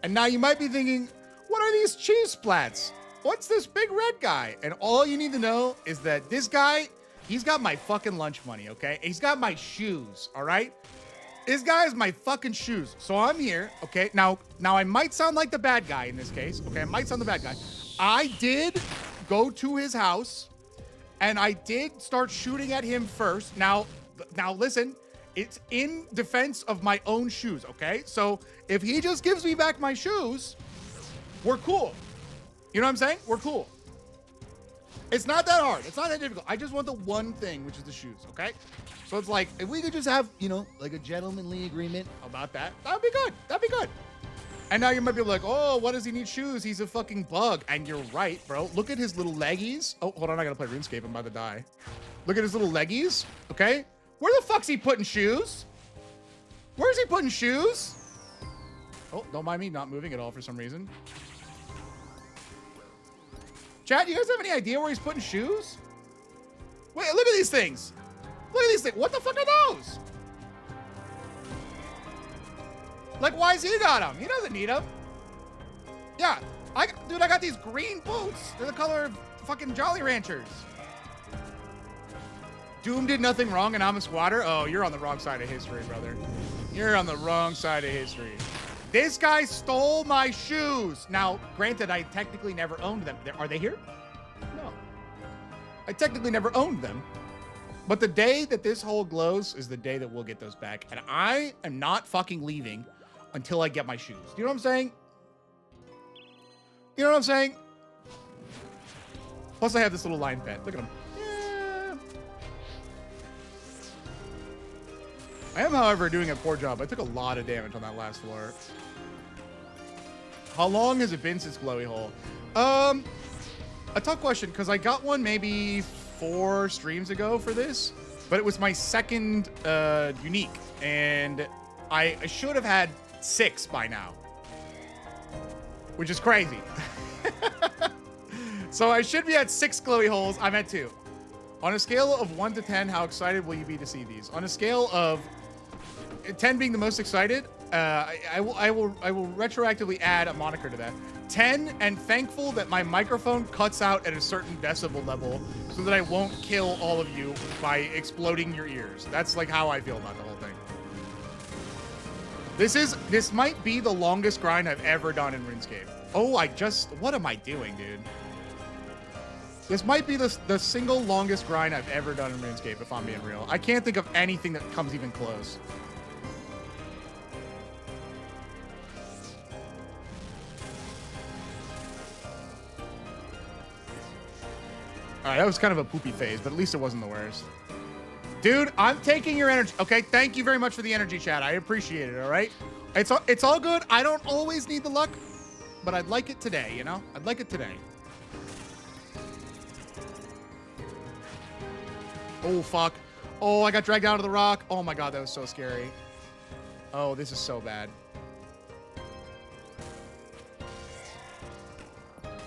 And now you might be thinking, what are these cheese splats? What's this big red guy? And all you need to know is that this guy, he's got my fucking lunch money, okay? He's got my shoes, all right? This guy is my fucking shoes. So I'm here, okay? Now I might sound like the bad guy in this case, okay? I might sound the bad guy. I did go to his house, and I did start shooting at him first. Now listen, it's in defense of my own shoes, okay? So if he just gives me back my shoes, we're cool. You know what I'm saying? We're cool. It's not that hard. It's not that difficult. I just want the one thing, which is the shoes, okay? So it's like, if we could just have, you know, like a gentlemanly agreement about that, that'd be good. That'd be good. And now you might be like, oh, what does he need shoes? He's a fucking bug. And you're right, bro. Look at his little leggies. Oh, hold on. I gotta play RuneScape. I'm about to die. Look at his little leggies, okay? Where the fuck's he putting shoes? Where's he putting shoes? Oh, don't mind me not moving at all for some reason. Chat, you guys have any idea where he's putting shoes? Wait, look at these things. Look at these things. What the fuck are those? Like, why has he got them? He doesn't need them. Yeah, dude, I got these green boots. They're the color of fucking Jolly Ranchers. Doom did nothing wrong and I'm a squatter? Oh, you're on the wrong side of history, brother. You're on the wrong side of history. This guy stole my shoes. Now, granted, I technically never owned them. Are they here? No. I technically never owned them. But the day that this hole glows is the day that we'll get those back. And I am not fucking leaving until I get my shoes. Do you know what I'm saying? You know what I'm saying? Plus I have this little lion pet. Look at him. Yeah. I am, however, doing a poor job. I took a lot of damage on that last floor. How long has it been since Glowy Hole? A tough question, because I got one maybe 4 streams ago for this, but it was my second unique, and I should have had 6 by now, which is crazy. So I should be at 6 Glowy Holes. I'm at 2. On a scale of 1 to 10, how excited will you be to see these? On a scale of 10 being the most excited, I will retroactively add a moniker to that. 10 and thankful that my microphone cuts out at a certain decibel level so that I won't kill all of you by exploding your ears. That's like how I feel about the whole thing. This might be the longest grind I've ever done in RuneScape. Oh, what am I doing, dude? This might be the single longest grind I've ever done in RuneScape, if I'm being real. I can't think of anything that comes even close. All right, that was kind of a poopy phase, but at least it wasn't the worst. Dude, I'm taking your energy. Okay, thank you very much for the energy, chat. I appreciate it, all right? It's all good. I don't always need the luck, but I'd like it today, you know? I'd like it today. Oh, fuck. Oh, I got dragged out of the rock. Oh, my God, that was so scary. Oh, this is so bad.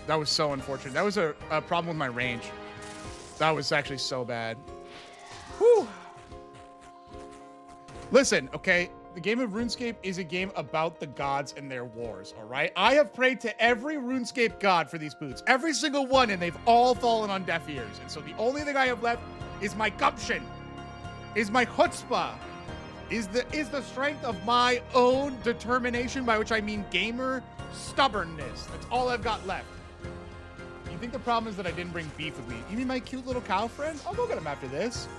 That was so unfortunate. That was a problem with my range. That was actually so bad. Whew. Listen, okay? The game of RuneScape is a game about the gods and their wars, all right? I have prayed to every RuneScape god for these boots. Every single one, and they've all fallen on deaf ears. And so the only thing I have left is my gumption, is my chutzpah, is the strength of my own determination, by which I mean gamer stubbornness. That's all I've got left. You think the problem is that I didn't bring beef with me? You mean my cute little cow friend? I'll go get him after this.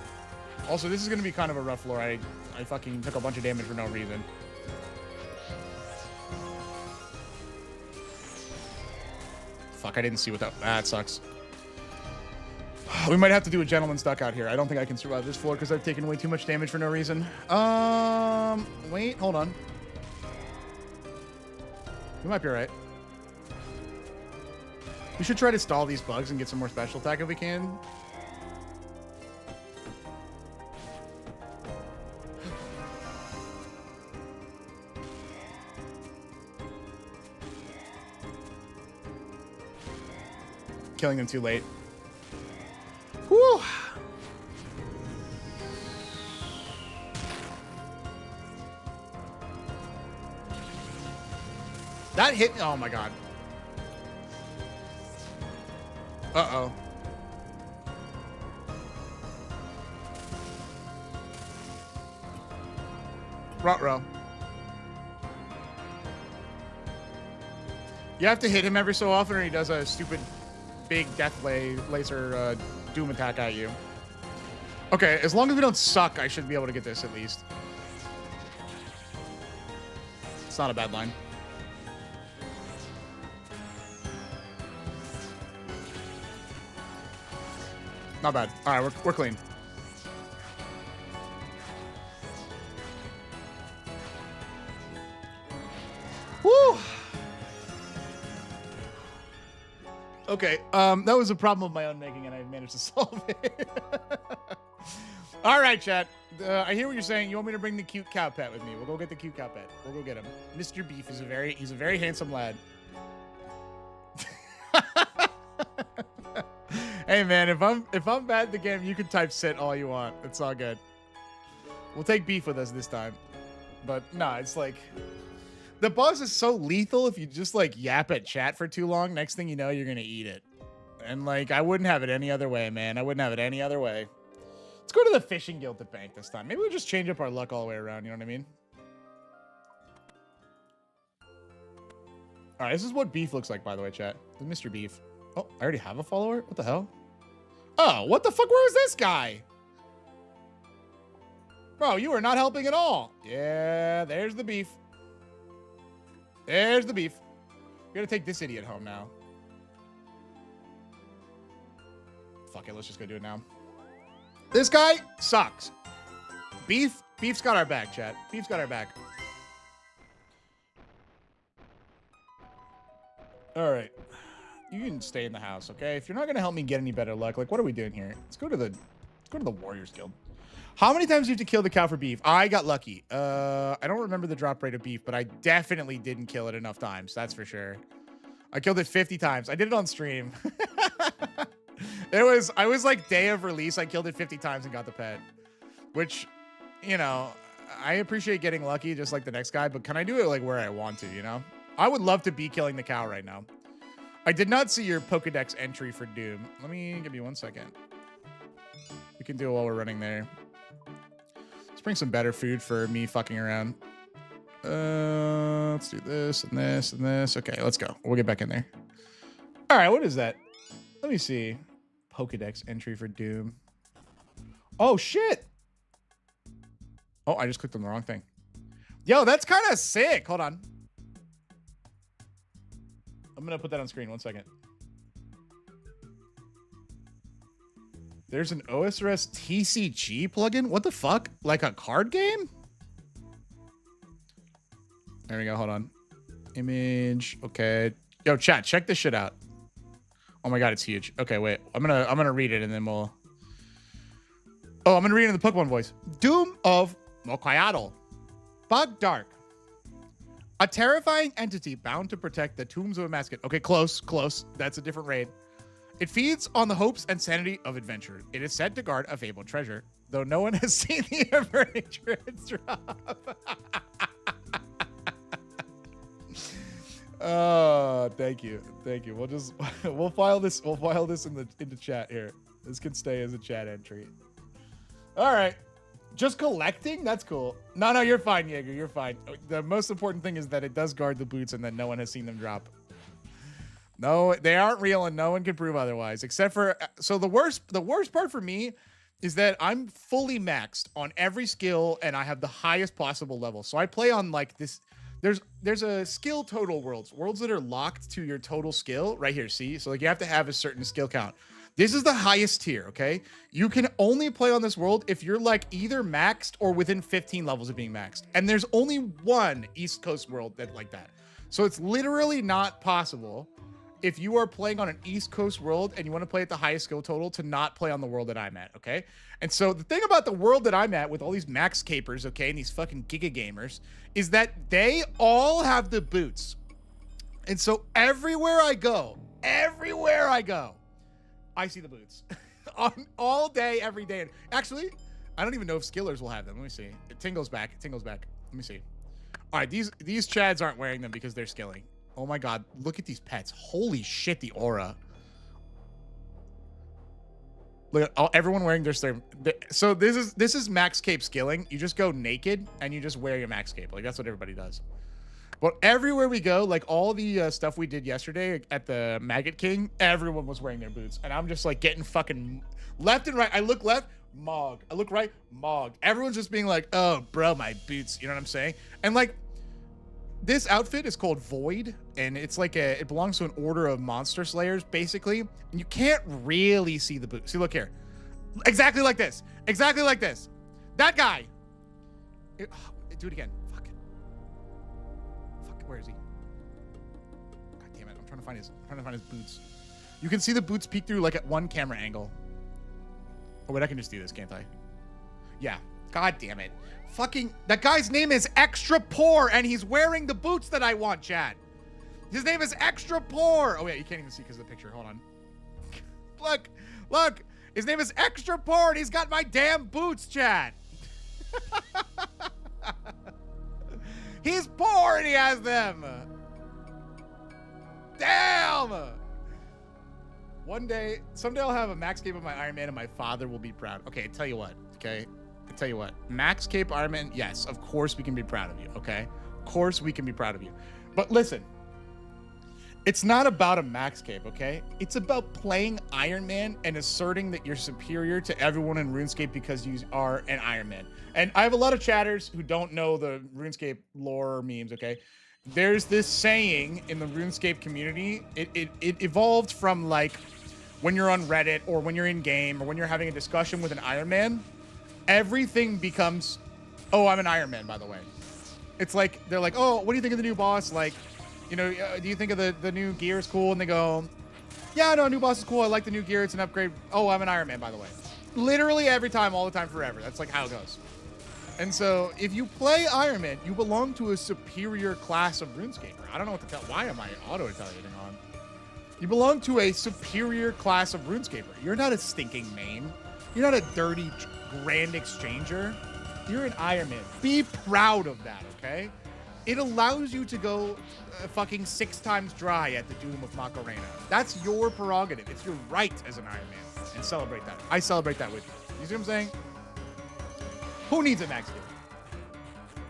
Also, this is going to be kind of a rough floor. I fucking took a bunch of damage for no reason. Fuck, I didn't see what that sucks. We might have to do a gentleman's duck out here. I don't think I can survive this floor because I've taken way too much damage for no reason. Wait, hold on. We might be all right. We should try to stall these bugs and get some more special attack if we can. Killing them too late. Whew. That hit me. Oh my God. Uh-oh. Ruh-roh. You have to hit him every so often or he does a stupid big death laser doom attack at you. Okay, as long as we don't suck, I should be able to get this at least. It's not a bad line. Not bad. All right, we're clean. Woo! Okay, that was a problem of my own making, and I managed to solve it. All right, chat. I hear what you're saying. You want me to bring the cute cow pet with me? We'll go get the cute cow pet. We'll go get him. Mr. Beef is he's a very handsome lad. Hey man, if I'm bad at the game, you can type sit all you want. It's all good. We'll take Beef with us this time. But nah, it's like the boss is so lethal if you just like yap at chat for too long, next thing you know, you're gonna eat it. And like I wouldn't have it any other way, man. I wouldn't have it any other way. Let's go to the fishing guild to bank this time. Maybe we'll just change up our luck all the way around, you know what I mean? Alright, this is what Beef looks like, by the way, chat. Mr. Beef. Oh, I already have a follower? What the hell? Oh, what the fuck? Where was this guy? Bro, you are not helping at all. Yeah, there's the beef. There's the beef. We're gonna take this idiot home now. Fuck it, let's just go do it now. This guy sucks. Beef's got our back, chat. Beef's got our back. All right. You can stay in the house, okay? If you're not gonna help me get any better luck, like, what are we doing here? Let's go to the Warriors Guild. How many times do you have to kill the cow for beef? I got lucky. I don't remember the drop rate of beef, but I definitely didn't kill it enough times. That's for sure. I killed it 50 times. I did it on stream. I was like day of release. I killed it 50 times and got the pet, which, you know, I appreciate getting lucky just like the next guy, but can I do it like where I want to, you know? I would love to be killing the cow right now. I did not see your Pokedex entry for Doom. Give me 1 second. We can do it while we're running there. Let's bring some better food for me fucking around. Let's do this and this and this. Okay, let's go. We'll get back in there. All right, what is that? Let me see. Pokedex entry for Doom. Oh, shit. Oh, I just clicked on the wrong thing. Yo, that's kind of sick. Hold on. I'm going to put that on screen. 1 second. There's an OSRS TCG plugin? What the fuck? Like a card game? There we go. Hold on. Image. Okay. Yo, chat, check this shit out. Oh my god, it's huge. Okay, wait. I'm gonna read it and then we'll... Oh, I'm gonna read it in the Pokemon voice. Doom of Mokoyatl. Bug Dark. A terrifying entity bound to protect the tombs of a mascot. Okay, close. That's a different raid. It feeds on the hopes and sanity of adventure. It is said to guard a fabled treasure, though no one has seen the furniture it's drop. Oh, thank you. We'll file this in the chat here. This can stay as a chat entry. All right. Just collecting? That's cool. No, you're fine, Jaeger. You're fine. The most important thing is that it does guard the boots and that no one has seen them drop. No, they aren't real and no one can prove otherwise. Except for... So the worst part for me is that I'm fully maxed on every skill and I have the highest possible level. So I play on like this... There's a skill total worlds that are locked to your total skill right here. See? So like you have to have a certain skill count. This is the highest tier, okay? You can only play on this world if you're like either maxed or within 15 levels of being maxed. And there's only one East Coast world that like that. So it's literally not possible if you are playing on an East Coast world and you want to play at the highest skill total to not play on the world that I'm at, okay? And so the thing about the world that I'm at with all these max capers, okay, and these fucking giga gamers, is that they all have the boots. And so everywhere I go, I see the boots. On all day, every day. And actually, I don't even know if skillers will have them. Let me see. It tingles back. Let me see. All right, these chads aren't wearing them because they're skilling. Oh my god, look at these pets. Holy shit, the aura. Look at everyone wearing their... So this is max cape skilling. You just go naked and you just wear your max cape. Like that's what everybody does. But everywhere we go, like all the stuff we did yesterday at the Maggot King, everyone was wearing their boots. And I'm just like getting fucking left and right. I look left, Mog. I look right, Mog. Everyone's just being like, oh, bro, my boots. You know what I'm saying? And like, this outfit is called Void, and it's like it belongs to an order of monster slayers, basically. And you can't really see the boots. See, look here. Exactly like this. That guy. Do it again. Fuck, where is he? God damn it. I'm trying to find his boots. You can see the boots peek through like at one camera angle. Oh, wait, I can just do this, can't I? Yeah. God damn it. Fucking, that guy's name is Extra Poor, and he's wearing the boots that I want, Chad. His name is Extra Poor. Oh, yeah, you can't even see because of the picture. Hold on. Look. His name is Extra Poor, and he's got my damn boots, Chad. He's poor, and he has them. Damn. Someday I'll have a max cape of my Iron Man, and my father will be proud. Okay, I tell you what, okay? Max Cape Iron Man, yes, of course we can be proud of you, okay? Of course we can be proud of you. But listen, It's not about a max cape, okay? It's about playing Iron Man and asserting that you're superior to everyone in RuneScape because you are an Iron Man. And I have a lot of chatters who don't know the RuneScape lore or memes, okay? There's this saying in the RuneScape community. It evolved from like when you're on Reddit or when you're in game or when you're having a discussion with an Iron Man, everything becomes, oh, I'm an Iron Man, by the way. It's like, they're like, oh, what do you think of the new boss? Like, you know, do you think of the new gear is cool? And they go, yeah, no, new boss is cool. I like the new gear. It's an upgrade. Oh, I'm an Iron Man, by the way. Literally every time, all the time, forever. That's like how it goes. And so if you play Iron Man, you belong to a superior class of RuneScaper. I don't know what to tell. Why am I auto-italiating on? You belong to a superior class of RuneScaper. You're not a stinking main. You're not a dirty Grand Exchanger. You're an Iron Man. Be proud of that, okay? It allows you to go fucking 6 times dry at the Doom of Macarena. That's your prerogative. It's your right as an Iron Man. And celebrate that. I celebrate that with you. You see what I'm saying? Who needs a max kill?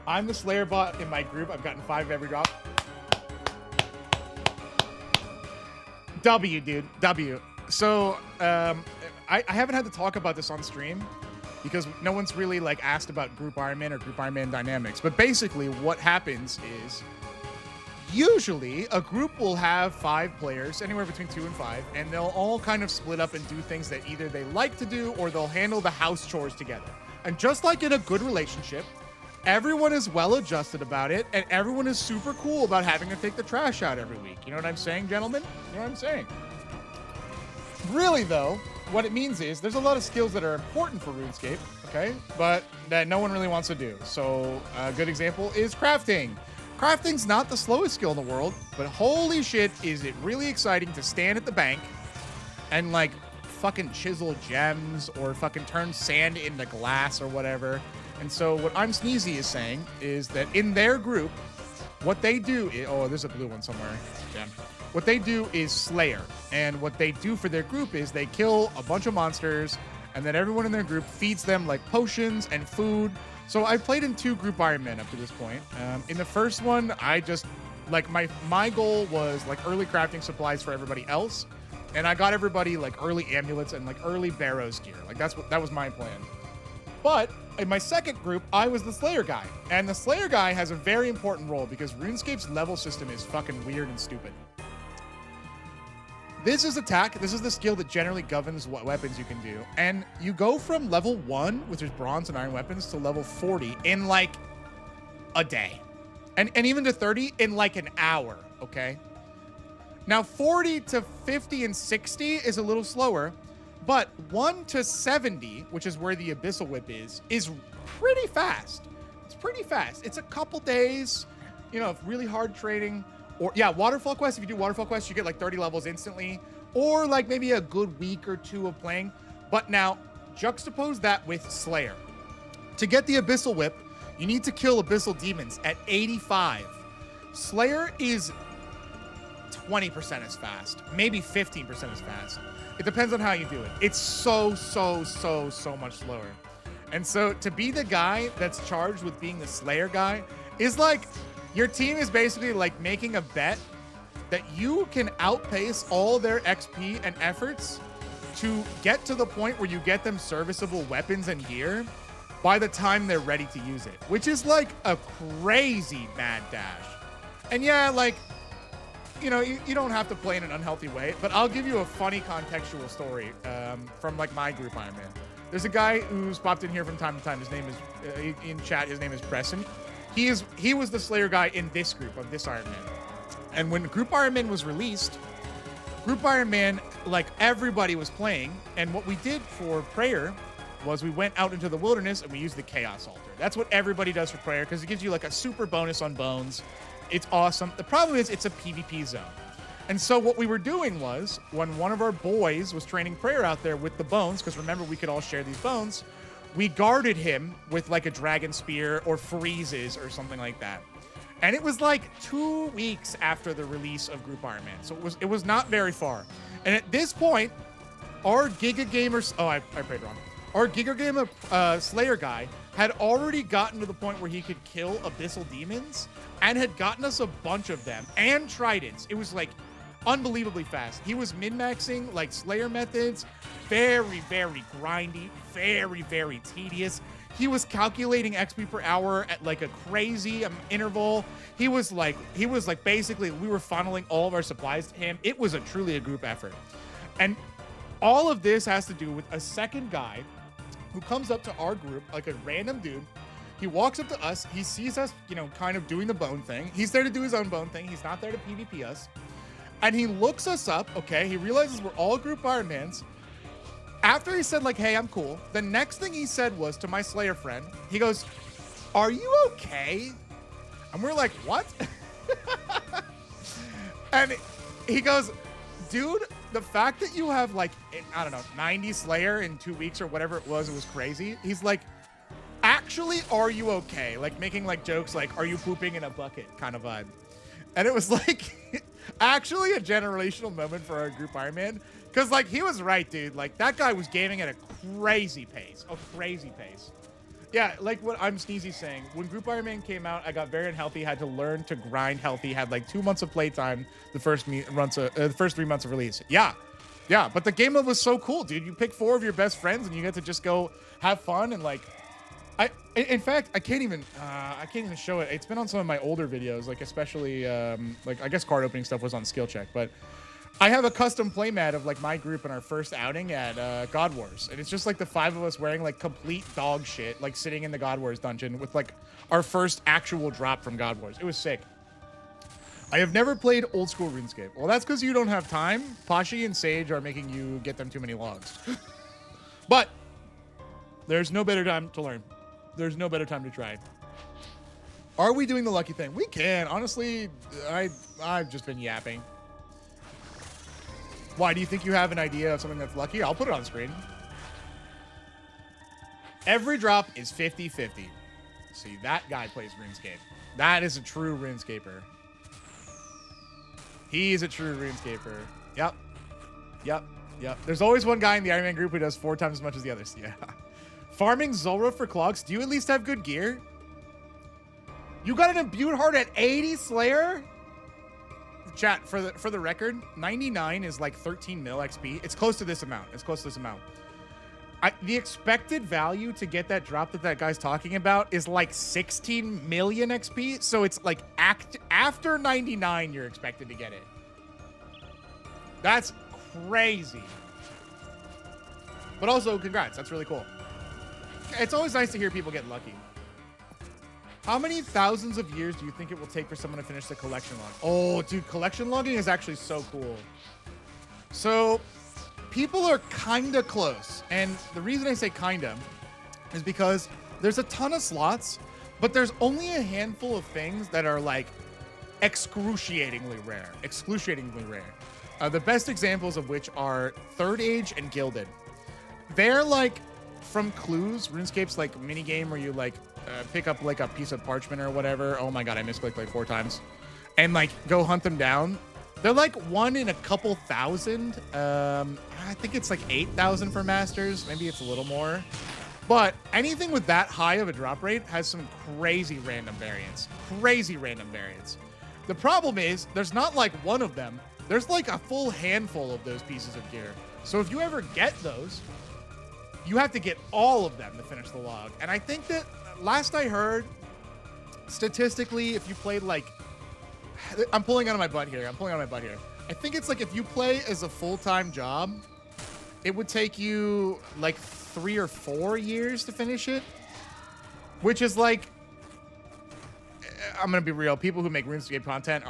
I'm the Slayer bot in my group. I've gotten 5 every drop. W, dude. W. So, I haven't had to talk about this on stream because no one's really like asked about Group Iron Man or Group Iron Man dynamics. But basically what happens is usually a group will have 5 players, anywhere between 2 and 5, and they'll all kind of split up and do things that either they like to do or they'll handle the house chores together. And just like in a good relationship, everyone is well adjusted about it and everyone is super cool about having to take the trash out every week. You know what I'm saying, gentlemen? You know what I'm saying? Really, though, what it means is there's a lot of skills that are important for RuneScape, okay, but that no one really wants to do. So a good example is crafting. Crafting's not the slowest skill in the world, but holy shit, is it really exciting to stand at the bank and like fucking chisel gems or fucking turn sand into glass or whatever. And so what I'm Sneezy is saying is that in their group, what they do is, oh, there's a blue one somewhere. Damn. What they do is Slayer. And what they do for their group is they kill a bunch of monsters and then everyone in their group feeds them like potions and food. So I played in 2 Group Iron Men up to this point. In the first one, I just, like my goal was like early crafting supplies for everybody else. And I got everybody like early amulets and like early Barrows gear. Like that was my plan. But in my second group, I was the Slayer guy. And the Slayer guy has a very important role because RuneScape's level system is fucking weird and stupid. This is attack. This is the skill that generally governs what weapons you can do. And you go from level 1, which is bronze and iron weapons, to level 40 in like a day. And even to 30 in like an hour, okay? Now 40 to 50 and 60 is a little slower, but 1 to 70, which is where the Abyssal Whip is pretty fast. It's pretty fast. It's a couple days, you know, really hard training. Or yeah, Waterfall Quest, if you do Waterfall Quest, you get like 30 levels instantly. Or like maybe a good week or 2 of playing. But now, juxtapose that with Slayer. To get the Abyssal Whip, you need to kill Abyssal Demons at 85. Slayer is 20% as fast. Maybe 15% as fast. It depends on how you do it. It's so much slower. And so to be the guy that's charged with being the Slayer guy is like, your team is basically like making a bet that you can outpace all their XP and efforts to get to the point where you get them serviceable weapons and gear by the time they're ready to use it, which is like a crazy mad dash. And yeah, like, you know, you don't have to play in an unhealthy way, but I'll give you a funny contextual story from like my group Iron Man. There's a guy who's popped in here from time to time. His name is, in chat, his name is Preston. He was the Slayer guy in this group of this Iron Man. And when Group Iron Man was released, Group Iron Man, like everybody was playing. And what we did for prayer was we went out into the wilderness and we used the Chaos Altar. That's what everybody does for prayer because it gives you like a super bonus on bones. It's awesome. The problem is it's a PvP zone. And so what we were doing was when one of our boys was training prayer out there with the bones, because remember we could all share these bones, we guarded him with like a dragon spear or freezes or something like that. And it was like 2 weeks after the release of Group Iron Man. So it was not very far. And at this point, our Giga Gamer, I prayed wrong. Our Giga Gamer Slayer guy had already gotten to the point where he could kill Abyssal Demons and had gotten us a bunch of them and Tridents. It was like unbelievably fast. He was min-maxing like Slayer methods, very, very grindy, very, very tedious. He was calculating XP per hour at like a crazy interval. He was like basically we were funneling all of our supplies to him. It was truly a group effort. And all of this has to do with a second guy who comes up to our group, like a random dude. He walks up to us. He sees us, you know, kind of doing the bone thing. He's there to do his own bone thing. He's not there to PvP us. And he looks us up, okay? He realizes we're all group Ironmans. After he said, like, hey, I'm cool, the next thing he said was to my Slayer friend, he goes, are you okay? And we're like, what? And he goes, dude, the fact that you have, like, I don't know, 90 Slayer in 2 weeks or whatever it was crazy. He's like, actually, are you okay? Like, making, like, jokes like, are you pooping in a bucket kind of vibe. And it was, like, actually a generational moment for our group Ironman. Because, like, he was right, dude. Like, that guy was gaming at a crazy pace. A crazy pace. Yeah, like what I'm Sneezy saying. When Group Ironman came out, I got very unhealthy. Had to learn to grind healthy. Had, like, 2 months of playtime the first 3 months of release. Yeah. Yeah, but the game mode was so cool, dude. You pick 4 of your best friends, and you get to just go have fun and, like... In fact, I can't even show it. It's been on some of my older videos, like especially, like I guess card opening stuff was on skill check, but I have a custom playmat of like my group in our first outing at God Wars, and it's just like the 5 of us wearing like complete dog shit, like sitting in the God Wars dungeon with like our first actual drop from God Wars. It was sick. I have never played old school RuneScape. Well, that's because you don't have time. Pashi and Sage are making you get them too many logs. But there's no better time to learn. There's no better time to try. Are we doing the lucky thing? We can. Honestly, I've just been yapping. Why, do you think you have an idea of something that's lucky? I'll put it on screen. Every drop is 50-50. See, that guy plays RuneScape. That is a true RuneScaper. He's a true RuneScaper. Yep. Yep. Yep. There's always one guy in the Iron Man group who does 4 times as much as the others. Yeah. Farming Zulrah for clogs. Do you at least have good gear? You got an imbued heart at 80 Slayer? Chat, for the record, 99 is like 13 mil XP. It's close to this amount. It's close to this amount. The expected value to get that drop that guy's talking about is like 16 million XP. So it's like after 99, you're expected to get it. That's crazy. But also, congrats. That's really cool. It's always nice to hear people get lucky. How many thousands of years do you think it will take for someone to finish the collection log? Oh, dude, collection logging is actually so cool. So, people are kinda close. And the reason I say kinda is because there's a ton of slots, but there's only a handful of things that are like excruciatingly rare. Excruciatingly rare. The best examples of which are Third Age and Gilded. They're like from clues. RuneScape's like mini game where you like pick up like a piece of parchment or whatever. Oh my god, I misclicked like 4 times. And like go hunt them down. They're like 1 in a couple thousand. I think it's like 8,000 for masters. Maybe it's a little more. But anything with that high of a drop rate has some crazy random variants. Crazy random variants. The problem is there's not like one of them. There's like a full handful of those pieces of gear. So if you ever get those, you have to get all of them to finish the log. And I think that last I heard, statistically, if you played like, I'm pulling out of my butt here. I think it's like if you play as a full-time job, it would take you like 3 or 4 years to finish it, which is like, I'm going to be real. People who make RuneScape content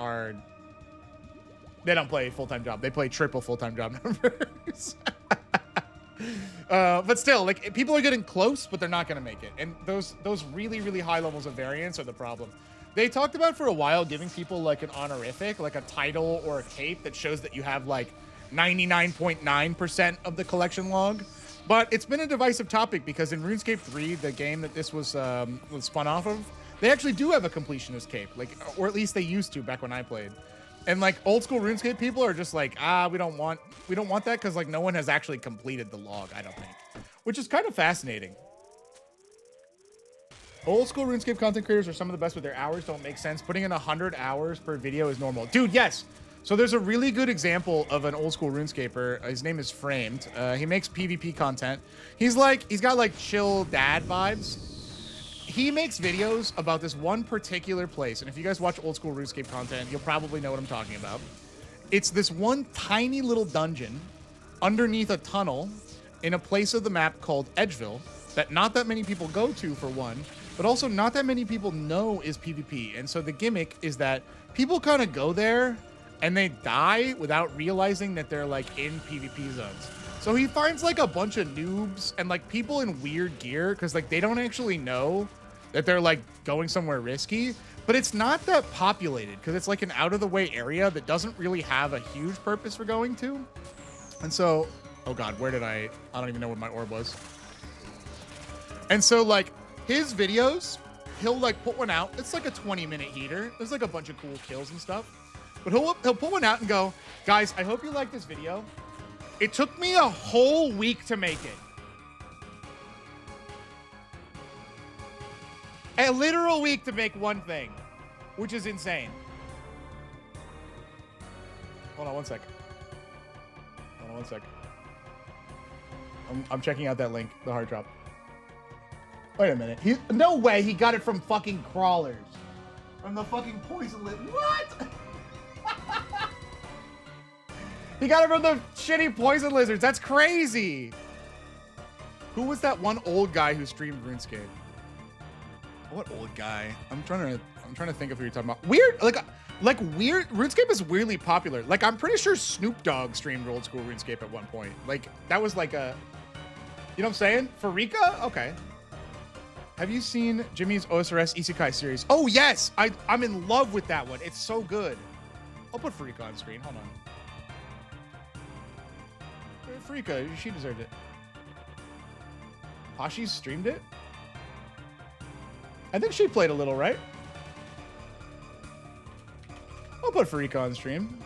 they don't play a full-time job. They play triple full-time job numbers. But still, like, people are getting close, but they're not going to make it. And those really, really high levels of variance are the problem. They talked about for a while giving people like an honorific, like a title or a cape that shows that you have like 99.9% of the collection log. But it's been a divisive topic because in RuneScape 3, the game that this was spun off of, they actually do have a completionist cape, like, or at least they used to back when I played. And like old school RuneScape people are just like, we don't want that because like no one has actually completed the log, I don't think. Which is kind of fascinating. Old school RuneScape content creators are some of the best, but their hours don't make sense. Putting in 100 hours per video is normal. Dude, yes. So there's a really good example of an old school RuneScaper. His name is Framed. He makes PvP content. He's got like chill dad vibes. He makes videos about this one particular place. And if you guys watch old school RuneScape content, you'll probably know what I'm talking about. It's this one tiny little dungeon underneath a tunnel in a place of the map called Edgeville that not that many people go to, for one, but also not that many people know is PvP. And so the gimmick is that people kind of go there and they die without realizing that they're like in PvP zones. So he finds like a bunch of noobs and like people in weird gear because like they don't actually know that they're like going somewhere risky, but it's not that populated because it's like an out of the way area that doesn't really have a huge purpose for going to. And so, oh God, where did I don't even know what my orb was. And so like his videos, he'll like put one out. It's like a 20-minute heater. There's like a bunch of cool kills and stuff. But he'll put one out and go, guys, I hope you like this video. It took me a whole week to make it. A literal week to make one thing, which is insane. Hold on one sec. Hold on one sec. I'm checking out that link, the hard drop. Wait a minute. No way he got it from fucking crawlers. From the fucking poison lip. What? He got it from the shitty poison lizards. That's crazy. Who was that one old guy who streamed RuneScape? What old guy? I'm trying to think of who you're talking about. Weird, like weird. RuneScape is weirdly popular. Like I'm pretty sure Snoop Dogg streamed old school RuneScape at one point. Like that was like a, you know what I'm saying? Farika? Okay. Have you seen Jimmy's OSRS Isekai series? Oh yes, I'm in love with that one. It's so good. I'll put Farika on screen. Hold on. Farika, she deserved it. Hashi streamed it? I think she played a little, right? I'll put Farika on stream.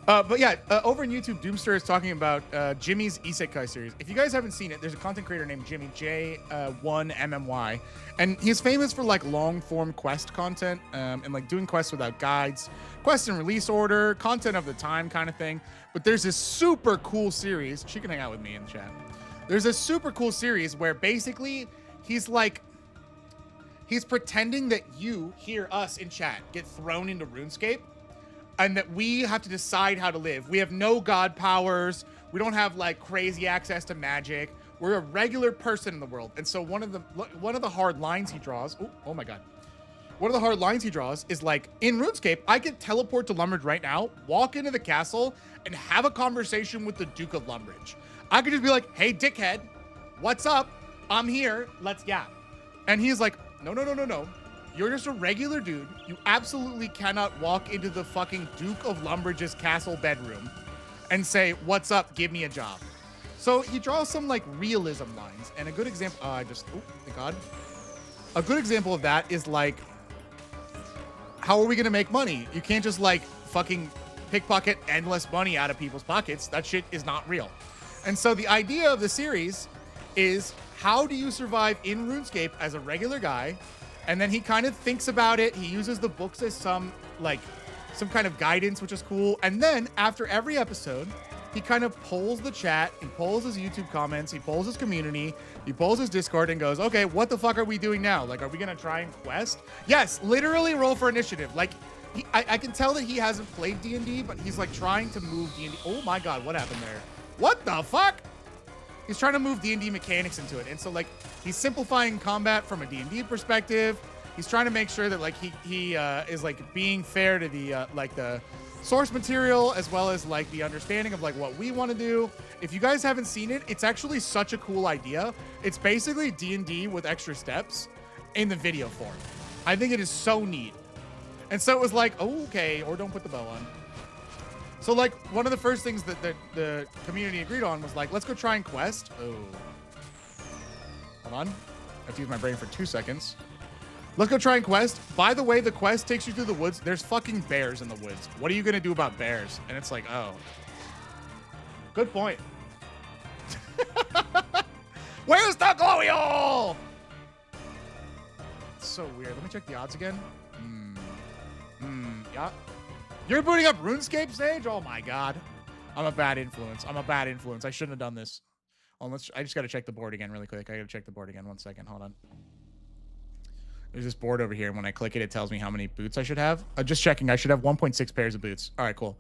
But yeah, over on YouTube, Doomster is talking about Jimmy's Isekai series. If you guys haven't seen it, there's a content creator named Jimmy, J1MMY. And he's famous for like long form quest content and like doing quests without guides, quest in release order, content of the time kind of thing. But there's this super cool series. She can hang out with me in the chat. There's a super cool series where basically he's pretending that you hear us in chat get thrown into RuneScape and that we have to decide how to live. We have no god powers. We don't have like crazy access to magic. We're a regular person in the world. And so one of the hard lines he draws, oh my God. One of the hard lines he draws is like, in RuneScape, I could teleport to Lumbridge right now, walk into the castle, and have a conversation with the Duke of Lumbridge. I could just be like, hey, dickhead, what's up? I'm here, let's yap. And he's like, no. You're just a regular dude. You absolutely cannot walk into the fucking Duke of Lumbridge's castle bedroom and say, what's up, give me a job. So he draws some like realism lines. And a good example, thank God. A good example of that is like, how are we gonna make money? You can't just like fucking pickpocket endless money out of people's pockets. That shit is not real. And so the idea of the series is, how do you survive in RuneScape as a regular guy? And then he kind of thinks about it. He uses the books as some kind of guidance, which is cool. And then after every episode, he kind of polls the chat, he polls his YouTube comments, he polls his community, he polls his Discord and goes, okay, what the fuck are we doing now? Like, are we gonna try and quest? Yes, literally roll for initiative. Like, I can tell that he hasn't played D&D, but he's like trying to move D&D. Oh my God, what happened there? What the fuck? He's trying to move D&D mechanics into it. And so like, he's simplifying combat from a D&D perspective. He's trying to make sure that like he is like being fair to the like the source material as well as like the understanding of like what we want to do. If you guys haven't seen it, it's actually such a cool idea. It's basically D&D with extra steps in the video form. I think it is so neat. And so it was like, oh, okay, or don't put the bow on. So like one of the first things that the community agreed on was like, let's go try and quest. Oh, hold on. I have to use my brain for 2 seconds. Let's go try and quest. By the way, the quest takes you through the woods. There's fucking bears in the woods. What are you going to do about bears? And it's like, oh, good point. Where's the glowy hole? It's so weird. Let me check the odds again. Yeah. You're booting up RuneScape, Sage? Oh my god. I'm a bad influence. I shouldn't have done this. I just gotta check the board again really quick. I gotta check the board again. 1 second. Hold on. There's this board over here, and when I click it, it tells me how many boots I should have. Just checking. I should have 1.6 pairs of boots. All right, cool.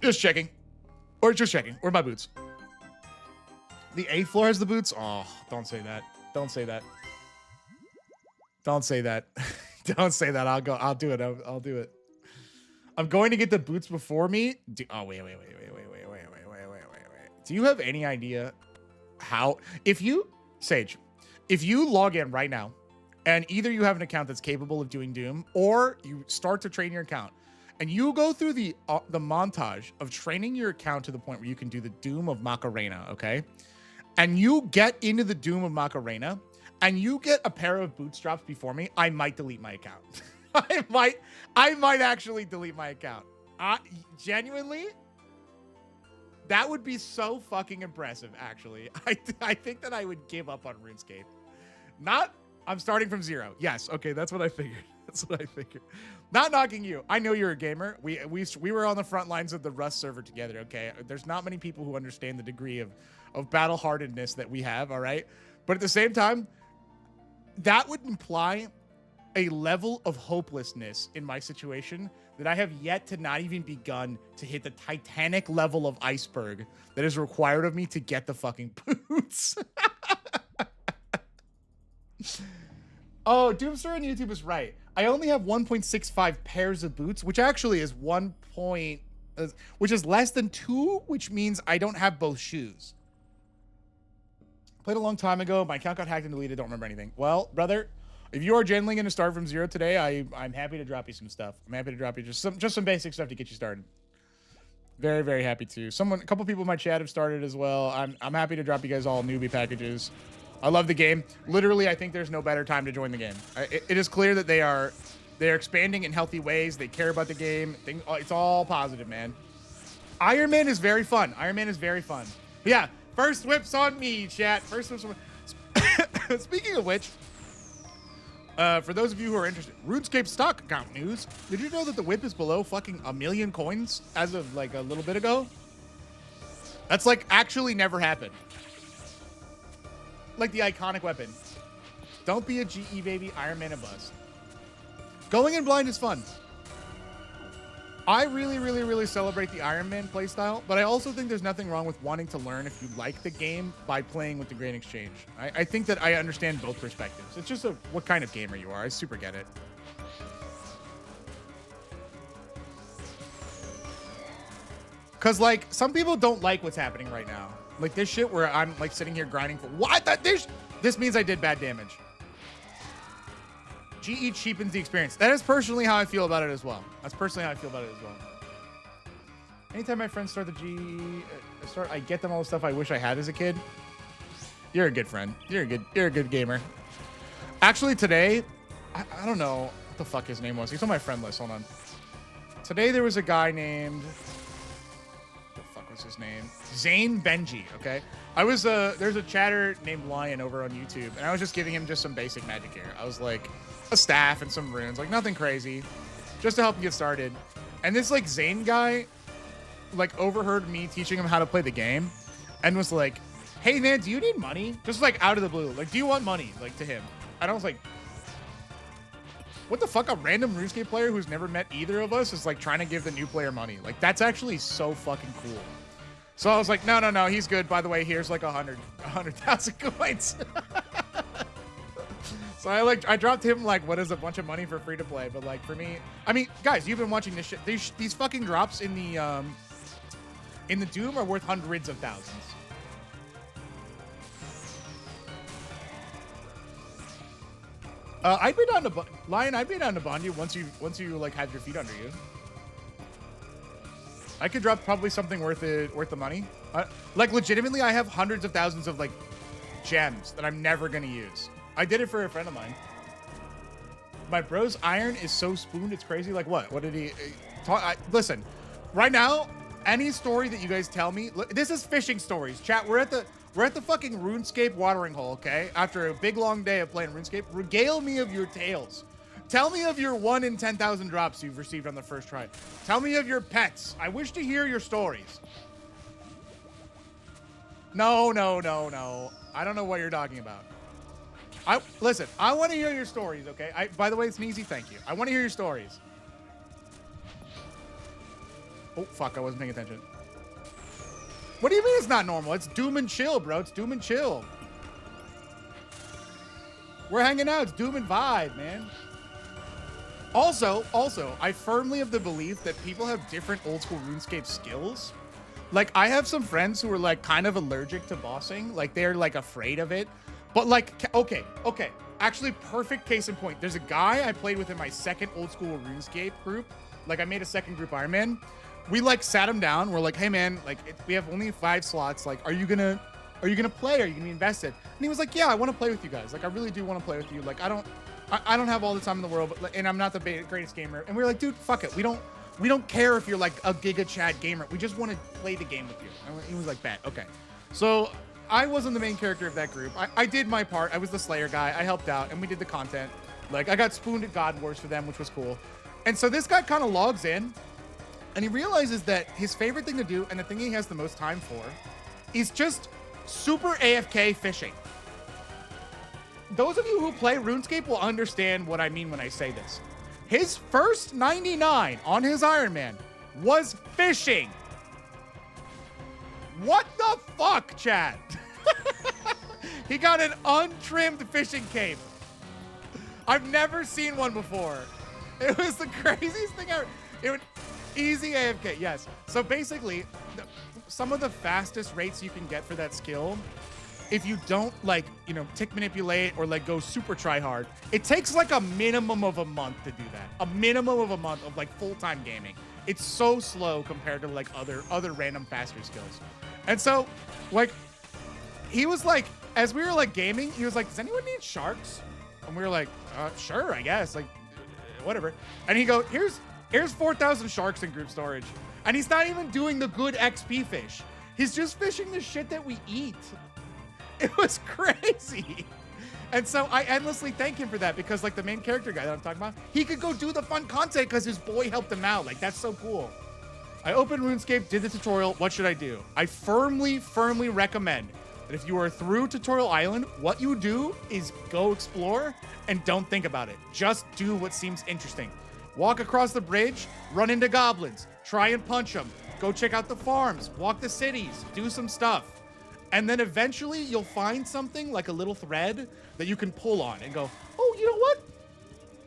Just checking. Or just checking. Where are my boots? The 8th floor has the boots? Oh, don't say that. Don't say that. Don't say that. Don't say that. I'll do it. I'll do it. I'm going to get the boots before me. Oh, wait. Do you have any idea how... Sage, if you log in right now, and either you have an account that's capable of doing Doom, or you start to train your account, and you go through the montage of training your account to the point where you can do the Doom of Macarena, okay? And you get into the Doom of Macarena, and you get a pair of bootstraps before me, I might delete my account. I might actually delete my account. Genuinely, that would be so fucking impressive, actually. I think that I would give up on RuneScape. I'm starting from 0. Yes, okay, that's what I figured. That's what I figured. Not knocking you. I know you're a gamer. We were on the front lines of the Rust server together, okay? There's not many people who understand the degree of battle-heartedness that we have, all right? But at the same time, that would imply a level of hopelessness in my situation that I have yet to not even begun to hit the Titanic level of iceberg that is required of me to get the fucking boots. Oh, Doomster on YouTube is right. I only have 1.65 pairs of boots, which actually is which is less than 2, which means I don't have both shoes. Played a long time ago. My account got hacked and deleted. Don't remember anything. Well, brother, if you are genuinely going to start from 0 today, I'm happy to drop you some stuff. I'm happy to drop you just some basic stuff to get you started. Very, very happy to. A couple people in my chat have started as well. I'm happy to drop you guys all newbie packages. I love the game. Literally, I think there's no better time to join the game. It is clear that they're expanding in healthy ways. They care about the game. It's all positive, man. Iron Man is very fun. But yeah, first whip's on me, chat. First whip's on me. Speaking of which, for those of you who are interested, RuneScape stock account news. Did you know that the whip is below fucking 1 million coins as of like a little bit ago? That's like actually never happened. Like the iconic weapon. Don't be a GE baby. Iron Man a bust. Going in blind is fun. I really, really, really celebrate the Iron Man playstyle, but I also think there's nothing wrong with wanting to learn if you like the game by playing with the Great Exchange. I think that I understand both perspectives. It's just what kind of gamer you are. I super get it. Because, like, some people don't like what's happening right now. Like this shit where I'm like sitting here grinding for what? This means I did bad damage. GE cheapens the experience. That is personally how I feel about it as well. Anytime my friends start the GE, I get them all the stuff I wish I had as a kid. You're a good friend. You're a good gamer. Actually, today, I don't know what the fuck his name was. He's on my friend list. Hold on. Today there was a guy named. What's his name? Zane Benji, okay? There's a chatter named Lion over on YouTube, and I was just giving him just some basic magic gear. I was like, a staff and some runes, like nothing crazy, just to help him get started. And this like Zane guy, like overheard me teaching him how to play the game, and was like, hey man, do you need money? Just like out of the blue, like, do you want money? Like to him. And I was like, what the fuck? A random RuneScape player who's never met either of us is like trying to give the new player money. Like that's actually so fucking cool. So I was like, no, he's good. By the way, here's like 100,000 coins. So I dropped him like what is a bunch of money for free to play. But like for me, I mean, guys, you've been watching this shit. These fucking drops in the Doom are worth hundreds of thousands. I'd be down to Lion. I'd be down to bond you once you like have your feet under you. I could drop probably something worth the money. Like legitimately, I have hundreds of thousands of like gems that I'm never gonna use. I did it for a friend of mine. My bro's iron is so spooned, it's crazy. Like what? What did he talk? Listen, right now, any story that you guys tell me, this is fishing stories. Chat, we're at the fucking RuneScape watering hole, okay? After a big long day of playing RuneScape, regale me of your tales. Tell me of your 1 in 10,000 drops you've received on the first try. Tell me of your pets. I wish to hear your stories. No. I don't know what you're talking about. Listen, I want to hear your stories, okay? By the way, it's an easy thank you. I want to hear your stories. Oh, fuck, I wasn't paying attention. What do you mean it's not normal? It's doom and chill, bro. It's doom and chill. We're hanging out. It's doom and vibe, man. Also, I firmly have the belief that people have different old school RuneScape skills. Like, I have some friends who are, like, kind of allergic to bossing. Like, they're, like, afraid of it. But, like, okay. Actually, perfect case in point. There's a guy I played with in my second old school RuneScape group. Like, I made a second group Iron Man. We, like, sat him down. We're like, hey, man, like, we have only 5 slots. Like, are you gonna play? Are you gonna be invested? And he was like, yeah, I want to play with you guys. Like, I really do want to play with you. Like, I don't have all the time in the world, but and I'm not the greatest gamer. And we were like, dude, fuck it. We don't care if you're like a Giga Chad gamer. We just want to play the game with you. And he was like, bet. Okay. So I wasn't the main character of that group. I did my part. I was the Slayer guy. I helped out and we did the content. Like, I got spooned at God Wars for them, which was cool. And so this guy kind of logs in and he realizes that his favorite thing to do and the thing he has the most time for is just super AFK fishing. Those of you who play RuneScape will understand what I mean when I say this. His first 99 on his Iron Man was fishing. What the fuck, chat? He got an untrimmed fishing cape. I've never seen one before. It was the craziest thing ever. It would easy AFK, yes. So basically, some of the fastest rates you can get for that skill, if you don't, like, you know, tick manipulate or like go super try hard, it takes like a minimum of a month to do that. A minimum of a month of like full-time gaming. It's so slow compared to like other random faster skills. And so, like, he was like, as we were like gaming, he was like, does anyone need sharks? And we were like, sure, I guess, like, whatever. And he goes, here's 4,000 sharks in group storage. And he's not even doing the good XP fish. He's just fishing the shit that we eat. It was crazy. And so I endlessly thank him for that because, like, the main character guy that I'm talking about, he could go do the fun content because his boy helped him out. Like, that's so cool. I opened RuneScape, did the tutorial. What should I do? I firmly recommend that if you are through Tutorial Island, what you do is go explore and don't think about it. Just do what seems interesting. Walk across the bridge, run into goblins, try and punch them, go check out the farms, walk the cities, do some stuff. And then eventually you'll find something like a little thread that you can pull on and go, oh, you know what?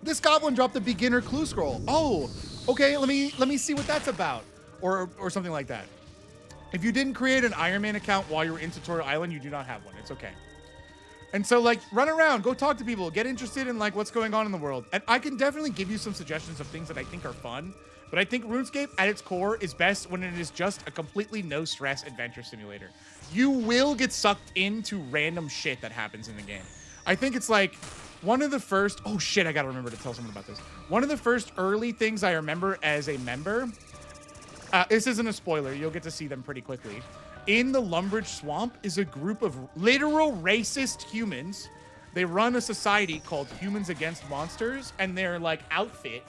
This goblin dropped a beginner clue scroll. Oh, okay, let me see what that's about. Or something like that. If you didn't create an Iron Man account while you were in Tutorial Island, you do not have one. It's okay. And so, like, run around, go talk to people, get interested in, like, what's going on in the world. And I can definitely give you some suggestions of things that I think are fun. But I think RuneScape, at its core, is best when it is just a completely no-stress adventure simulator. You will get sucked into random shit that happens in the game. I think it's, like, one of the first... Oh, shit, I gotta remember to tell someone about this. One of the first early things I remember as a member... this isn't a spoiler. You'll get to see them pretty quickly. In the Lumbridge Swamp is a group of literal racist humans. They run a society called Humans Against Monsters, and their, like, outfit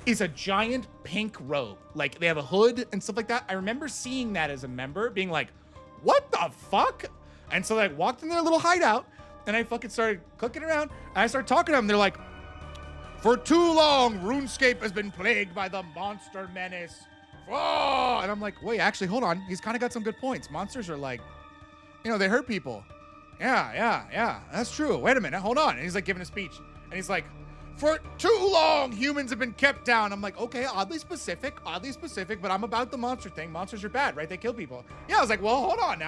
is a giant pink robe. Like, they have a hood and stuff like that. I remember seeing that as a member, being like, what the fuck? And so I walked in their little hideout, and I fucking started clicking around, and I started talking to them. They're like, for too long, RuneScape has been plagued by the monster menace. Oh, and I'm like, wait, actually, hold on. He's kind of got some good points. Monsters are like, you know, they hurt people. Yeah, that's true. Wait a minute, hold on. And he's like giving a speech. And he's like, for too long, humans have been kept down. I'm like, okay, oddly specific, but I'm about the monster thing. Monsters are bad, right? They kill people. Yeah, I was like, well, hold on.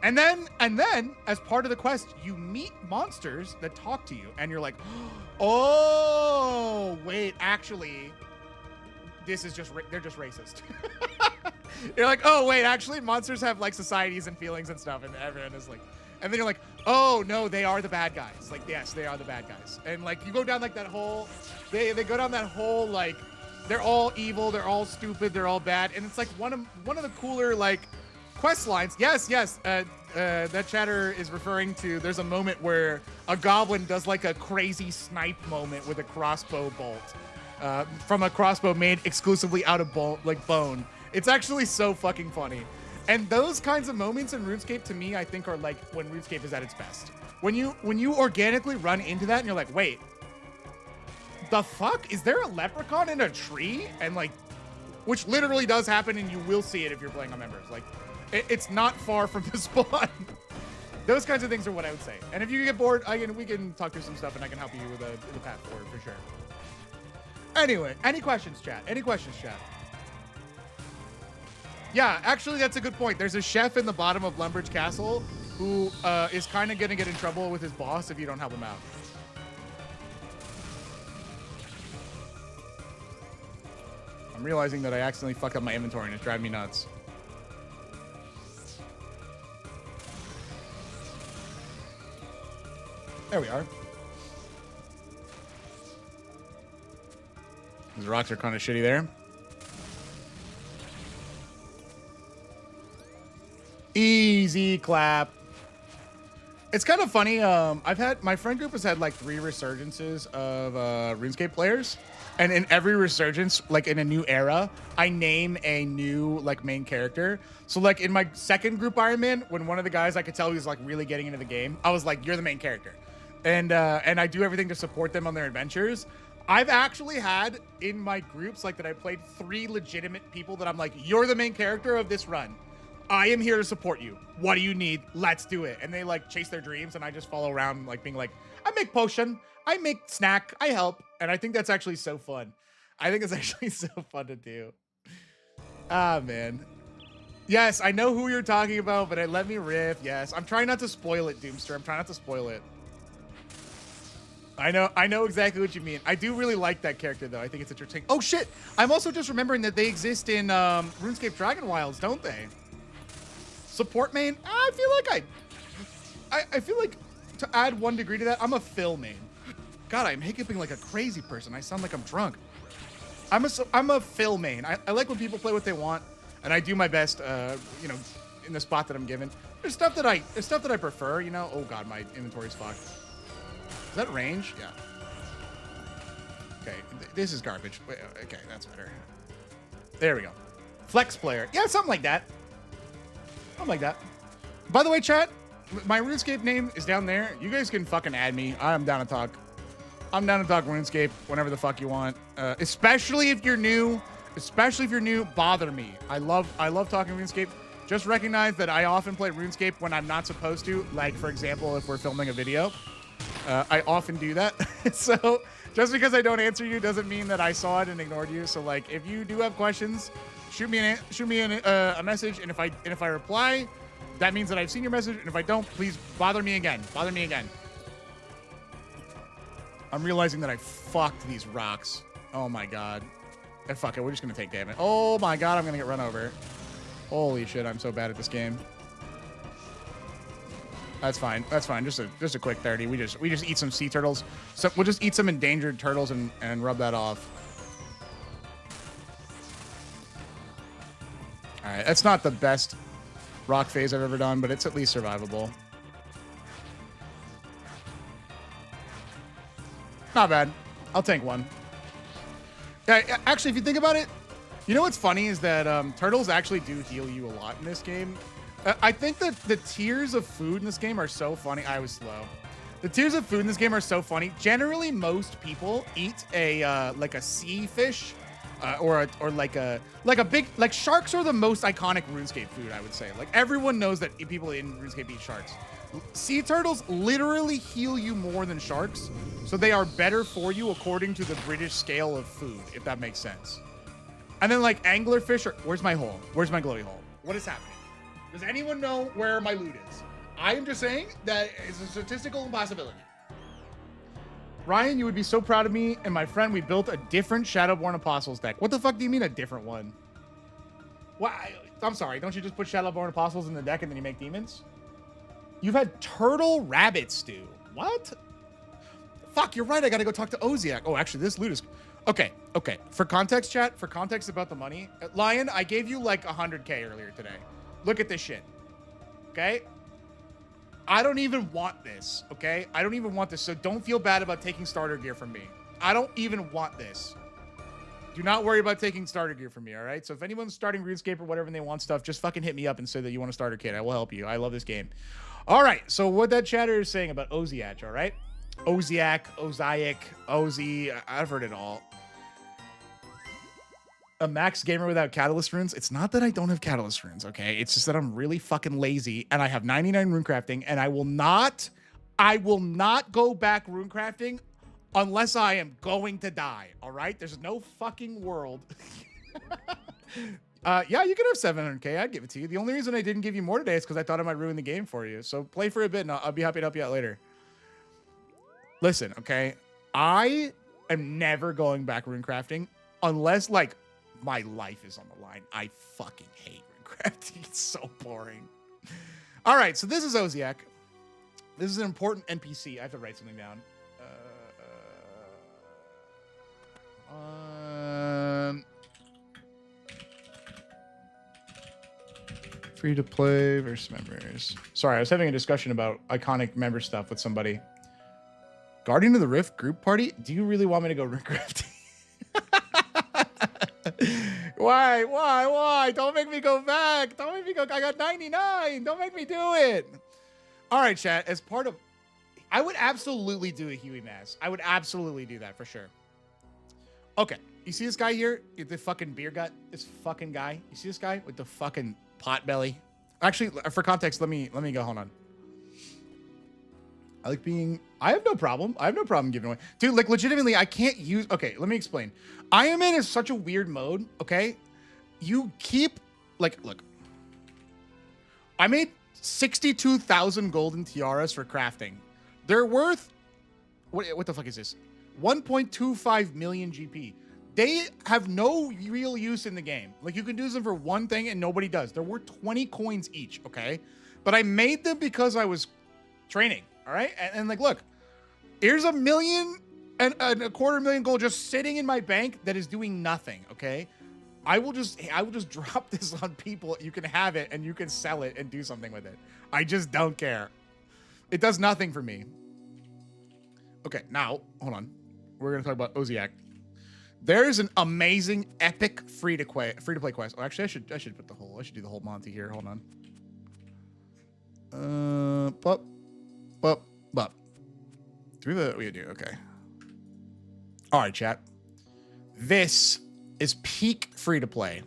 And then, as part of the quest, you meet monsters that talk to you. And you're like, oh, wait, actually... This is just, they're just racist. You're like, oh, wait, actually, monsters have, like, societies and feelings and stuff, and everyone is like, and then you're like, oh, no, they are the bad guys. Like, yes, they are the bad guys. And, like, you go down, like, that whole, they go down that whole, like, they're all evil, they're all stupid, they're all bad, and it's, like, one of the cooler, like, quest lines. Yes. That chatter is referring to, there's a moment where a goblin does like a crazy snipe moment with a crossbow bolt from a crossbow made exclusively out of bone. It's actually so fucking funny. And those kinds of moments in RuneScape, to me, I think are like when RuneScape is at its best. When you organically run into that and you're like, wait, the fuck? Is there a leprechaun in a tree? And like, which literally does happen, and you will see it if you're playing on members. Like, it's not far from the spawn. Those kinds of things are what I would say. And if you get bored, we can talk through some stuff, and I can help you with the path forward for sure. Anyway, any questions, chat? Any questions, chat? Yeah, actually, that's a good point. There's a chef in the bottom of Lumbridge Castle who is kind of going to get in trouble with his boss if you don't help him out. I'm realizing that I accidentally fucked up my inventory and it's driving me nuts. There we are. These rocks are kind of shitty there. Easy clap. It's kind of funny. My friend group has had like 3 resurgences of RuneScape players. And in every resurgence, like in a new era, I name a new like main character. So like in my second group Iron Man, when one of the guys I could tell he was like really getting into the game, I was like, you're the main character. And I do everything to support them on their adventures. I've actually had in my groups like that I played 3 legitimate people that I'm like, you're the main character of this run. I am here to support you. What do you need? Let's do it. And they like chase their dreams, and I just follow around like being like, I make potion, I make snack, I help. And I think that's actually so fun. I think it's actually so fun to do. Ah, man. Yes, I know who you're talking about, but let me riff. Yes, I'm trying not to spoil it, Doomster. I'm trying not to spoil it. I know exactly what you mean. I do really like that character, though. I think it's interesting. Oh, shit. I'm also just remembering that they exist in RuneScape Dragon Wilds, don't they? Support main? I feel like to add 1 degree to that, I'm a fill main. God, I'm hiccuping like a crazy person. I sound like I'm drunk. I'm a fill main. I like when people play what they want, and I do my best, you know, in the spot that I'm given. There's stuff that I prefer, you know. Oh God, my inventory's fucked. Is that range? Yeah. Okay, this is garbage. Wait, okay, that's better. There we go. Flex player. Yeah, something like that. Something like that. By the way, chat, my RuneScape name is down there. You guys can fucking add me. I'm down to talk. I'm down to talk RuneScape whenever the fuck you want. Especially if you're new. Bother me. I love talking RuneScape. Just recognize that I often play RuneScape when I'm not supposed to. Like, for example, if we're filming a video. I often do that. So just because I don't answer you doesn't mean that I saw it and ignored you. So like, if you do have questions, shoot me a message, and if I reply, that means that I've seen your message. And if I don't, please bother me again. Bother me again. I'm realizing that I fucked these rocks. Oh my God. Fuck it. We're just gonna take damage. Oh my God, I'm gonna get run over. Holy shit, I'm so bad at this game. That's fine. That's fine. Just a quick 30. We just eat some sea turtles. So we'll just eat some endangered turtles and rub that off. All right, that's not the best rock phase I've ever done, but it's at least survivable. Not bad. I'll tank 1. Yeah, actually, if you think about it, you know what's funny is that turtles actually do heal you a lot in this game. I think that the tiers of food in this game are so funny. I was slow. The tiers of food in this game are so funny. Generally, most people eat a like a sea fish, or like a big, like sharks are the most iconic RuneScape food. I would say, like everyone knows that people in RuneScape eat sharks. Sea turtles literally heal you more than sharks, so they are better for you according to the British scale of food, if that makes sense. And then like anglerfish are, where's my hole? Where's my glowy hole? What is happening? Does anyone know where my loot is? I am just saying that it's a statistical impossibility. Ryan, you would be so proud of me and my friend. We built a different Shadowborn Apostles deck. What the fuck do you mean a different one? Why? I'm sorry. Don't you just put Shadowborn Apostles in the deck and then you make demons? You've had turtle rabbit stew. What? Fuck, you're right. I gotta go talk to Oziak. Oh, actually, this loot is... Okay. For context, chat, for context about the money, Lion, I gave you like 100K earlier today. Look at this shit. Okay? I don't even want this, okay? I don't even want this, so don't feel bad about taking starter gear from me. I don't even want this. Do not worry about taking starter gear from me, all right? So if anyone's starting RuneScape or whatever and they want stuff, just fucking hit me up and say that you want a starter kit. I will help you. I love this game. All right, so what that chatter is saying about Oziach, all right? Oziak, Oziac, Ozy, I've heard it all. A max gamer without catalyst runes. It's not that I don't have catalyst runes, okay? It's just that I'm really fucking lazy and I have 99 rune crafting and I will not go back rune crafting unless I am going to die, all right? There's no fucking world. Yeah, you can have 700K. I'd give it to you. The only reason I didn't give you more today is because I thought I might ruin the game for you. So play for a bit and I'll be happy to help you out later. Listen, okay? I am never going back rune crafting unless, like, my life is on the line. I fucking hate rune crafting. It's so boring. All right, so this is Oziac. This is an important NPC. I have to write something down. Free to play versus members. Sorry, I was having a discussion about iconic member stuff with somebody. Guardian of the Rift group party? Do you really want me to go rune crafting? Why? Don't make me go back. Don't make me go. I got 99. Don't make me do it. All right, chat. As part of, I would absolutely do a Huey Mass. I would absolutely do that for sure. Okay. You see this guy here? The fucking beer gut? This fucking guy? You see this guy with the fucking pot belly? Actually, for context, let me go. Hold on. I like being, I have no problem giving away. Dude, like legitimately, I can't use, okay, let me explain. I am in such a weird mode, okay? You keep, like, look. I made 62,000 golden tiaras for crafting. They're worth, what the fuck is this? 1.25 million GP. They have no real use in the game. Like, you can use them for one thing and nobody does. They're worth 20 coins each, okay? But I made them because I was training. All right. And like, look, here's $1 million and a $250,000 gold just sitting in my bank that is doing nothing. Okay. I will just drop this on people. You can have it and you can sell it and do something with it. I just don't care. It does nothing for me. Okay. Now, hold on. We're going to talk about Oziac. There is an amazing epic free to play quest. Oh, actually, I should do the whole Monty here. Hold on. But we do okay. All right, chat. This is peak free to play.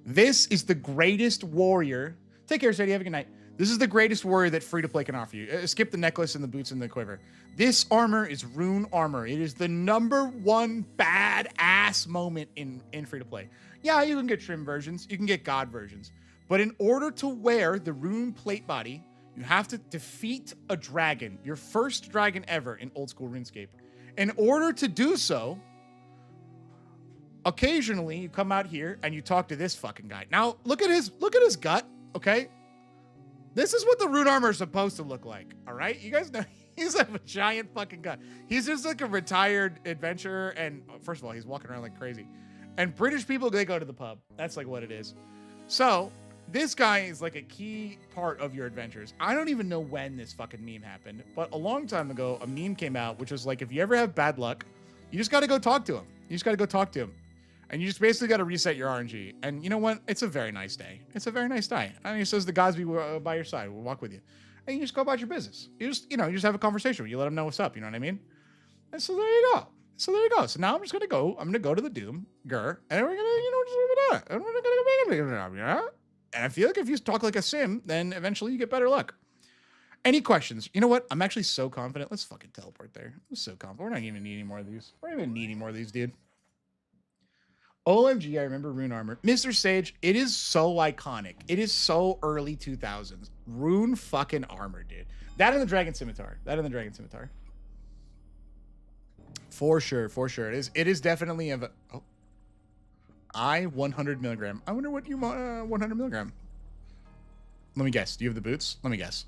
This is the greatest warrior. Take care, Sadie. Have a good night. This is the greatest warrior that free to play can offer you. Skip the necklace and the boots and the quiver. This armor is rune armor. It is the #1 badass moment in free to play. Yeah, you can get trim versions. You can get god versions. But in order to wear the rune plate body, you have to defeat a dragon, your first dragon ever in old school RuneScape. In order to do so, occasionally you come out here and you talk to this fucking guy. Now, look at his gut, okay? This is what the rune armor is supposed to look like, all right? You guys know he's a giant fucking gut. He's just like a retired adventurer, and first of all, he's walking around like crazy. And British people, they go to the pub. That's like what it is. So, this guy is like a key part of your adventures. I don't even know when this fucking meme happened, but a long time ago, a meme came out, which was like, if you ever have bad luck, you just got to go talk to him. You just got to go talk to him. And you just basically got to reset your RNG. And you know what? It's a very nice day. It's a very nice day. I mean, it says the gods be by your side. We'll walk with you. And you just go about your business. You just have a conversation with you. Let them know what's up. You know what I mean? And so there you go. So now I'm just going to go. I'm going to go to the Doom, Gur, and we're going to, and we're going to, and I feel like if you talk like a sim, then eventually you get better luck. Any questions? You know what? I'm actually so confident. Let's fucking teleport there. I'm so confident. We're not even needing more of these. We're not even needing more of these, dude. OMG, I remember Rune Armor. Mr. Sage, it is so iconic. It is so early 2000s. Rune fucking Armor, dude. That and the Dragon Scimitar. For sure. It is definitely a... Oh. 100 milligram. I wonder what you want 100 milligram. Let me guess. Do you have the boots? Let me guess.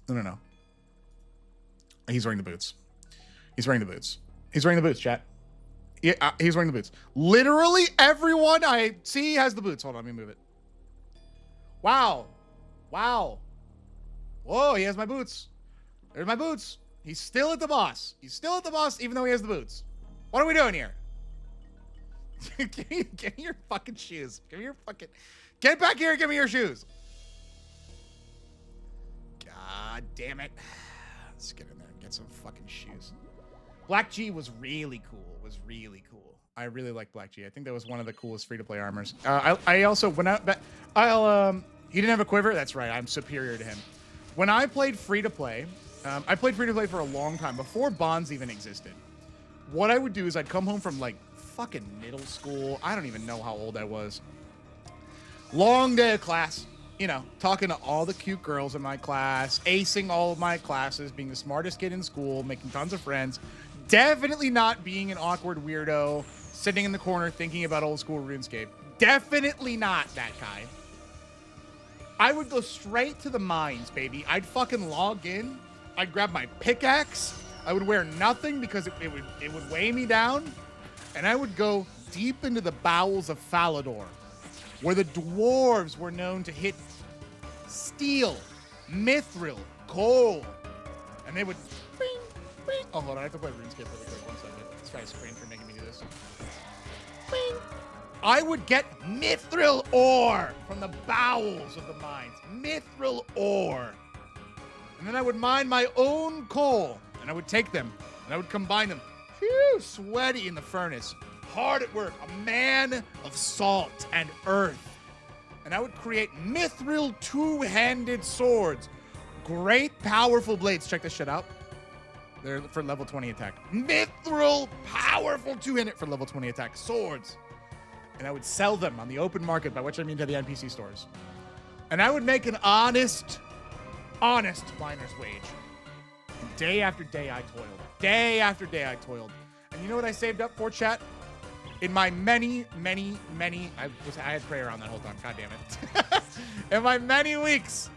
No. He's wearing the boots. He's wearing the boots, chat. Yeah, he's wearing the boots. Literally everyone I see has the boots. Hold on, let me move it. Wow. Wow. Whoa, he has my boots. There's my boots. He's still at the boss. He's still at the boss, even though he has the boots. What are we doing here? Give me your fucking shoes. Give me your fucking... Get back here and give me your shoes. God damn it. Let's get in there and get some fucking shoes. Black G was really cool. Was really cool. I really like Black G. I think that was one of the coolest free-to-play armors. I also went out... he didn't have a quiver? That's right. I'm superior to him. When I played free-to-play... I played free-to-play for a long time, before bonds even existed. What I would do is I'd come home from, like, fucking middle school. I don't even know how old I was. Long day of class. You know, talking to all the cute girls in my class, acing all of my classes, being the smartest kid in school, making tons of friends. Definitely not being an awkward weirdo, sitting in the corner thinking about old school RuneScape. Definitely not that guy. I would go straight to the mines, baby. I'd fucking log in. I'd grab my pickaxe. I would wear nothing because it would weigh me down. And I would go deep into the bowels of Falador, where the dwarves were known to hit steel, mithril, coal. And they would... Bing, bing. Oh, hold on. I have to play RuneScape really quick. 1 second. This guy's screen for making me do this. Bing. I would get mithril ore from the bowels of the mines. Mithril ore. And then I would mine my own coal, and I would take them, and I would combine them. Phew, sweaty in the furnace, hard at work, a man of salt and earth. And I would create mithril two-handed swords. Great, powerful blades. Check this shit out. They're for level 20 attack. Mithril, powerful two-handed for level 20 attack swords. And I would sell them on the open market, by which I mean to the NPC stores. And I would make an honest miner's wage. And day after day I toiled. Day after day I toiled. And you know what I saved up for, chat? In my many, I had prayer on that whole time. God damn it. In my many weeks,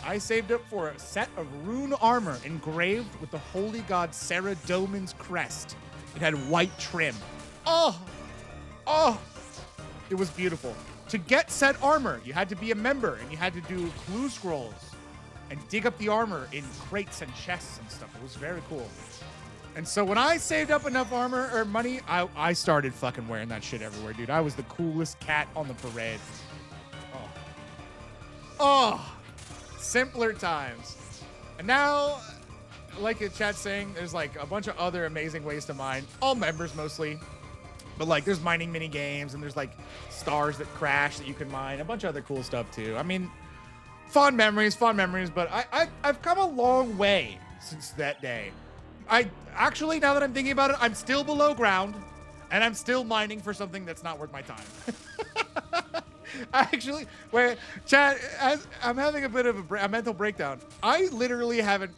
I saved up for a set of rune armor engraved with the holy god Sarah Doman's crest. It had white trim. Oh, it was beautiful. To get said armor, you had to be a member, and you had to do clue scrolls and dig up the armor in crates and chests and stuff. It was very cool. And so when I saved up enough armor or money, I started fucking wearing that shit everywhere, dude. I was the coolest cat on the parade. Oh, simpler times. And now, like the chat's saying, there's like a bunch of other amazing ways to mine. All members mostly. But like there's mining mini games, and there's like stars that crash that you can mine. A bunch of other cool stuff too. I mean, fond memories, but I've come a long way since that day. I actually, now that I'm thinking about it, I'm still below ground, and I'm still mining for something that's not worth my time. Actually, where chat, I'm having a bit of a mental breakdown. I literally haven't.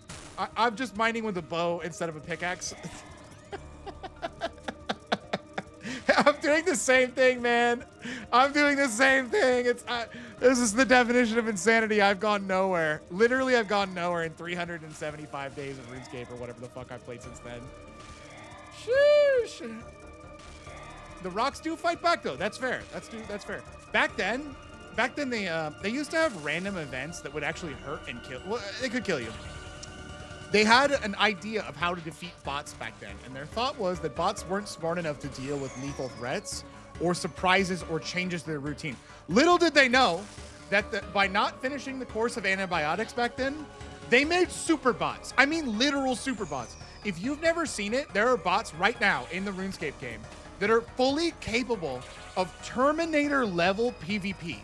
I'm just mining with a bow instead of a pickaxe. I'm doing the same thing, man. I'm doing the same thing. This is the definition of insanity. I've gone nowhere. Literally, I've gone nowhere in 375 days of RuneScape or whatever the fuck I've played since then. Sheesh. The rocks do fight back, though. That's fair. That's fair. Back then they used to have random events that would actually hurt and kill. Well, they could kill you. They had an idea of how to defeat bots back then, and their thought was that bots weren't smart enough to deal with lethal threats or surprises or changes to their routine. Little did they know that by not finishing the course of antibiotics back then, they made super bots. I mean literal super bots. If you've never seen it, there are bots right now in the RuneScape game that are fully capable of Terminator level PvP.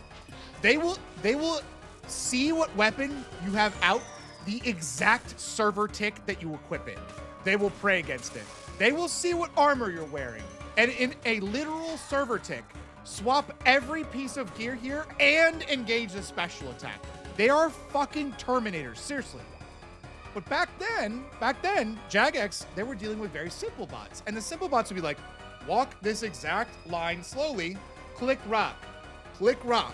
They will see what weapon you have out, the exact server tick that you equip it. They will pray against it. They will see what armor you're wearing. And in a literal server tick, swap every piece of gear here and engage the special attack. They are fucking Terminators, seriously. But back then, Jagex, they were dealing with very simple bots. And the simple bots would be like, walk this exact line slowly, click rock, click rock,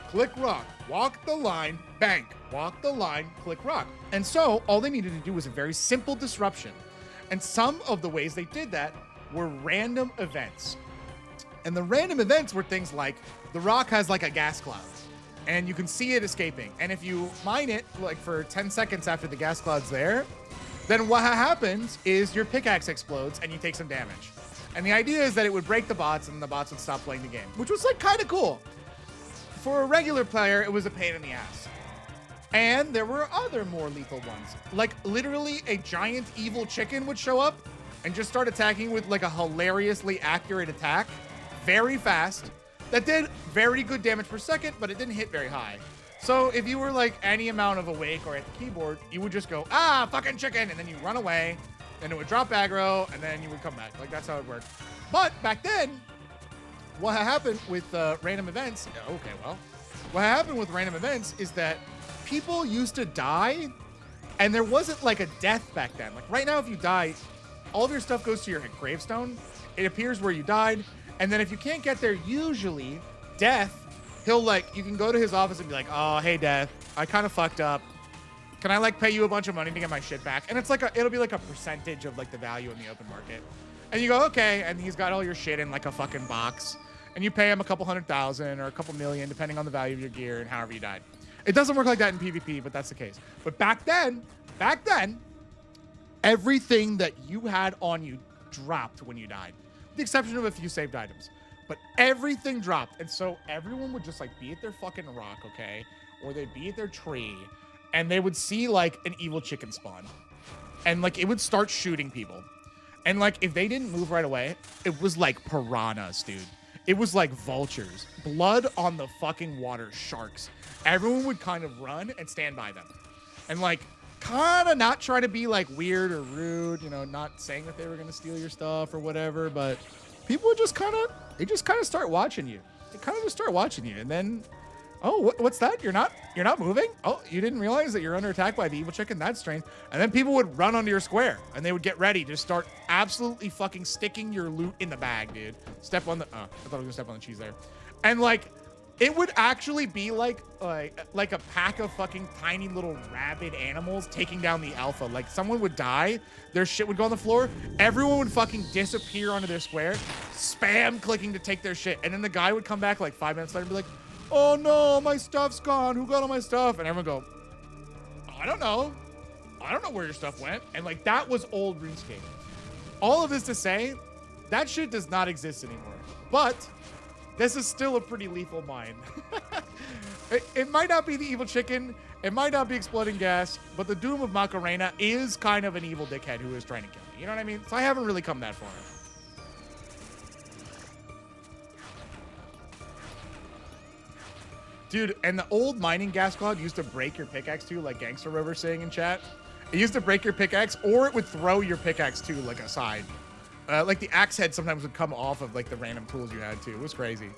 click rock, walk the line, bank, walk the line, click rock. And so all they needed to do was a very simple disruption. And some of the ways they did that were random events. And the random events were things like the rock has like a gas cloud. and you can see it escaping. And if you mine it like for 10 seconds after the gas cloud's there, then what happens is your pickaxe explodes and you take some damage. And the idea is that it would break the bots and the bots would stop playing the game, which was like kind of cool. For a regular player, it was a pain in the ass. And there were other more lethal ones. Like literally a giant evil chicken would show up and just start attacking with like a hilariously accurate attack, very fast, that did very good damage per second, but it didn't hit very high. So if you were like any amount of awake or at the keyboard, you would just go, ah, fucking chicken, and then you run away, and it would drop aggro, and then you would come back. Like that's how it worked. But back then, what happened with random events, okay, well, what happened with random events is that people used to die, and there wasn't like a death back then. Like right now, if you die, all of your stuff goes to your gravestone. It appears where you died. And then if you can't get there, usually Death, he'll like, you can go to his office and be like, oh, hey, Death, I kind of fucked up. Can I like pay you a bunch of money to get my shit back? And it's like, it'll be like a percentage of like the value in the open market. And you go, okay. And he's got all your shit in like a fucking box. And you pay him a couple $100,000 or a couple million, depending on the value of your gear and however you died. It doesn't work like that in PvP, but that's the case. But back then, everything that you had on you dropped when you died. With the exception of a few saved items. But everything dropped. And so everyone would just like be at their fucking rock, okay? Or they'd be at their tree. And they would see like an evil chicken spawn. And like it would start shooting people. And like if they didn't move right away, it was like piranhas, dude. It was like vultures. Blood on the fucking water, sharks. Everyone would kind of run and stand by them. And like kind of not try to be like weird or rude, you know, not saying that they were going to steal your stuff or whatever, but people would just kind of start watching you. They kind of just start watching you. And then, oh, what's that? You're not moving? Oh, you didn't realize that you're under attack by the evil chicken? That's strange. And then people would run onto your square and they would get ready to start absolutely fucking sticking your loot in the bag, dude. Step on the, I thought I was gonna step on the cheese there. And like, it would actually be like a pack of fucking tiny little rabid animals taking down the alpha. Like someone would die, their shit would go on the floor, everyone would fucking disappear onto their square, spam clicking to take their shit. And then the guy would come back like 5 minutes later and be like, oh no, my stuff's gone. Who got all my stuff? And everyone go, I don't know. I don't know where your stuff went. And like, that was old RuneScape. All of this to say, that shit does not exist anymore. But this is still a pretty lethal mine. It might not be the evil chicken. It might not be exploding gas, but the Doom of Macarena is kind of an evil dickhead who is trying to kill me. You know what I mean? So I haven't really come that far. Dude, and the old mining gas cloud used to break your pickaxe too, like Gangster Rover saying in chat. It used to break your pickaxe, or it would throw your pickaxe too, like aside. Like the axe head sometimes would come off of like the random tools you had too. It was crazy.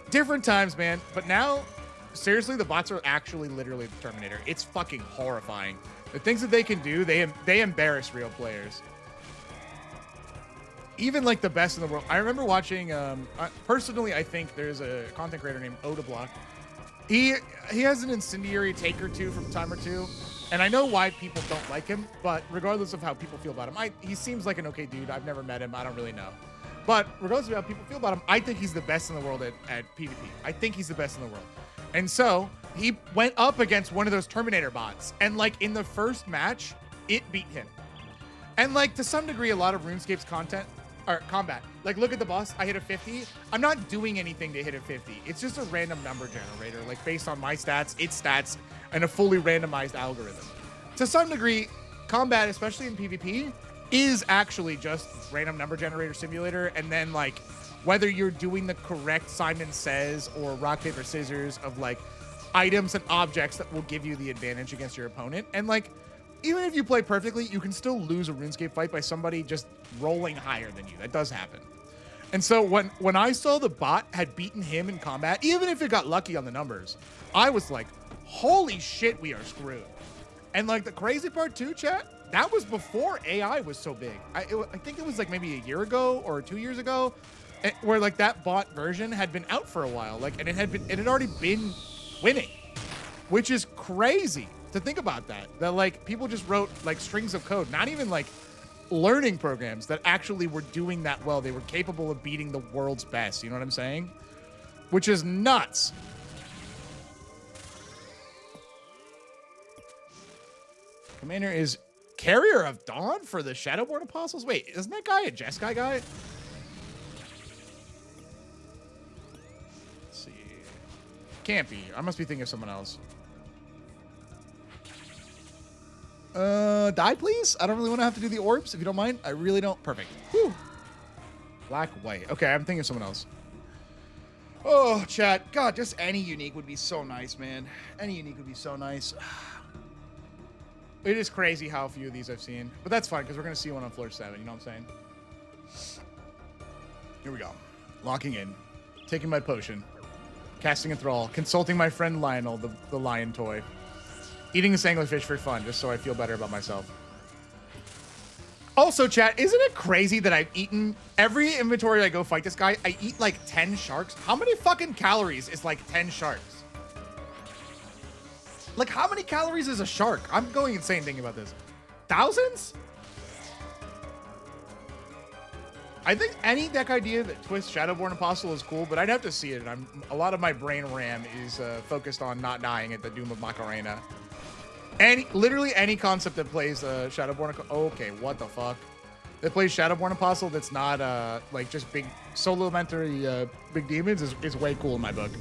Different times, man. But now, seriously, the bots are actually literally the Terminator. It's fucking horrifying. The things that they can do, they embarrass real players. Even like the best in the world. I remember watching, personally, I think there's a content creator named Odablock. He has an incendiary take or two from time or two. And I know why people don't like him, but regardless of how people feel about him, he seems like an okay dude. I've never met him. I don't really know. But regardless of how people feel about him, I think he's the best in the world at PvP. I think he's the best in the world. And so he went up against one of those Terminator bots. And like in the first match, it beat him. And like to some degree, a lot of RuneScape's combat. Like look at the boss, I hit a 50. I'm not doing anything to hit a 50. It's just a random number generator, like based on my stats, its stats, and a fully randomized algorithm. To some degree, combat, especially in PvP, is actually just random number generator simulator. And then like, whether you're doing the correct Simon Says or rock, paper, scissors of like items and objects that will give you the advantage against your opponent. And like, even if you play perfectly, you can still lose a RuneScape fight by somebody just rolling higher than you. That does happen. And so when I saw the bot had beaten him in combat, even if it got lucky on the numbers, I was like, holy shit, we are screwed. And like the crazy part too, chat, that was before AI was so big. I think it was like maybe a year ago or 2 years ago, where like that bot version had been out for a while, like, and it had already been winning, which is crazy to think about that like people just wrote like strings of code, not even like learning programs that actually were doing that well. They were capable of beating the world's best. You know what I'm saying? Which is nuts. Commander is Carrier of Dawn for the Shadowborn Apostles. Wait, isn't that guy a Jeskai guy? Let's see. Can't be. I must be thinking of someone else. Die, please. I don't really want to have to do the orbs, if you don't mind. I really don't. Perfect. Whew. Black, white. Okay, I'm thinking of someone else. Oh, chat. God, just any unique would be so nice, man. Any unique would be so nice. It is crazy how few of these I've seen. But that's fine, because we're going to see one on floor 7. You know what I'm saying? Here we go. Locking in. Taking my potion. Casting a thrall. Consulting my friend Lionel, the lion toy. Eating this anglerfish for fun, just so I feel better about myself. Also, chat, isn't it crazy that I've eaten... Every inventory I go fight this guy, I eat like 10 sharks. How many fucking calories is like 10 sharks? Like, how many calories is a shark? I'm going insane thinking about this. Thousands? I think any deck idea that twists Shadowborn Apostle is cool, but I'd have to see it. A lot of my brain RAM is focused on not dying at the Doom of Macarena. Literally any concept that plays Shadowborn... Okay, what the fuck? That plays Shadowborn Apostle that's not like just big solo-elementary big demons is way cool in my book.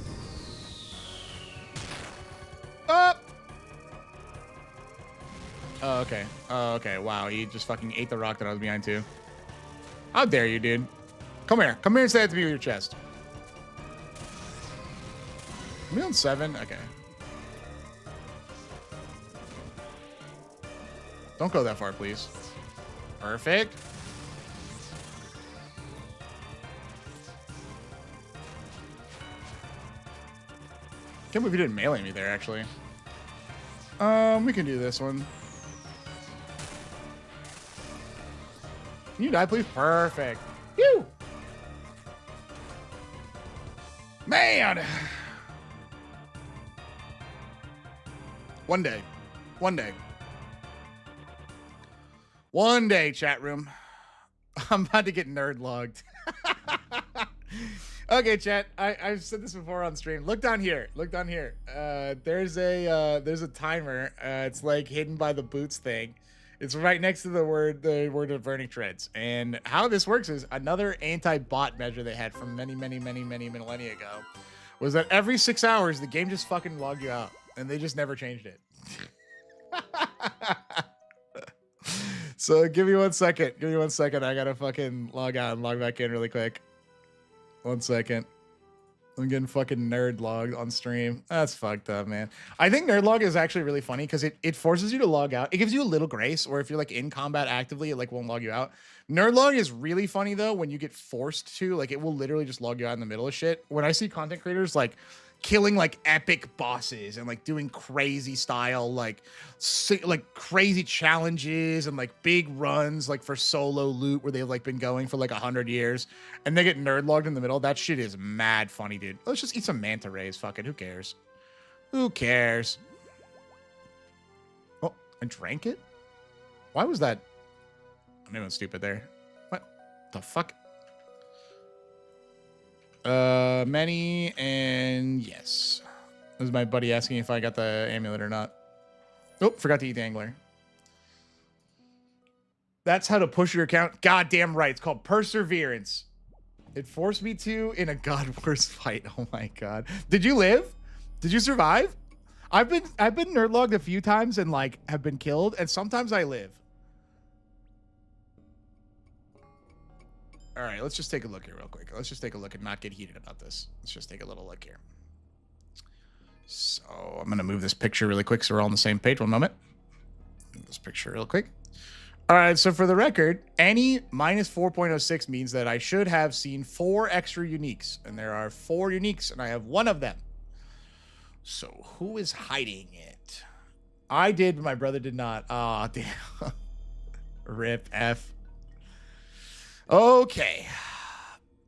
Oh, okay. Oh, okay. Wow, he just fucking ate the rock that I was behind too. How dare you, dude? Come here. Come here and say that to me with your chest. Are we on 7? Okay. Don't go that far, please. Perfect. Can't believe you didn't melee me there, actually. We can do this one. Can you die, please? Perfect. Phew! Man! One day. One day. One day, chat room. I'm about to get nerd logged. Okay, chat. I've said this before on stream. Look down here. Look down here. There's a timer. It's like hidden by the boots thing. It's right next to the word of burning treads. And how this works is another anti-bot measure they had from many millennia ago was that every 6 hours the game just fucking logged you out, and they just never changed it. So give me 1 second. Give me 1 second. I gotta fucking log out and log back in really quick. 1 second. I'm getting fucking nerd logged on stream. That's fucked up, man. I think nerd log is actually really funny because it forces you to log out. It gives you a little grace, or if you're like in combat actively, it like won't log you out. Nerd log is really funny though when you get forced to. Like, it will literally just log you out in the middle of shit. When I see content creators like killing like epic bosses and like doing crazy style like crazy challenges and like big runs like for solo loot where they've like been going for like 100 years and they get nerd logged in the middle, that shit is mad funny, dude. Let's just eat some manta rays. Fuck it. Who cares? Who cares? Oh, I drank it? Why was that? I went stupid there. What the fuck? Many and yes. This is my buddy asking if I got the amulet or not. Oh, forgot to eat the angler. That's how to push your account. Goddamn right. It's called perseverance. It forced me to in a God Wars fight. Oh my god. Did you live? Did you survive? I've been nerd logged a few times and like have been killed, and sometimes I live. All right, let's just take a look here real quick. Let's just take a look and not get heated about this. Let's just take a little look here. So I'm going to move this picture really quick so we're all on the same page. 1 moment. Move this picture real quick. All right, so for the record, any minus 4.06 means that I should have seen 4 extra uniques. And there are 4 uniques, and I have 1 of them. So who is hiding it? I did, but my brother did not. Oh, damn. Rip F. Okay,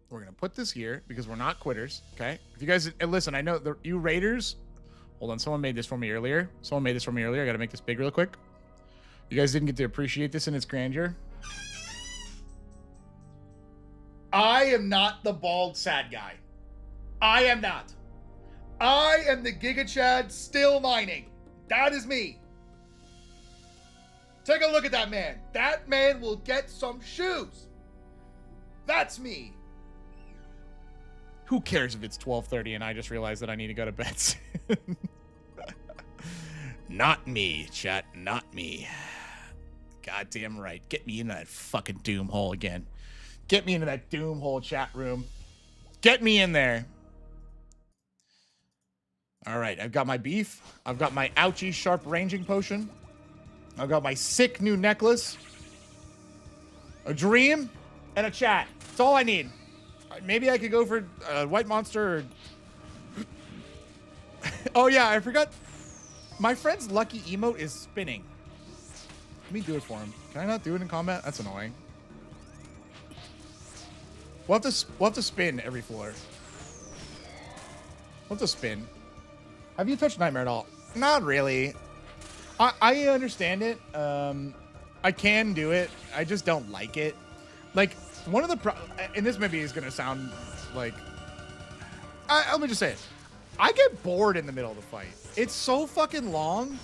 we're gonna put this here because we're not quitters. Okay, if you guys listen, I know you raiders. Hold on, someone made this for me earlier. I gotta make this big real quick. You guys didn't get to appreciate this in its grandeur. I am not the bald sad guy. I am not. I am the Giga Chad still mining. That is me. Take a look at that man. That man will get some shoes. That's me. Who cares if it's 12:30 and I just realized that I need to go to bed soon? Not me, chat. Not me. Goddamn right. Get me into that fucking doom hole again. Get me into that doom hole chat room. Get me in there. All right, I've got my beef. I've got my ouchie sharp ranging potion. I've got my sick new necklace. A dream and a chat. That's all I need. Maybe I could go for a white monster or... Oh yeah, I forgot. My friend's lucky emote is spinning. Let me do it for him. Can I not do it in combat? That's annoying. We'll have to spin every floor. We'll have to spin. Have you touched Nightmare at all? Not really. I understand it. I can do it. I just don't like it. Like, one of the and this maybe is going to sound like... let me just say it. I get bored in the middle of the fight. It's so fucking long.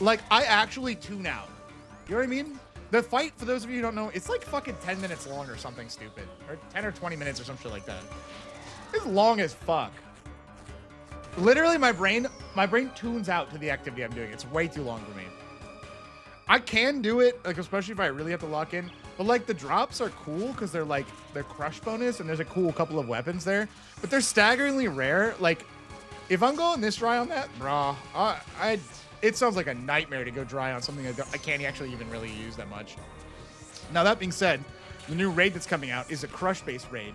Like, I actually tune out. You know what I mean? The fight, for those of you who don't know, it's like fucking 10 minutes long or something stupid. Or 10 or 20 minutes or some shit like that. It's long as fuck. Literally, my brain tunes out to the activity I'm doing. It's way too long for me. I can do it, like, especially if I really have to lock in. But, like, the drops are cool because they're, like, they're crush bonus and there's a cool couple of weapons there. But they're staggeringly rare. Like, if I'm going this dry on that, brah, it sounds like a nightmare to go dry on something I can't actually even really use that much. Now, that being said, the new raid that's coming out is a crush-based raid.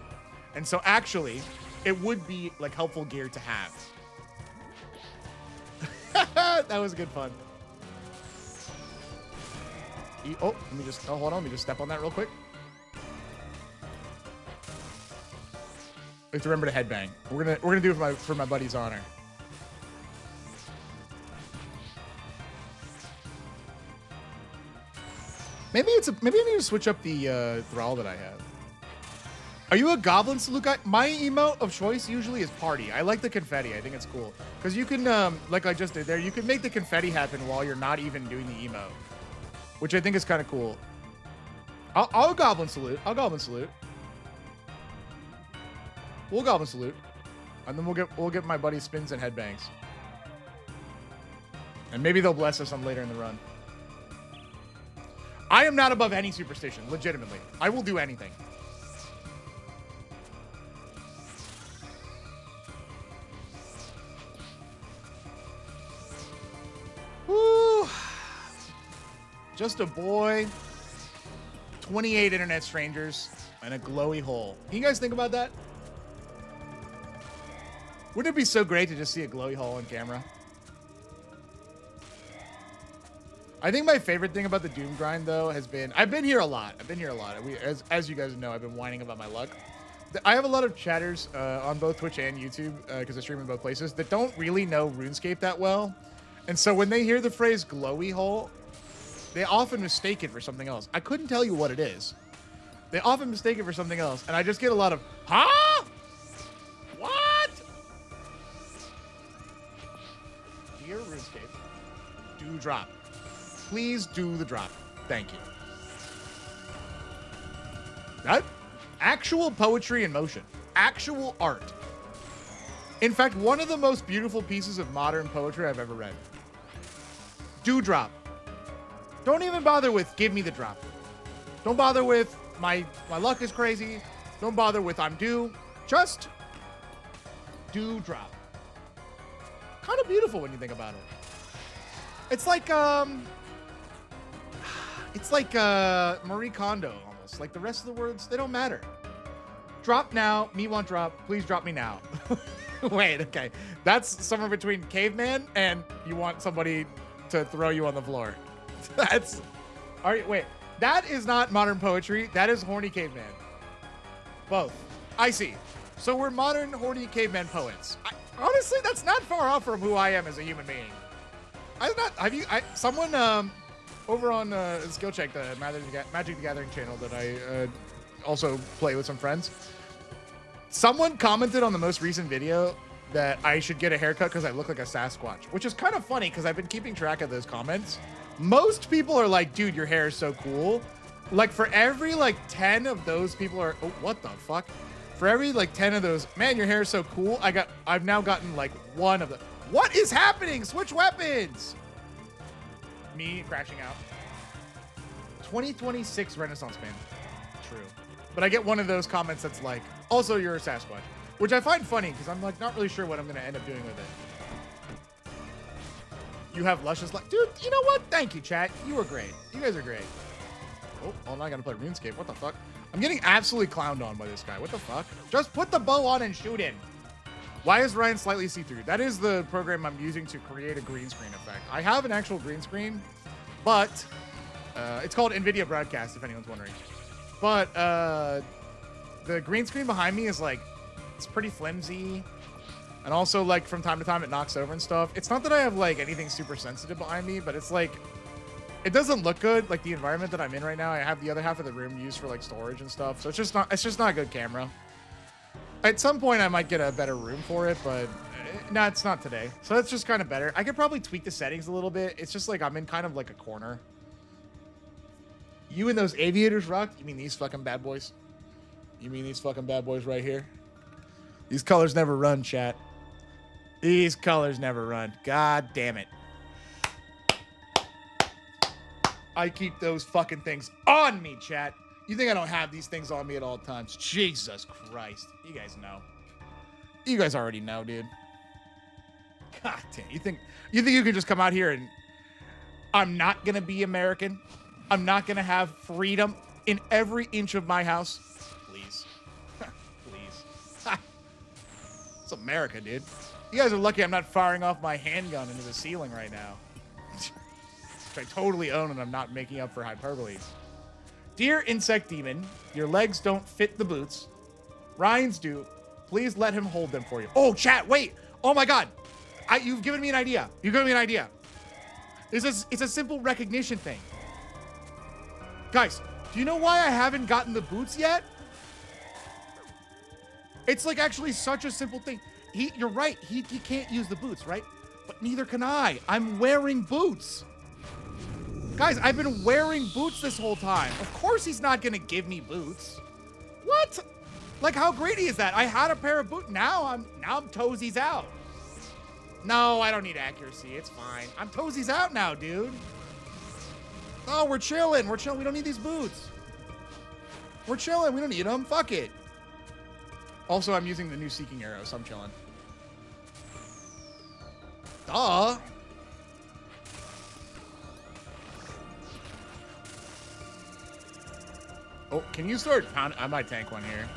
And so, actually, it would be, like, helpful gear to have. That was good fun. Oh, let me just, hold on. Let me just step on that real quick. We have to remember to headbang. We're gonna do it for my buddy's honor. Maybe maybe I need to switch up the thrall that I have. Are you a goblin salute guy? My emote of choice usually is party. I like the confetti. I think it's cool because you can, like I just did there, you can make the confetti happen while you're not even doing the emote, which I think is kind of cool. I'll goblin salute. I'll goblin salute. We'll goblin salute, and then we'll get my buddy spins and headbangs, and maybe they'll bless us on later in the run. I am not above any superstition, legitimately. I will do anything. Woo! Just a boy, 28 internet strangers, and a glowy hole. Can you guys think about that? Wouldn't it be so great to just see a glowy hole on camera? I think my favorite thing about the Doom grind, though, has been... I've been here a lot. As you guys know, I've been whining about my luck. I have a lot of chatters on both Twitch and YouTube, because I stream in both places, that don't really know RuneScape that well. And so when they hear the phrase glowy hole, they often mistake it for something else. I couldn't tell you what it is. They often mistake it for something else, and I just get a lot of, huh? What? Dear RuneScape, do drop. Please do the drop. Thank you. That actual poetry in motion. Actual art. In fact, one of the most beautiful pieces of modern poetry I've ever read. Do drop. Don't even bother with give me the drop. Don't bother with my luck is crazy. Don't bother with I'm due. Just do drop. Kind of beautiful when you think about it. It's like Marie Kondo almost. Like the rest of the words, they don't matter. Drop now, me want drop, please drop me now. Wait, okay. That's somewhere between caveman and you want somebody to throw you on the floor. That's, all right, wait. That is not modern poetry. That is horny caveman. Both. I see. So we're modern horny caveman poets. Honestly, that's not far off from who I am as a human being. Someone over on Skill Check, the Magic the Gathering channel that I also play with some friends, someone commented on the most recent video that I should get a haircut because I look like a Sasquatch, which is kind of funny because I've been keeping track of those comments Most people are like, dude, your hair is so cool. Like for every like 10 of those people are, oh, what the fuck? For every like 10 of those, man, your hair is so cool. I've now gotten like one of them. What is happening? Switch weapons. Me crashing out. 2026 Renaissance man. True. But I get one of those comments that's like, also you're a Sasquatch, which I find funny because I'm like not really sure what I'm going to end up doing with it. You have luscious like, dude, you know what? Thank you, chat. You were great. You guys are great. Oh, well, now I gotta play RuneScape. What the fuck? I'm getting absolutely clowned on by this guy. What the fuck? Just put the bow on and shoot him. Why is Ryan slightly see-through? That is the program I'm using to create a green screen effect. I have an actual green screen, but it's called NVIDIA Broadcast, if anyone's wondering. But the green screen behind me is like, it's pretty flimsy. And also, like, from time to time, it knocks over and stuff. It's not that I have, like, anything super sensitive behind me, but it's, like, it doesn't look good. Like, the environment that I'm in right now, I have the other half of the room used for, like, storage and stuff. So it's just not a good camera. At some point, I might get a better room for it, but no, it's not today. So that's just kind of better. I could probably tweak the settings a little bit. It's just, like, I'm in kind of, like, a corner. You and those aviators rock? You mean these fucking bad boys? You mean these fucking bad boys right here? These colors never run, chat. These colors never run. God damn it. I keep those fucking things on me, chat. You think I don't have these things on me at all times? Jesus Christ. You guys know. You guys already know, dude. God damn. You think you can just come out here and I'm not going to be American? I'm not going to have freedom in every inch of my house? Please. Please. It's America, dude. You guys are lucky I'm not firing off my handgun into the ceiling right now. Which I totally own and I'm not making up for hyperbole. Dear Insect Demon, your legs don't fit the boots. Ryan's do. Please let him hold them for you. Oh, chat, wait. Oh my God. You've given me an idea. You've given me an idea. It's a simple recognition thing. Guys, do you know why I haven't gotten the boots yet? It's like actually such a simple thing. You're right. He can't use the boots, right? But neither can I. I'm wearing boots. Guys, I've been wearing boots this whole time. Of course he's not going to give me boots. What? Like, how great is that? I had a pair of boots. Now I'm toesies out. No, I don't need accuracy. It's fine. I'm toesies out now, dude. Oh, we're chilling. We're chilling. We don't need these boots. We're chilling. We don't need them. Fuck it. Also, I'm using the new Seeking Arrow, so I'm chilling. Duh. Oh, can you start pounding? I might tank one here.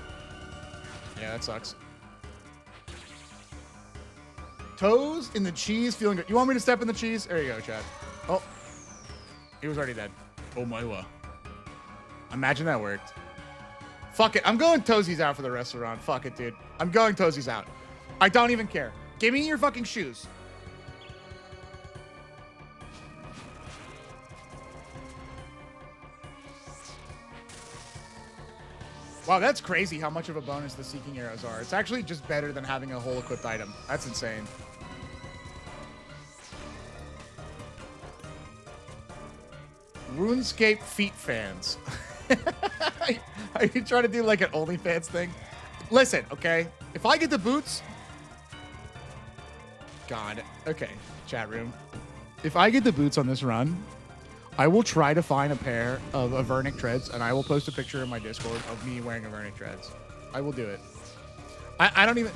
Yeah, that sucks. Toes in the cheese, feeling good. You want me to step in the cheese? There you go, Chad. Oh, he was already dead. Oh my God. Imagine that worked. Fuck it. I'm going toesies out for the rest of the round. Fuck it, dude. I'm going toesies out. I don't even care. Give me your fucking shoes. Wow, that's crazy how much of a bonus the Seeking Arrows are. It's actually just better than having a whole equipped item. That's insane. RuneScape feet fans. Are you trying to do like an OnlyFans thing? Listen, okay? If I get the boots... God. Okay, chat room. If I get the boots on this run, I will try to find a pair of Avernic treads, and I will post a picture in my Discord of me wearing Avernic treads. I will do it. I don't even...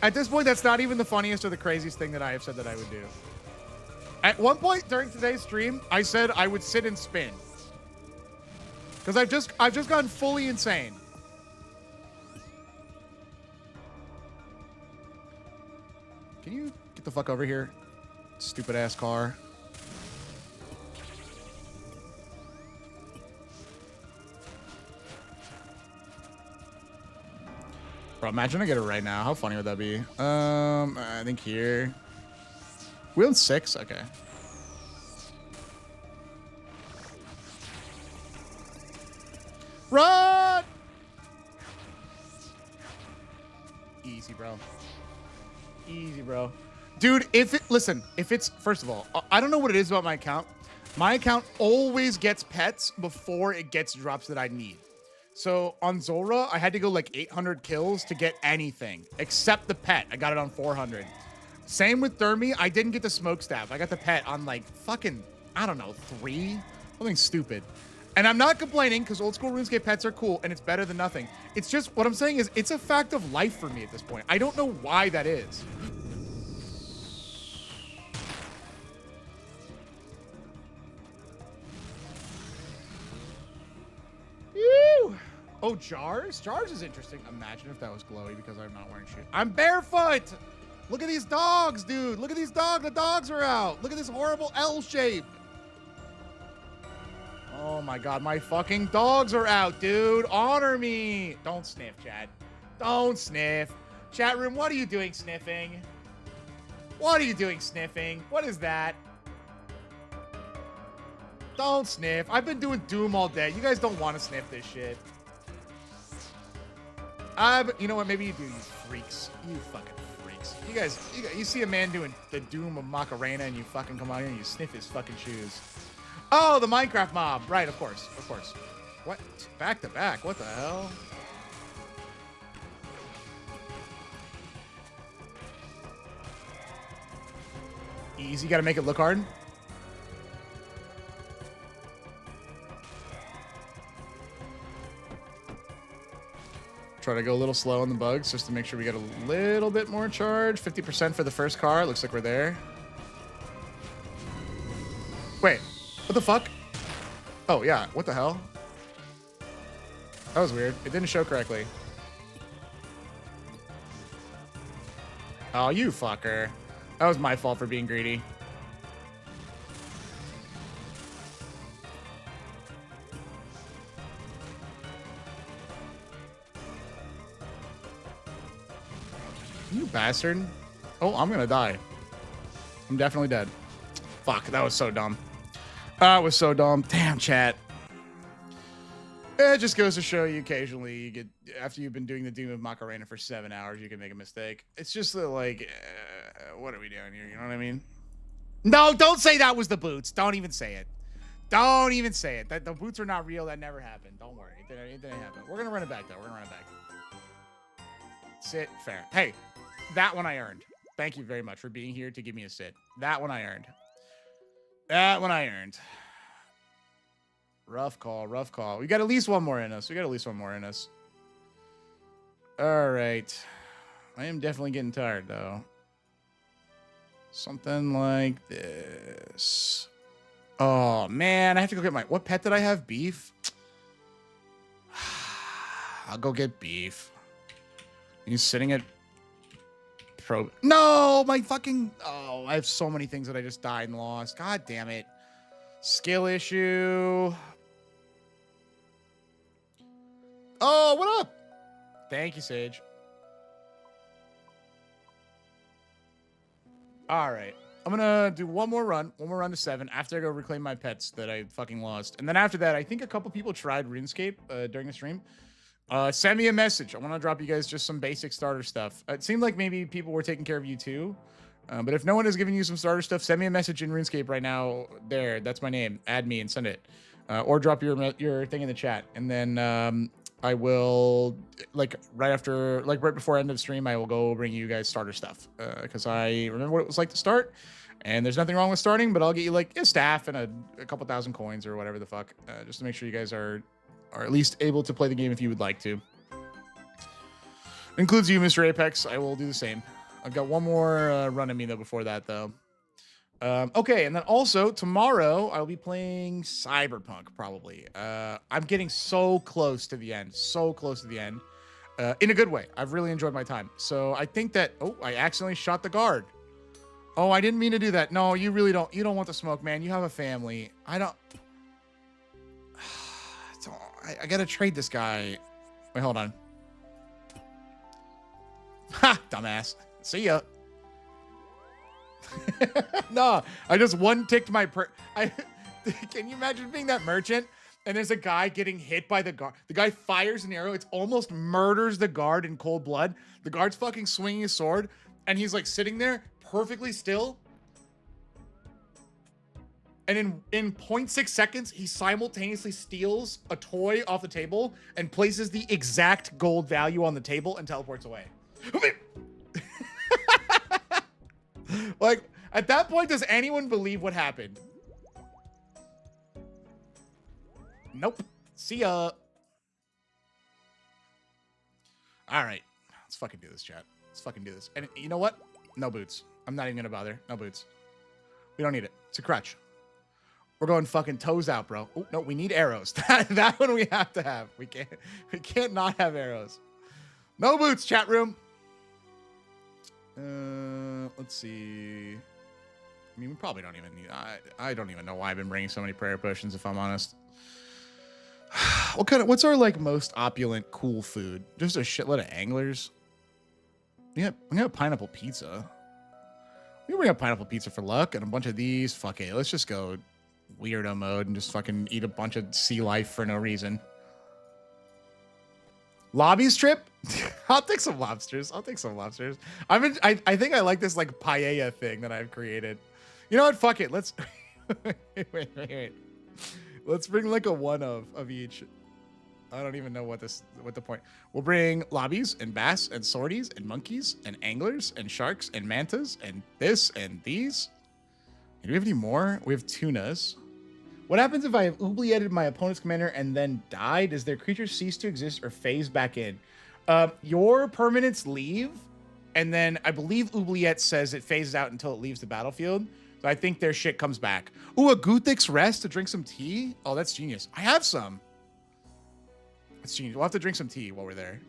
at this point, that's not even the funniest or the craziest thing that I have said that I would do. At one point during today's stream, I said I would sit and spin. Because I've just gone fully insane. Can you get the fuck over here? Stupid ass car. Bro, imagine I get it right now. How funny would that be? I think here. We own 6? Okay. Run! Easy, bro. Easy, bro. Dude, listen, if it's, first of all, I don't know what it is about my account. My account always gets pets before it gets drops that I need. So on Zora, I had to go like 800 kills to get anything except the pet. I got it on 400. Same with Thermi. I didn't get the smoke staff. I got the pet on like fucking, I don't know, 3? Something stupid. And I'm not complaining because old school RuneScape pets are cool and it's better than nothing. It's just, what I'm saying is it's a fact of life for me at this point. I don't know why that is. Woo! Oh, jars? Jars is interesting. Imagine if that was glowy because I'm not wearing shoes. I'm barefoot! Look at these dogs, dude. Look at these dogs. The dogs are out. Look at this horrible L shape. Oh my God, my fucking dogs are out, dude. Honor me. Don't sniff, chat. Don't sniff. Chat room, what are you doing sniffing? What are you doing sniffing? What is that? Don't sniff. I've been doing Doom all day. You guys don't want to sniff this shit. You know what? Maybe you do, you freaks. You fucking freaks. You guys, you see a man doing the Doom of Macarena and you fucking come out here and you sniff his fucking shoes. Oh, the Minecraft mob. Right, of course. Of course. What? Back to back. What the hell? Easy. Got to make it look hard. Try to go a little slow on the bugs just to make sure we get a little bit more charge. 50% for the first car. Looks like we're there. Wait. What the fuck? Oh, yeah. What the hell? That was weird. It didn't show correctly. Oh, you fucker. That was my fault for being greedy. You bastard. Oh, I'm gonna die. I'm definitely dead. Fuck, that was so dumb. That was so dumb. Damn, chat. It just goes to show you occasionally you get, after you've been doing the Doom of Macarena for 7 hours, you can make a mistake. It's just like, what are we doing here? You know what I mean? No, don't say that was the boots. Don't even say it. Don't even say it. That the boots are not real. That never happened. Don't worry. It didn't happen. We're gonna run it back though. We're gonna run it back. Sit. Fair. Hey, that one I earned. Thank you very much for being here to give me a sit. That one I earned. That one I earned. Rough call, rough call. We got at least one more in us. We got at least one more in us. All right. I am definitely getting tired, though. Something like this. Oh, man. I have to go get my... What pet did I have? Beef? I'll go get beef. He's sitting at... No! My fucking... Oh, I have so many things that I just died and lost. God damn it. Skill issue. Oh, what up? Thank you, Sage. All right. I'm going to do one more run to 7 after I go reclaim my pets that I fucking lost. And then after that, I think a couple people tried RuneScape during the stream. Send me a message. I want to drop you guys just some basic starter stuff. It seemed like maybe people were taking care of you too. But if no one is giving you some starter stuff, send me a message in RuneScape right now. There, that's my name. Add me and send it. Or drop your thing in the chat. And then I will, like, right before end of stream, I will go bring you guys starter stuff. Because I remember what it was like to start. And there's nothing wrong with starting, but I'll get you, like, a staff and a couple thousand coins or whatever the fuck. Just to make sure you guys are at least able to play the game if you would like to. Includes you, Mr. Apex. I will do the same. I've got one more run in me, though, before that, though. Okay, and then also, tomorrow, I'll be playing Cyberpunk, probably. I'm getting so close to the end. So close to the end. In a good way. I've really enjoyed my time. So I think that... Oh, I accidentally shot the guard. Oh, I didn't mean to do that. No, you really don't. You don't want the smoke, man. You have a family. I don't... I gotta trade this guy. Wait, hold on. Ha! Dumbass. See ya. No, I just one-ticked my can you imagine being that merchant and there's a guy getting hit by the guard? The guy fires an arrow. It's almost murders the guard in cold blood. The guard's fucking swinging his sword and he's like sitting there perfectly still. And in 0.6 seconds, he simultaneously steals a toy off the table and places the exact gold value on the table and teleports away. Like, at that point, does anyone believe what happened? Nope. See ya. All right. Let's fucking do this, chat. Let's fucking do this. And you know what? No boots. I'm not even gonna bother. No boots. We don't need it. It's a crutch. We're going fucking toes out, bro. Oh, no, we need arrows. That one we have to have. We can't not have arrows. No boots, chat room. Let's see. I mean, we probably don't even need... I don't even know why I've been bringing so many prayer potions, if I'm honest. What's our, like, most opulent, cool food? Just a shitload of anglers? Yeah, we got pineapple pizza. We can bring up pineapple pizza for luck and a bunch of these. Fuck it. Let's just go weirdo mode and just fucking eat a bunch of sea life for no reason. Lobbies trip? I'll take some lobsters. I'll take some lobsters. I think I like this like paella thing that I've created. You know what? Fuck it. Let's wait. Let's bring like a one of each. I don't even know what the point. We'll bring lobbies and bass and swordies and monkeys and anglers and sharks and mantas and this and these. Do we have any more? We have tunas. What happens if I have oublieted my opponent's commander and then die? Does their creature cease to exist or phase back in? Your permanents leave, and then I believe oubliette says it phases out until it leaves the battlefield. So I think their shit comes back. Ooh, a Guthix rest to drink some tea? Oh, that's genius. I have some. That's genius. We'll have to drink some tea while we're there.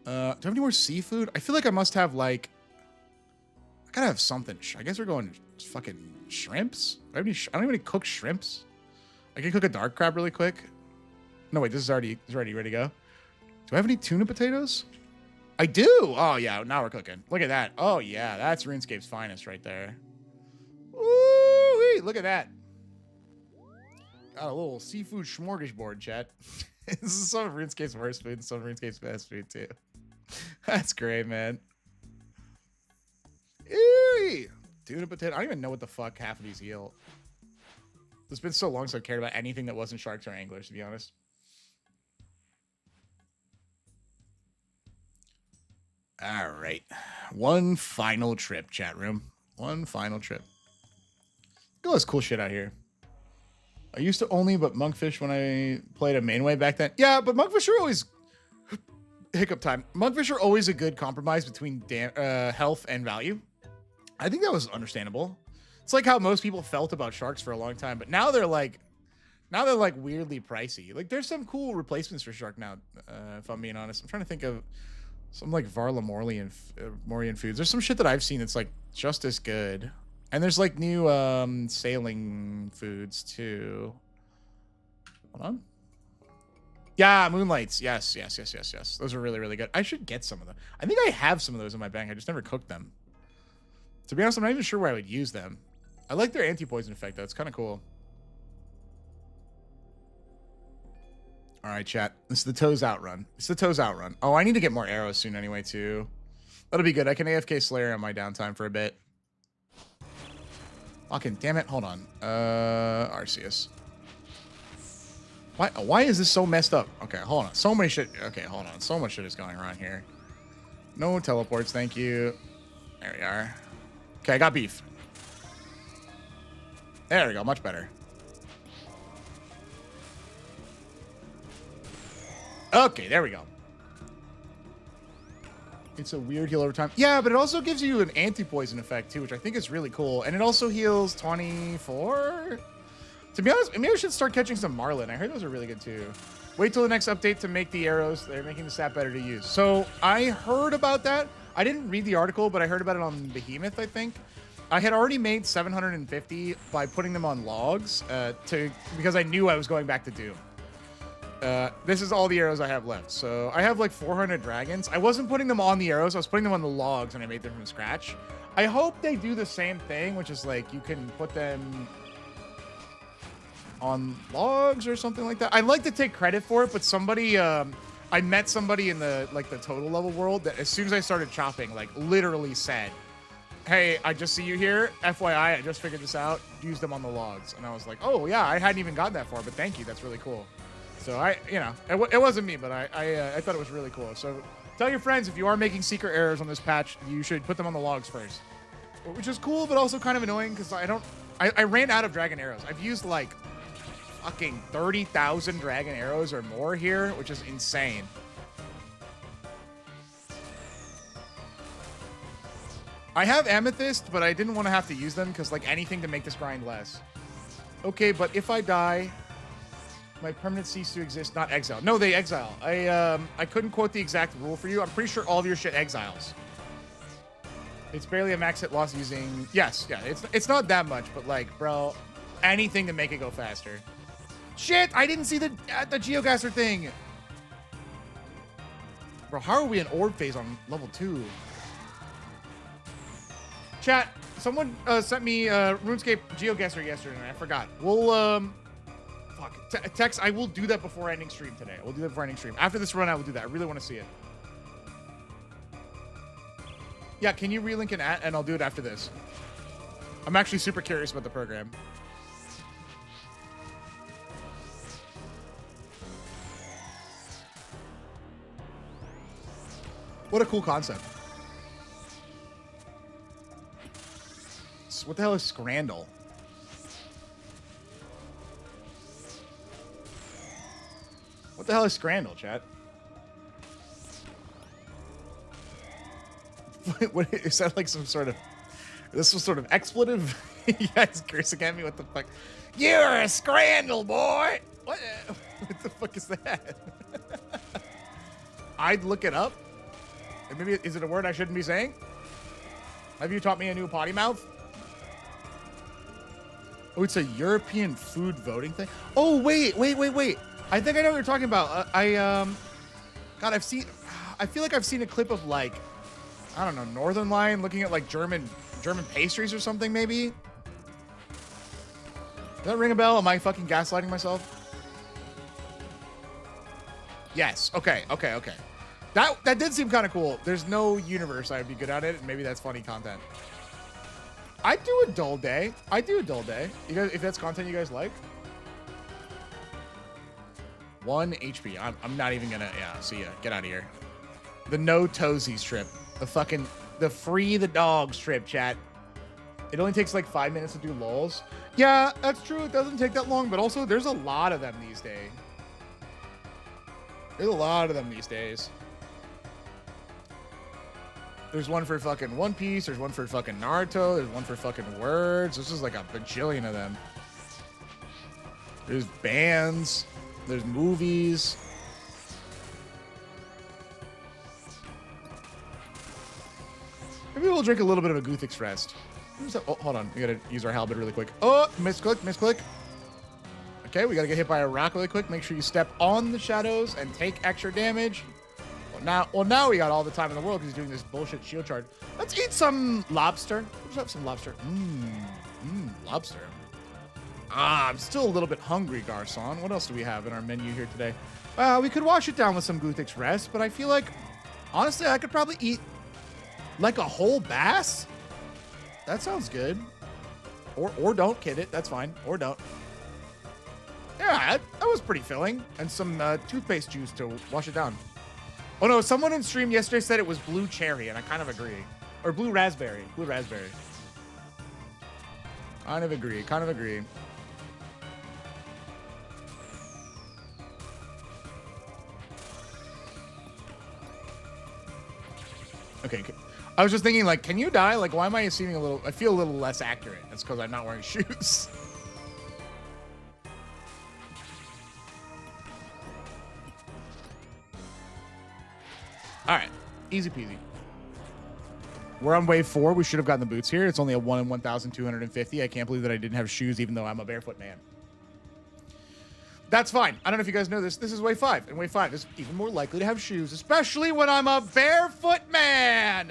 Do I have any more seafood? I feel like I must have, like... I gotta have something. I guess we're going fucking shrimps? I don't even need cooked shrimps. I can cook a dark crab really quick. No, wait, this is already ready to go. Do I have any tuna potatoes? I do. Oh, yeah, now we're cooking. Look at that. Oh, yeah, that's RuneScape's finest right there. Woo-wee, look at that. Got a little seafood smorgasbord, chat. This is some of RuneScape's worst food and some of RuneScape's best food, too. That's great, man. Eee! Tuna potato. I don't even know what the fuck half of these heal. It's been so long since I cared about anything that wasn't sharks or anglers, to be honest. All right. One final trip, chat room. One final trip. Look at all this cool shit out here. I used to only but monkfish when I played a mainway back then. Yeah, but monkfish are always... Hiccup time. Monkfish are always a good compromise between health and value. I think that was understandable. It's like how most people felt about sharks for a long time, but now they're like weirdly pricey. Like there's some cool replacements for shark now, if I'm being honest. I'm trying to think of some like Varlamorian foods. There's some shit that I've seen that's like just as good. And there's like new sailing foods too. Hold on. Yeah, moonlights. Yes. Those are really, really good. I should get some of them. I think I have some of those in my bank. I just never cooked them. To be honest, I'm not even sure where I would use them. I like their anti-poison effect, though. It's kind of cool. All right, chat. This is the toes out run. It's the toes out run. Oh, I need to get more arrows soon anyway, too. That'll be good. I can AFK Slayer on my downtime for a bit. Fucking damn it. Hold on. Arceus. Why is this so messed up? Okay, hold on. So many shit. Okay, hold on. So much shit is going around here. No teleports, thank you. There we are. Okay, I got beef. There we go, much better. Okay, there we go. It's a weird heal over time. Yeah, but it also gives you an anti-poison effect too, which I think is really cool. And it also heals 24. To be honest, maybe I should start catching some marlin. I heard those are really good too. Wait till the next update to make the arrows. They're making the stat better to use. So I heard about that. I didn't read the article, but I heard about it on Behemoth, I think. I had already made 750 by putting them on logs because I knew I was going back to Doom. This is all the arrows I have left. So I have like 400 dragons. I wasn't putting them on the arrows. I was putting them on the logs and I made them from scratch. I hope they do the same thing, which is like you can put them on logs or something like that. I'd like to take credit for it, but somebody... I met somebody in the total level world that as soon as I started chopping, like literally said, hey, I just see you here. FYI, I just figured this out. Use them on the logs. And I was like, oh, yeah, I hadn't even gotten that far, but thank you. That's really cool. So it wasn't me, but I thought it was really cool. So tell your friends if you are making secret errors on this patch, you should put them on the logs first. Which is cool, but also kind of annoying because I ran out of dragon arrows. I've used like fucking 30,000 dragon arrows or more here, which is insane. I have amethyst, but I didn't want to have to use them because like anything to make this grind less. Okay, but if I die, my permanent cease to exist, not exile. No, they exile. I couldn't quote the exact rule for you. I'm pretty sure all of your shit exiles. It's barely a max hit loss using... Yes, yeah, it's not that much, but like, bro, anything to make it go faster. Shit, I didn't see the geogasser thing. Bro, how are we in orb phase on level 2? Chat, someone sent me RuneScape geogasser yesterday, and I forgot. We'll, fuck. Tex, I will do that before ending stream today. We'll do that before ending stream. After this run, I will do that. I really want to see it. Yeah, can you relink an at, and I'll do it after this. I'm actually super curious about the program. What a cool concept. What the hell is Scrandle? What the hell is Scrandle, chat? What is that, like some sort of... This was sort of expletive? You guys cursing at me? What the fuck? You're a Scrandle, boy! What the fuck is that? I'd look it up. And maybe, is it a word I shouldn't be saying? Have you taught me a new potty mouth? Oh, it's a European food voting thing? Oh, wait. I think I know what you're talking about. God, I feel like I've seen a clip of like, I don't know, Northern Lion looking at like German pastries or something, maybe? Does that ring a bell? Am I fucking gaslighting myself? Yes. Okay. That did seem kind of cool. There's no universe I'd be good at it, and maybe that's funny content. I do a dull day. You guys, if that's content you guys like. 1 HP. I'm not even gonna. Yeah. See ya. Get out of here. The no toesies trip. The free the dogs trip, chat. It only takes like 5 minutes to do lulls. Yeah, that's true. It doesn't take that long, but also there's a lot of them these days. There's one for fucking One Piece. There's one for fucking Naruto. There's one for fucking Words. This is like a bajillion of them. There's bands. There's movies. Maybe we'll drink a little bit of a Guthix rest. Oh, hold on. We gotta use our halberd really quick. Oh, misclick. Okay, we gotta get hit by a rock really quick. Make sure you step on the shadows and take extra damage. Well, now we got all the time in the world because he's doing this bullshit shield charge. Let's eat some lobster. Let's have some lobster. Lobster. I'm still a little bit hungry, Garcon. What else do we have in our menu here today? We could wash it down with some Guthix rest, but I feel like, honestly, I could probably eat like a whole bass. That sounds good. Or don't, kid it. That's fine. Or don't. Yeah, that was pretty filling. And some toothpaste juice to wash it down. Oh no, someone in stream yesterday said it was blue cherry, and I kind of agree. Or blue raspberry. Kind of agree. Okay. I was just thinking, like, can you die? Like, why am I seeming I feel a little less accurate. That's because I'm not wearing shoes. All right, easy peasy. We're on wave 4. We should have gotten the boots here. It's only a 1 in 1,250. I can't believe that I didn't have shoes, even though I'm a barefoot man. That's fine. I don't know if you guys know this. This is wave 5. And wave 5 is even more likely to have shoes, especially when I'm a barefoot man.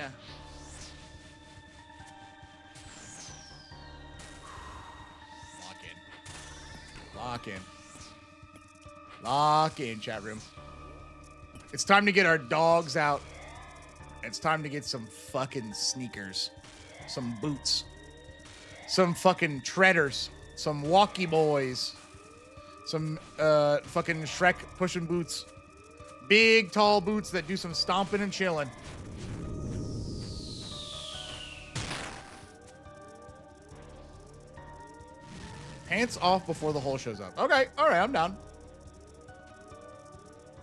Lock in, chat room. It's time to get our dogs out. It's time to get some fucking sneakers. some boots, some fucking treaders, some walkie boys, some fucking Shrek pushing boots, big tall boots that do some stomping and chilling. Pants off before the hole shows up. Okay, all right, I'm down.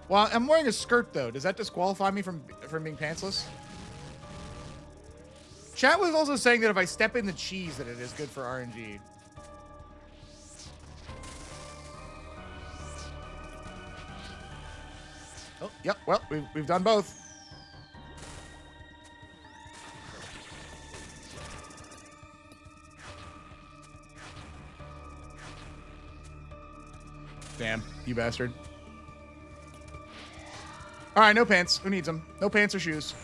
Well, I'm wearing a skirt though. Does that disqualify me from being pantsless? Chat was also saying that if I step in the cheese, that it is good for RNG. Oh, yep. Well, we've done both. Damn, you bastard. All right, no pants. Who needs them? No pants or shoes.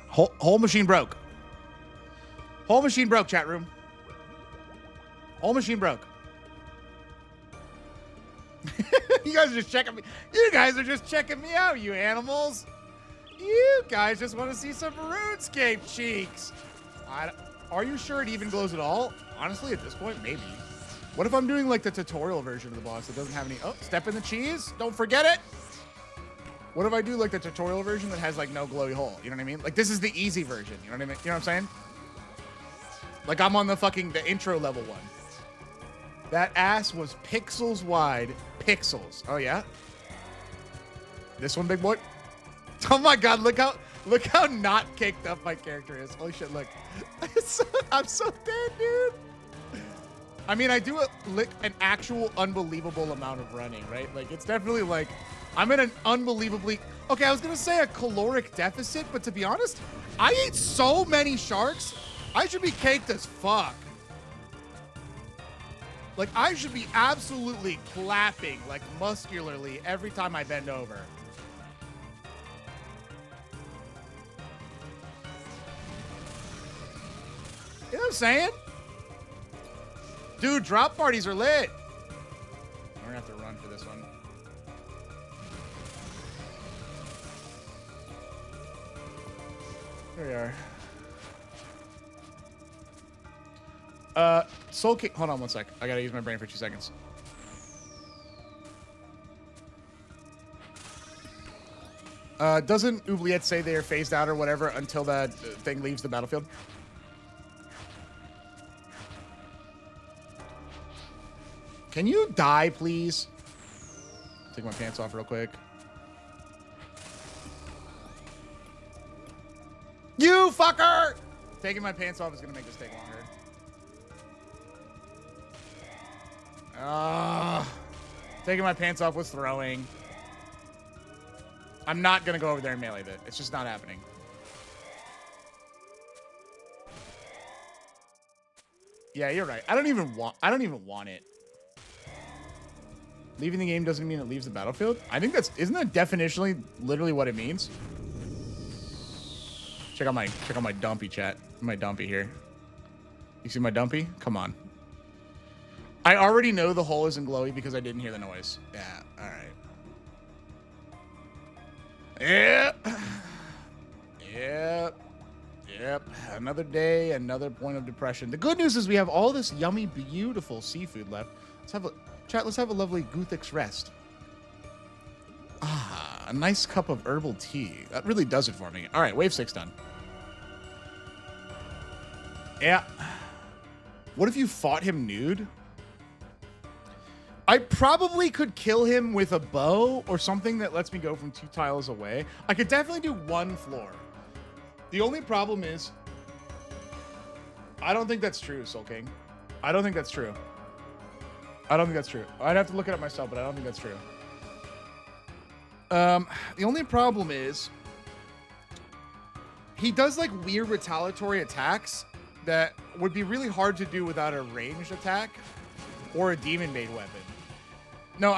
Whole machine broke. Whole machine broke, chat room. Whole machine broke. You guys are just checking me. You guys are just checking me out, you animals. You guys just want to see some RuneScape cheeks. Are you sure it even glows at all? Honestly, at this point, maybe. What if I'm doing like the tutorial version of the boss that doesn't have any... Oh, step in the cheese. Don't forget it. What if I do like the tutorial version that has like no glowy hole? You know what I mean? Like this is the easy version. You know what I mean? You know what I'm saying? Like I'm on the intro level one. That ass was pixels wide. Pixels. Oh yeah? This one, big boy? Oh my God, look how not caked up my character is. Holy shit, look. I'm so dead, dude. I mean, I do an actual unbelievable amount of running, right? Like, it's definitely like, I'm in an unbelievably, okay, I was gonna say a caloric deficit, but to be honest, I ate so many sharks, I should be caked as fuck. Like, I should be absolutely clapping, like, muscularly every time I bend over. You know what I'm saying? Dude, drop parties are lit. We're gonna have to run for this one. Here we are. Soul King. Hold on one sec. I gotta use my brain for 2 seconds. Doesn't Oubliette say they are phased out or whatever until that thing leaves the battlefield? Can you die, please? Take my pants off real quick. You fucker! Taking my pants off is gonna make this take longer. Taking my pants off was throwing. I'm not gonna go over there and melee it. It's just not happening. Yeah, you're right. I don't even want it. Leaving the game doesn't mean it leaves the battlefield. I think isn't that definitionally literally what it means? Check out my dumpy chat. My dumpy here. You see my dumpy? Come on. I already know the hole isn't glowy because I didn't hear the noise. Yeah, all right. Yep. Yep. Yep. Another day, another point of depression. The good news is we have all this yummy, beautiful seafood left. Let's have a lovely Guthix rest. Ah, a nice cup of herbal tea. That really does it for me. All right, wave 6 done. Yeah. What if you fought him nude? I probably could kill him with a bow or something that lets me go from 2 tiles away. I could definitely do 1 floor. The only problem is, I don't think that's true, Soul King. I don't think that's true. I'd have to look it up myself, but I don't think that's true. The only problem is he does like weird retaliatory attacks that would be really hard to do without a ranged attack or a demon-made weapon. No,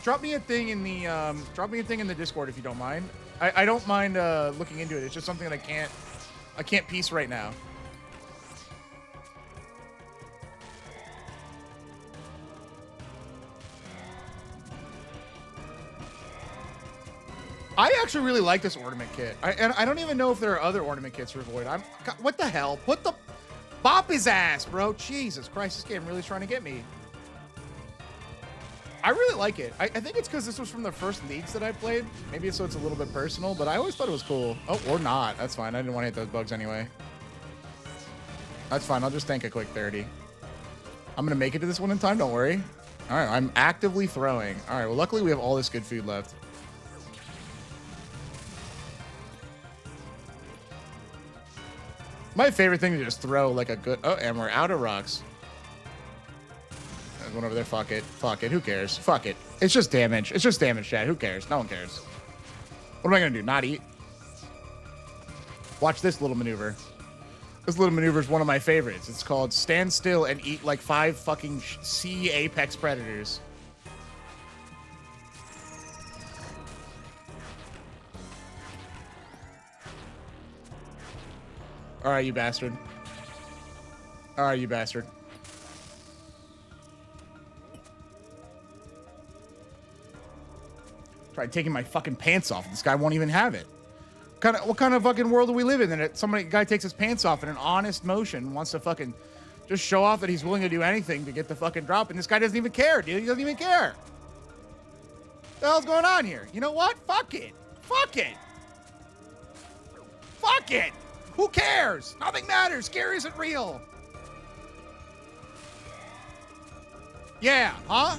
drop me a thing in the Discord if you don't mind. I don't mind looking into it. It's just something that I can't piece right now. actually really like this ornament kit. And I don't even know if there are other ornament kits for Void. God, what the hell? Bop his ass, bro. Jesus Christ, this game really is trying to get me. I really like it. I think it's because this was from the first leagues that I played. Maybe so it's a little bit personal, but I always thought it was cool. Oh, or not. That's fine. I didn't want to hit those bugs anyway. That's fine. I'll just tank a quick 30. I'm going to make it to this one in time. Don't worry. All right. I'm actively throwing. All right. Well, luckily we have all this good food left. My favorite thing to just throw like a good... Oh, and we're out of rocks. There's one over there. Fuck it. Fuck it. Who cares? Fuck it. It's just damage. It's just damage, chat. Who cares? No one cares. What am I going to do? Not eat? Watch this little maneuver. This little maneuver is one of my favorites. It's called stand still and eat like 5 fucking sea apex predators. All right, you bastard. All right, you bastard. Tried taking my fucking pants off. This guy won't even have it. What kind of fucking world do we live in that guy takes his pants off in an honest motion, wants to fucking just show off that he's willing to do anything to get the fucking drop, and this guy doesn't even care, dude. He doesn't even care. What the hell's going on here? You know what? Fuck it. Fuck it. Fuck it. Who cares? Nothing matters. Scary isn't real. Yeah, huh?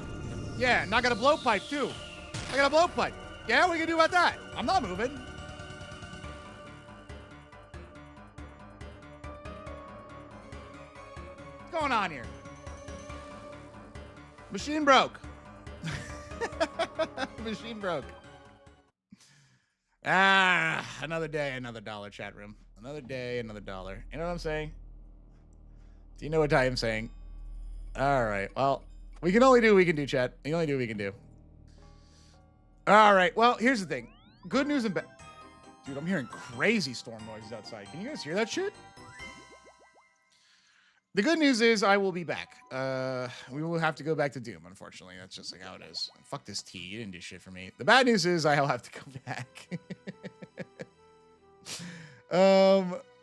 Yeah, and I got a blowpipe too. I got a blowpipe. Yeah, what are you gonna do about that? I'm not moving. What's going on here? Machine broke. Machine broke. Ah, another day, another dollar, chat room. Another day, another dollar. You know what I'm saying? Do you know what I am saying? All right. Well, we can only do what we can do, chat. We can only do what we can do. All right. Well, here's the thing. Good news and bad. Dude, I'm hearing crazy storm noises outside. Can you guys hear that shit? The good news is I will be back. We will have to go back to Doom, unfortunately. That's just like how it is. Fuck this tea. You didn't do shit for me. The bad news is I'll have to come back.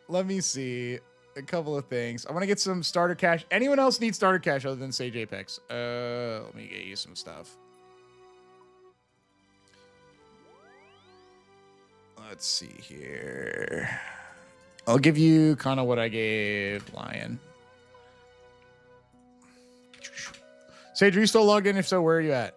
Let me see. A couple of things. I want to get some starter cash. Anyone else need starter cash other than Sage Apex? Let me get you some stuff. Let's see here. I'll give you kind of what I gave Lion. Sage, are you still logged in? If so, where are you at?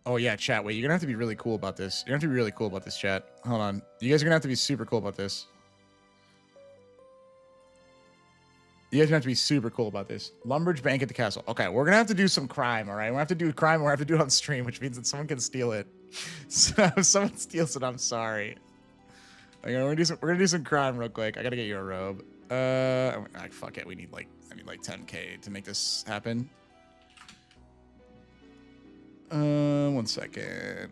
Oh, yeah, chat. Wait, you're going to have to be really cool about this. You're going to have to be really cool about this, chat. Hold on. You guys are going to have to be super cool about this. You guys are going to have to be super cool about this. Lumbridge Bank at the castle. Okay, we're going to have to do some crime, all right? We're going to have to do crime. We're going to have to do it on stream, which means that someone can steal it. So if someone steals it, I'm sorry. Okay, we're gonna do some crime real quick. I gotta get you a robe. Fuck it. I need like 10K to make this happen. 1 second.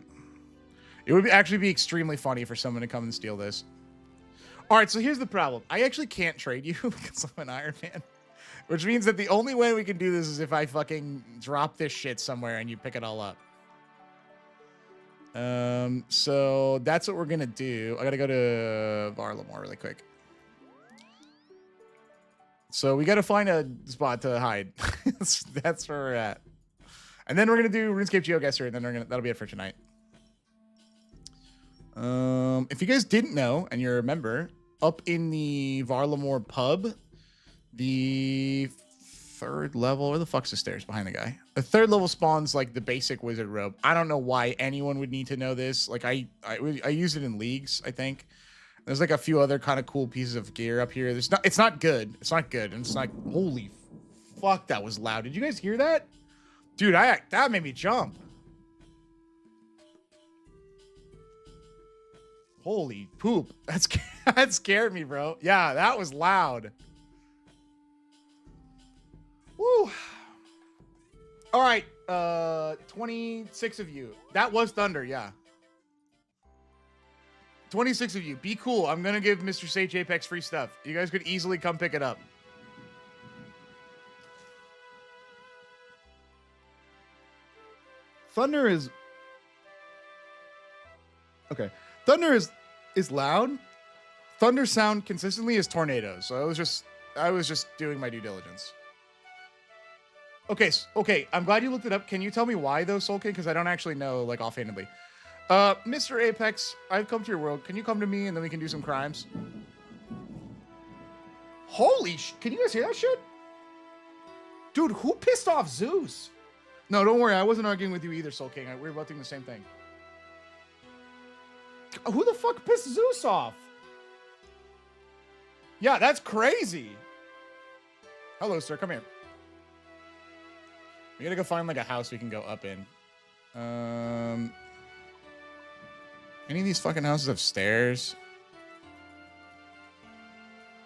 It would actually be extremely funny for someone to come and steal this. All right, so here's the problem. I actually can't trade you because I'm an Iron Man, which means that the only way we can do this is if I fucking drop this shit somewhere and you pick it all up. So that's what we're gonna do. I gotta go to Varlamore really quick. So we gotta find a spot to hide. That's where we're at. And then we're gonna do RuneScape GeoGuessr, and then that'll be it for tonight. If you guys didn't know, and you're a member, up in the Varlamore pub, the 3rd level, where the fuck's the stairs behind the guy? The 3rd level spawns like the basic wizard robe. I don't know why anyone would need to know this. Like I use it in leagues, I think. There's like a few other kind of cool pieces of gear up here. It's not good. It's not good. And it's like, holy fuck, that was loud. Did you guys hear that? Dude, that made me jump. Holy poop. That scared me, bro. Yeah, that was loud. Woo. All right, 26 of you. That was thunder, yeah. 26 of you. Be cool. I'm going to give Mr. Sage Apex free stuff. You guys could easily come pick it up. Thunder is okay. Thunder is loud. Thunder sound consistently is tornadoes. So I was just doing my due diligence. Okay, okay. I'm glad you looked it up. Can you tell me why though, Soul King? Because I don't actually know, like, offhandedly. Mr. Apex, I've come to your world. Can you come to me and then we can do some crimes? Holy can you guys hear that shit? Dude, who pissed off Zeus? No, don't worry. I wasn't arguing with you either, Soul King. We were both doing the same thing. Who the fuck pissed Zeus off? Yeah, that's crazy. Hello, sir. Come here. We gotta go find like a house we can go up in. Any of these fucking houses have stairs?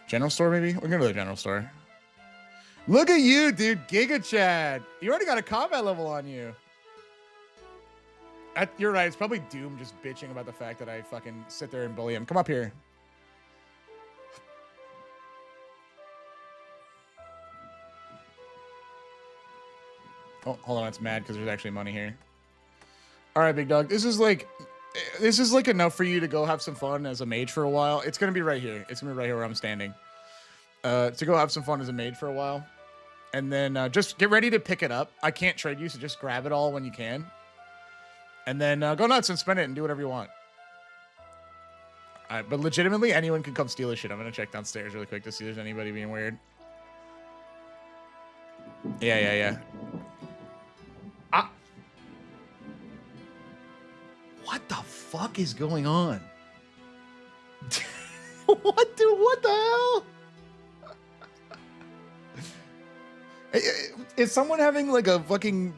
General store, maybe? We're gonna go to the general store. Look at you, dude. Giga Chad. You already got a combat level on you. You're right. It's probably Doom just bitching about the fact that I fucking sit there and bully him. Come up here. Oh, hold on. It's mad because there's actually money here. All right, big dog. This is like enough for you to go have some fun as a mage for a while. It's going to be right here. It's going to be right here where I'm standing. To go have some fun as a mage for a while. And then just get ready to pick it up. I can't trade you, so just grab it all when you can. And then go nuts and spend it and do whatever you want. All right, but legitimately, anyone can come steal this shit. I'm going to check downstairs really quick to see if there's anybody being weird. Yeah. What the fuck is going on? What the hell? Is someone having like a fucking...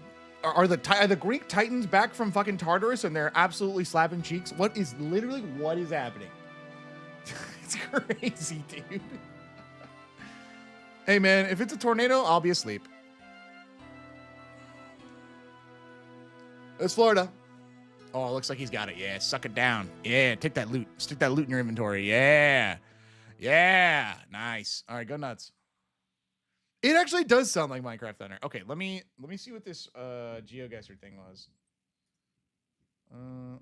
Are the Greek Titans back from fucking Tartarus and they're absolutely slapping cheeks? What is happening? It's crazy, dude. Hey, man, if it's a tornado, I'll be asleep. It's Florida. Oh, it looks like he's got it. Yeah, suck it down. Yeah, take that loot. Stick that loot in your inventory. Yeah. Yeah. Nice. All right, go nuts. It actually does sound like Minecraft Thunder. Okay, let me see what this GeoGuessr thing was.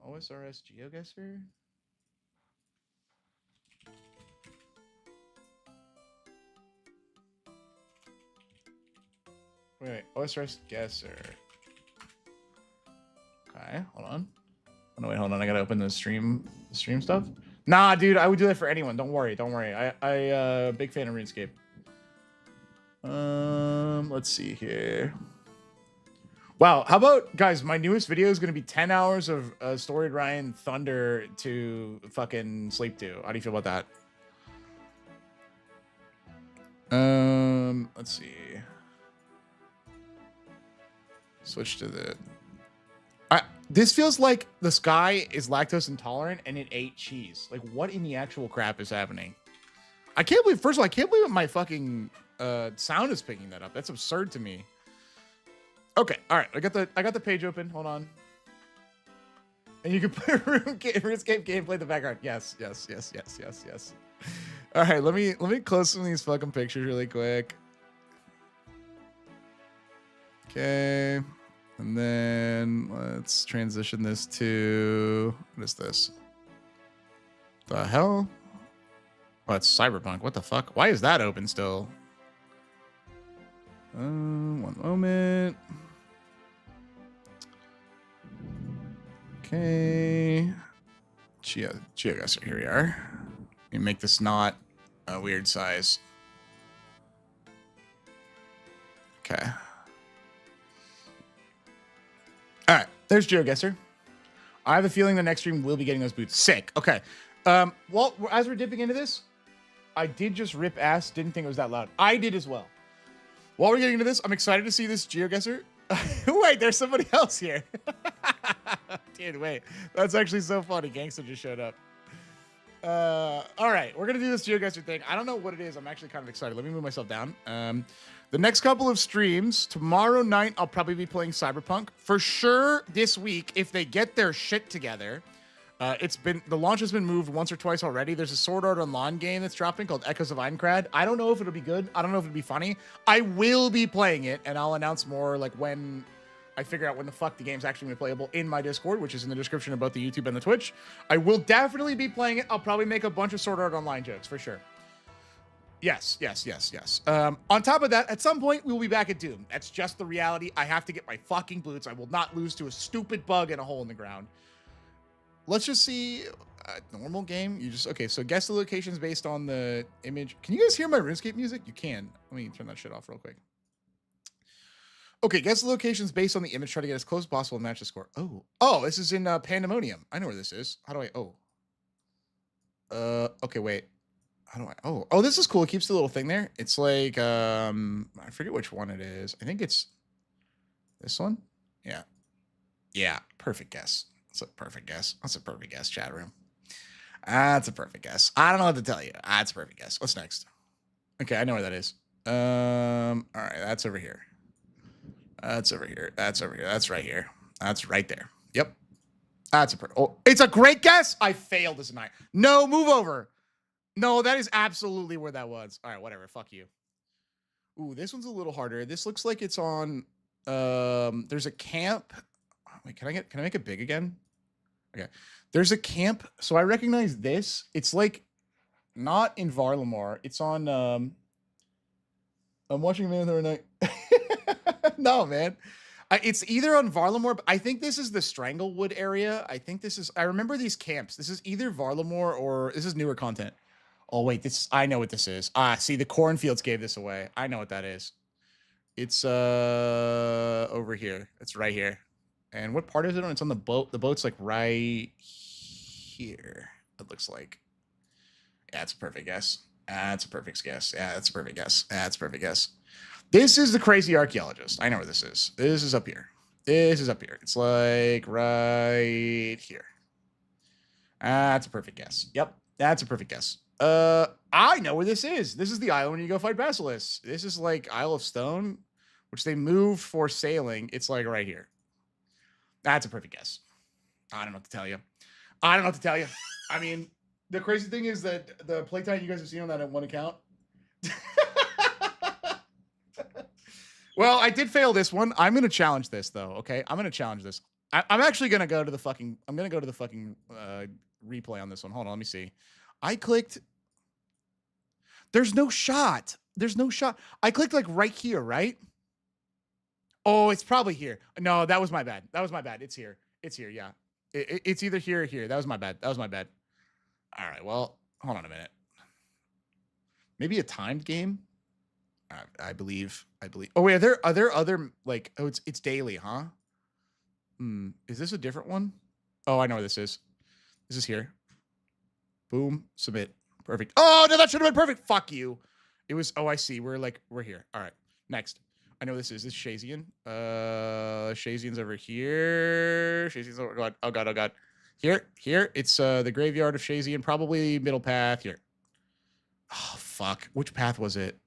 OSRS GeoGuessr? Wait, OSRS Guesser. Okay, hold on. Oh, no, wait, hold on. I gotta open the stream stuff. Nah, dude, I would do that for anyone. Don't worry. I big fan of RuneScape. Let's see here. Wow, how about, guys, my newest video is gonna be 10 hours of StoriedRyan Thunder to fucking sleep to. How do you feel about that? Let's see. Switch to the... This feels like this guy is lactose intolerant and it ate cheese. Like, what in the actual crap is happening? I can't believe, first of all, I can't believe my fucking sound is picking that up. That's absurd to me. Okay, all right. I got the page open. Hold on. And you can put RuneScape gameplay in the background. Yes. All right, let me close some of these fucking pictures really quick. Okay. And then let's transition this to, what is this? The hell? Oh, it's Cyberpunk. What the fuck? Why is that open still? One moment. Okay. GeoGuessr, here we are. Let me make this not a weird size. Okay. All right, there's GeoGuessr. I have a feeling the next stream will be getting those boots. Sick. Okay. Well, as we're dipping into this, I did just rip ass. Didn't think it was that loud. I did as well. While we're getting into this, I'm excited to see this GeoGuessr. Wait, there's somebody else here. Dude, wait. That's actually so funny. Gangsta just showed up. All right, we're going to do this GeoGuessr thing. I don't know what it is. I'm actually kind of excited. Let me move myself down. The next couple of streams, tomorrow night, I'll probably be playing Cyberpunk. For sure this week, if they get their shit together. The launch has been moved once or twice already. There's a Sword Art Online game that's dropping called Echoes of Aincrad. I don't know if it'll be good. I don't know if it'll be funny. I will be playing it, and I'll announce more like when I figure out when the fuck the game's actually going to be playable in my Discord, which is in the description of both the YouTube and the Twitch. I will definitely be playing it. I'll probably make a bunch of Sword Art Online jokes for sure. Yes. On top of that, at some point, we will be back at Doom. That's just the reality. I have to get my fucking boots. I will not lose to a stupid bug in a hole in the ground. Let's just see a normal game. Okay, so guess the locations based on the image. Can you guys hear my RuneScape music? You can. Let me turn that shit off real quick. Okay, guess the locations based on the image. Try to get as close as possible and match the score. Oh, this is in Pandemonium. I know where this is. How do I, okay, wait. How do I, oh, this is cool. It keeps the little thing there. It's like, I forget which one it is. I think it's this one. Yeah, perfect guess. That's a perfect guess, chat room. That's a perfect guess. I don't know what to tell you. That's a perfect guess. What's next? Okay, I know where that is. All right, that's over here. That's over here. That's over here. That's right here. That's right there. Yep. That's it's a great guess. I failed as a night. No, move over. No, that is absolutely where that was. All right, whatever. Fuck you. Ooh, this one's a little harder. This looks like it's on, there's a camp. Wait, can I make it big again? Okay. There's a camp. So I recognize this. It's like not in Varlamore. It's on, I'm watching a man the other night. No, man. It's either on Varlamore, but I think this is the Stranglewood area. I remember these camps. This is either Varlamore or this is newer content. Oh, wait, I know what this is. See, the cornfields gave this away. I know what that is. It's over here. It's right here. And what part is it on? It's on the boat. The boat's like right here, it looks like. Yeah, it's a perfect guess. That's a perfect guess. Yeah, that's a perfect guess. That's a perfect guess. This is the crazy archaeologist. I know where this is. This is up here. It's like right here. That's a perfect guess. Yep, that's a perfect guess. I know where this is. This is the island when you go fight Basilisk. This is like Isle of Stone, which they moved for sailing. It's like right here. That's a perfect guess. I don't know what to tell you. I mean, the crazy thing is that the playtime you guys have seen on that one account. Well, I did fail this one. I'm going to challenge this though. Okay. I'm going to challenge this. I'm actually going to go to the fucking, replay on this one. Hold on. Let me see. I clicked. There's no shot. I clicked like right here, right? Oh, it's probably here. No, that was my bad. It's here. Yeah. It's either here or here. That was my bad. All right. Well, hold on a minute. Maybe a timed game. I believe. Oh wait, are there other like? Oh, it's daily, huh? Is this a different one? Oh, I know where this is. This is here. Boom. Submit. Perfect. Oh no, that should have been perfect. Fuck you. It was. Oh, I see. We're here. All right. Next. I know this is Shazian. Shazian's over here. Shazian's over. Oh god. Here. It's the graveyard of Shazian. Probably middle path here. Oh fuck. Which path was it?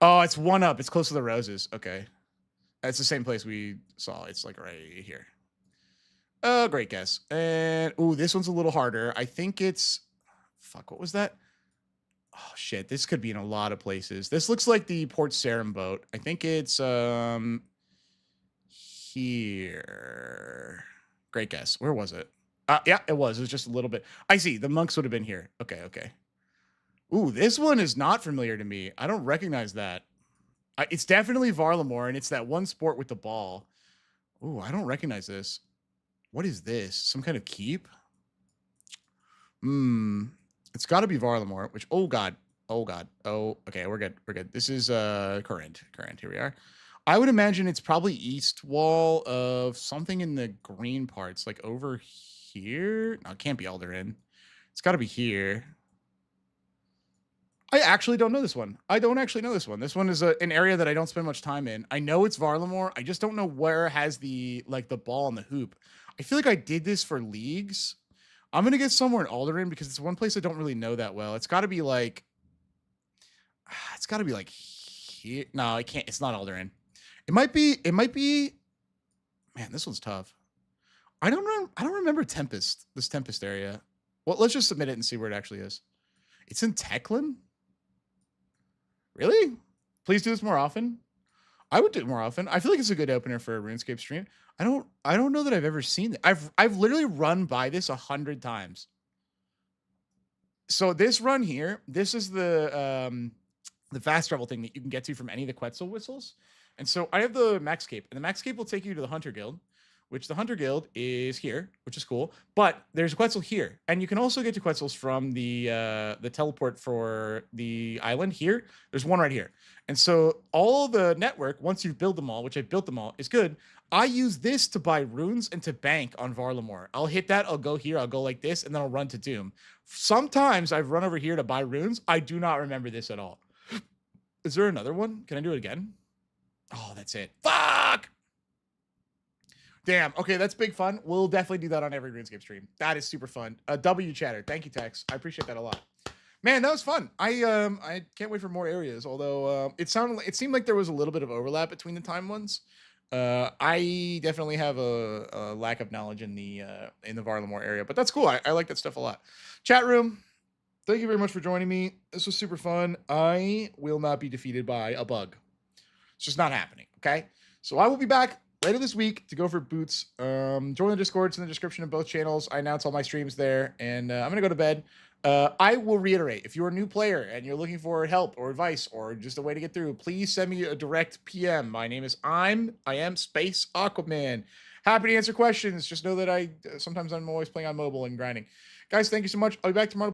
Oh, it's one up. It's close to the roses. Okay. It's the same place we saw. It's like right here. Oh, great guess. And ooh, this one's a little harder. I think it's fuck, what was that? Oh shit, this could be in a lot of places. This looks like the Port Sarim boat. I think it's here. Great guess. Where was it? Yeah, it was. It was just a little bit. I see. The monks would have been here. Okay. Ooh, this one is not familiar to me. I don't recognize that. It's definitely Varlamore, and it's that one sport with the ball. Ooh, I don't recognize this. What is this? Some kind of keep? It's got to be Varlamore, which, oh, God. Oh, okay, we're good. This is current. Here we are. I would imagine it's probably east wall of something in the green parts, like over here. No, it can't be Alderin. It's got to be here. I actually don't know this one. This one is an area that I don't spend much time in. I know it's Varlamore. I just don't know where it has the ball and the hoop. I feel like I did this for leagues. I'm going to get somewhere in Alderin because it's one place I don't really know that well. It's got to be like here. No, I can't. It's not Alderin. It might be. Man, this one's tough. I don't remember Tempest, this Tempest area. Well, let's just submit it and see where it actually is. It's in Teclin? Really? Please do this more often. I would do it more often. I feel like it's a good opener for a RuneScape stream. I don't know that I've ever seen it. I've literally run by this 100 times. So this run here, this is the fast travel thing that you can get to from any of the Quetzal whistles. And so I have the Maxscape, and the Maxscape will take you to the Hunter Guild, which the Hunter Guild is here, which is cool. But there's a Quetzal here, and you can also get to Quetzals from the teleport for the island here. There's one right here. And so all the network, once you build them all, which I built them all, is good. I use this to buy runes and to bank on Varlamore. I'll hit that, I'll go here, I'll go like this, and then I'll run to Doom. Sometimes I've run over here to buy runes. I do not remember this at all. Is there another one? Can I do it again? Oh, that's it. Fuck! Damn. Okay, that's big fun. We'll definitely do that on every RuneScape stream. That is super fun. W chatter. Thank you, Tex. I appreciate that a lot. Man, that was fun. I can't wait for more areas. Although it seemed like there was a little bit of overlap between the time ones. I definitely have a lack of knowledge in the Varlamore area, but that's cool. I like that stuff a lot. Chat room. Thank you very much for joining me. This was super fun. I will not be defeated by a bug. It's just not happening, okay? So I will be back later this week to go for boots. Join the Discord. It's in the description of both channels. I announce all my streams there, and I'm going to go to bed. I will reiterate, if you're a new player and you're looking for help or advice or just a way to get through, please send me a direct PM. My name is I am Space Aquaman. Happy to answer questions. Just know that sometimes I'm always playing on mobile and grinding. Guys, thank you so much. I'll be back tomorrow.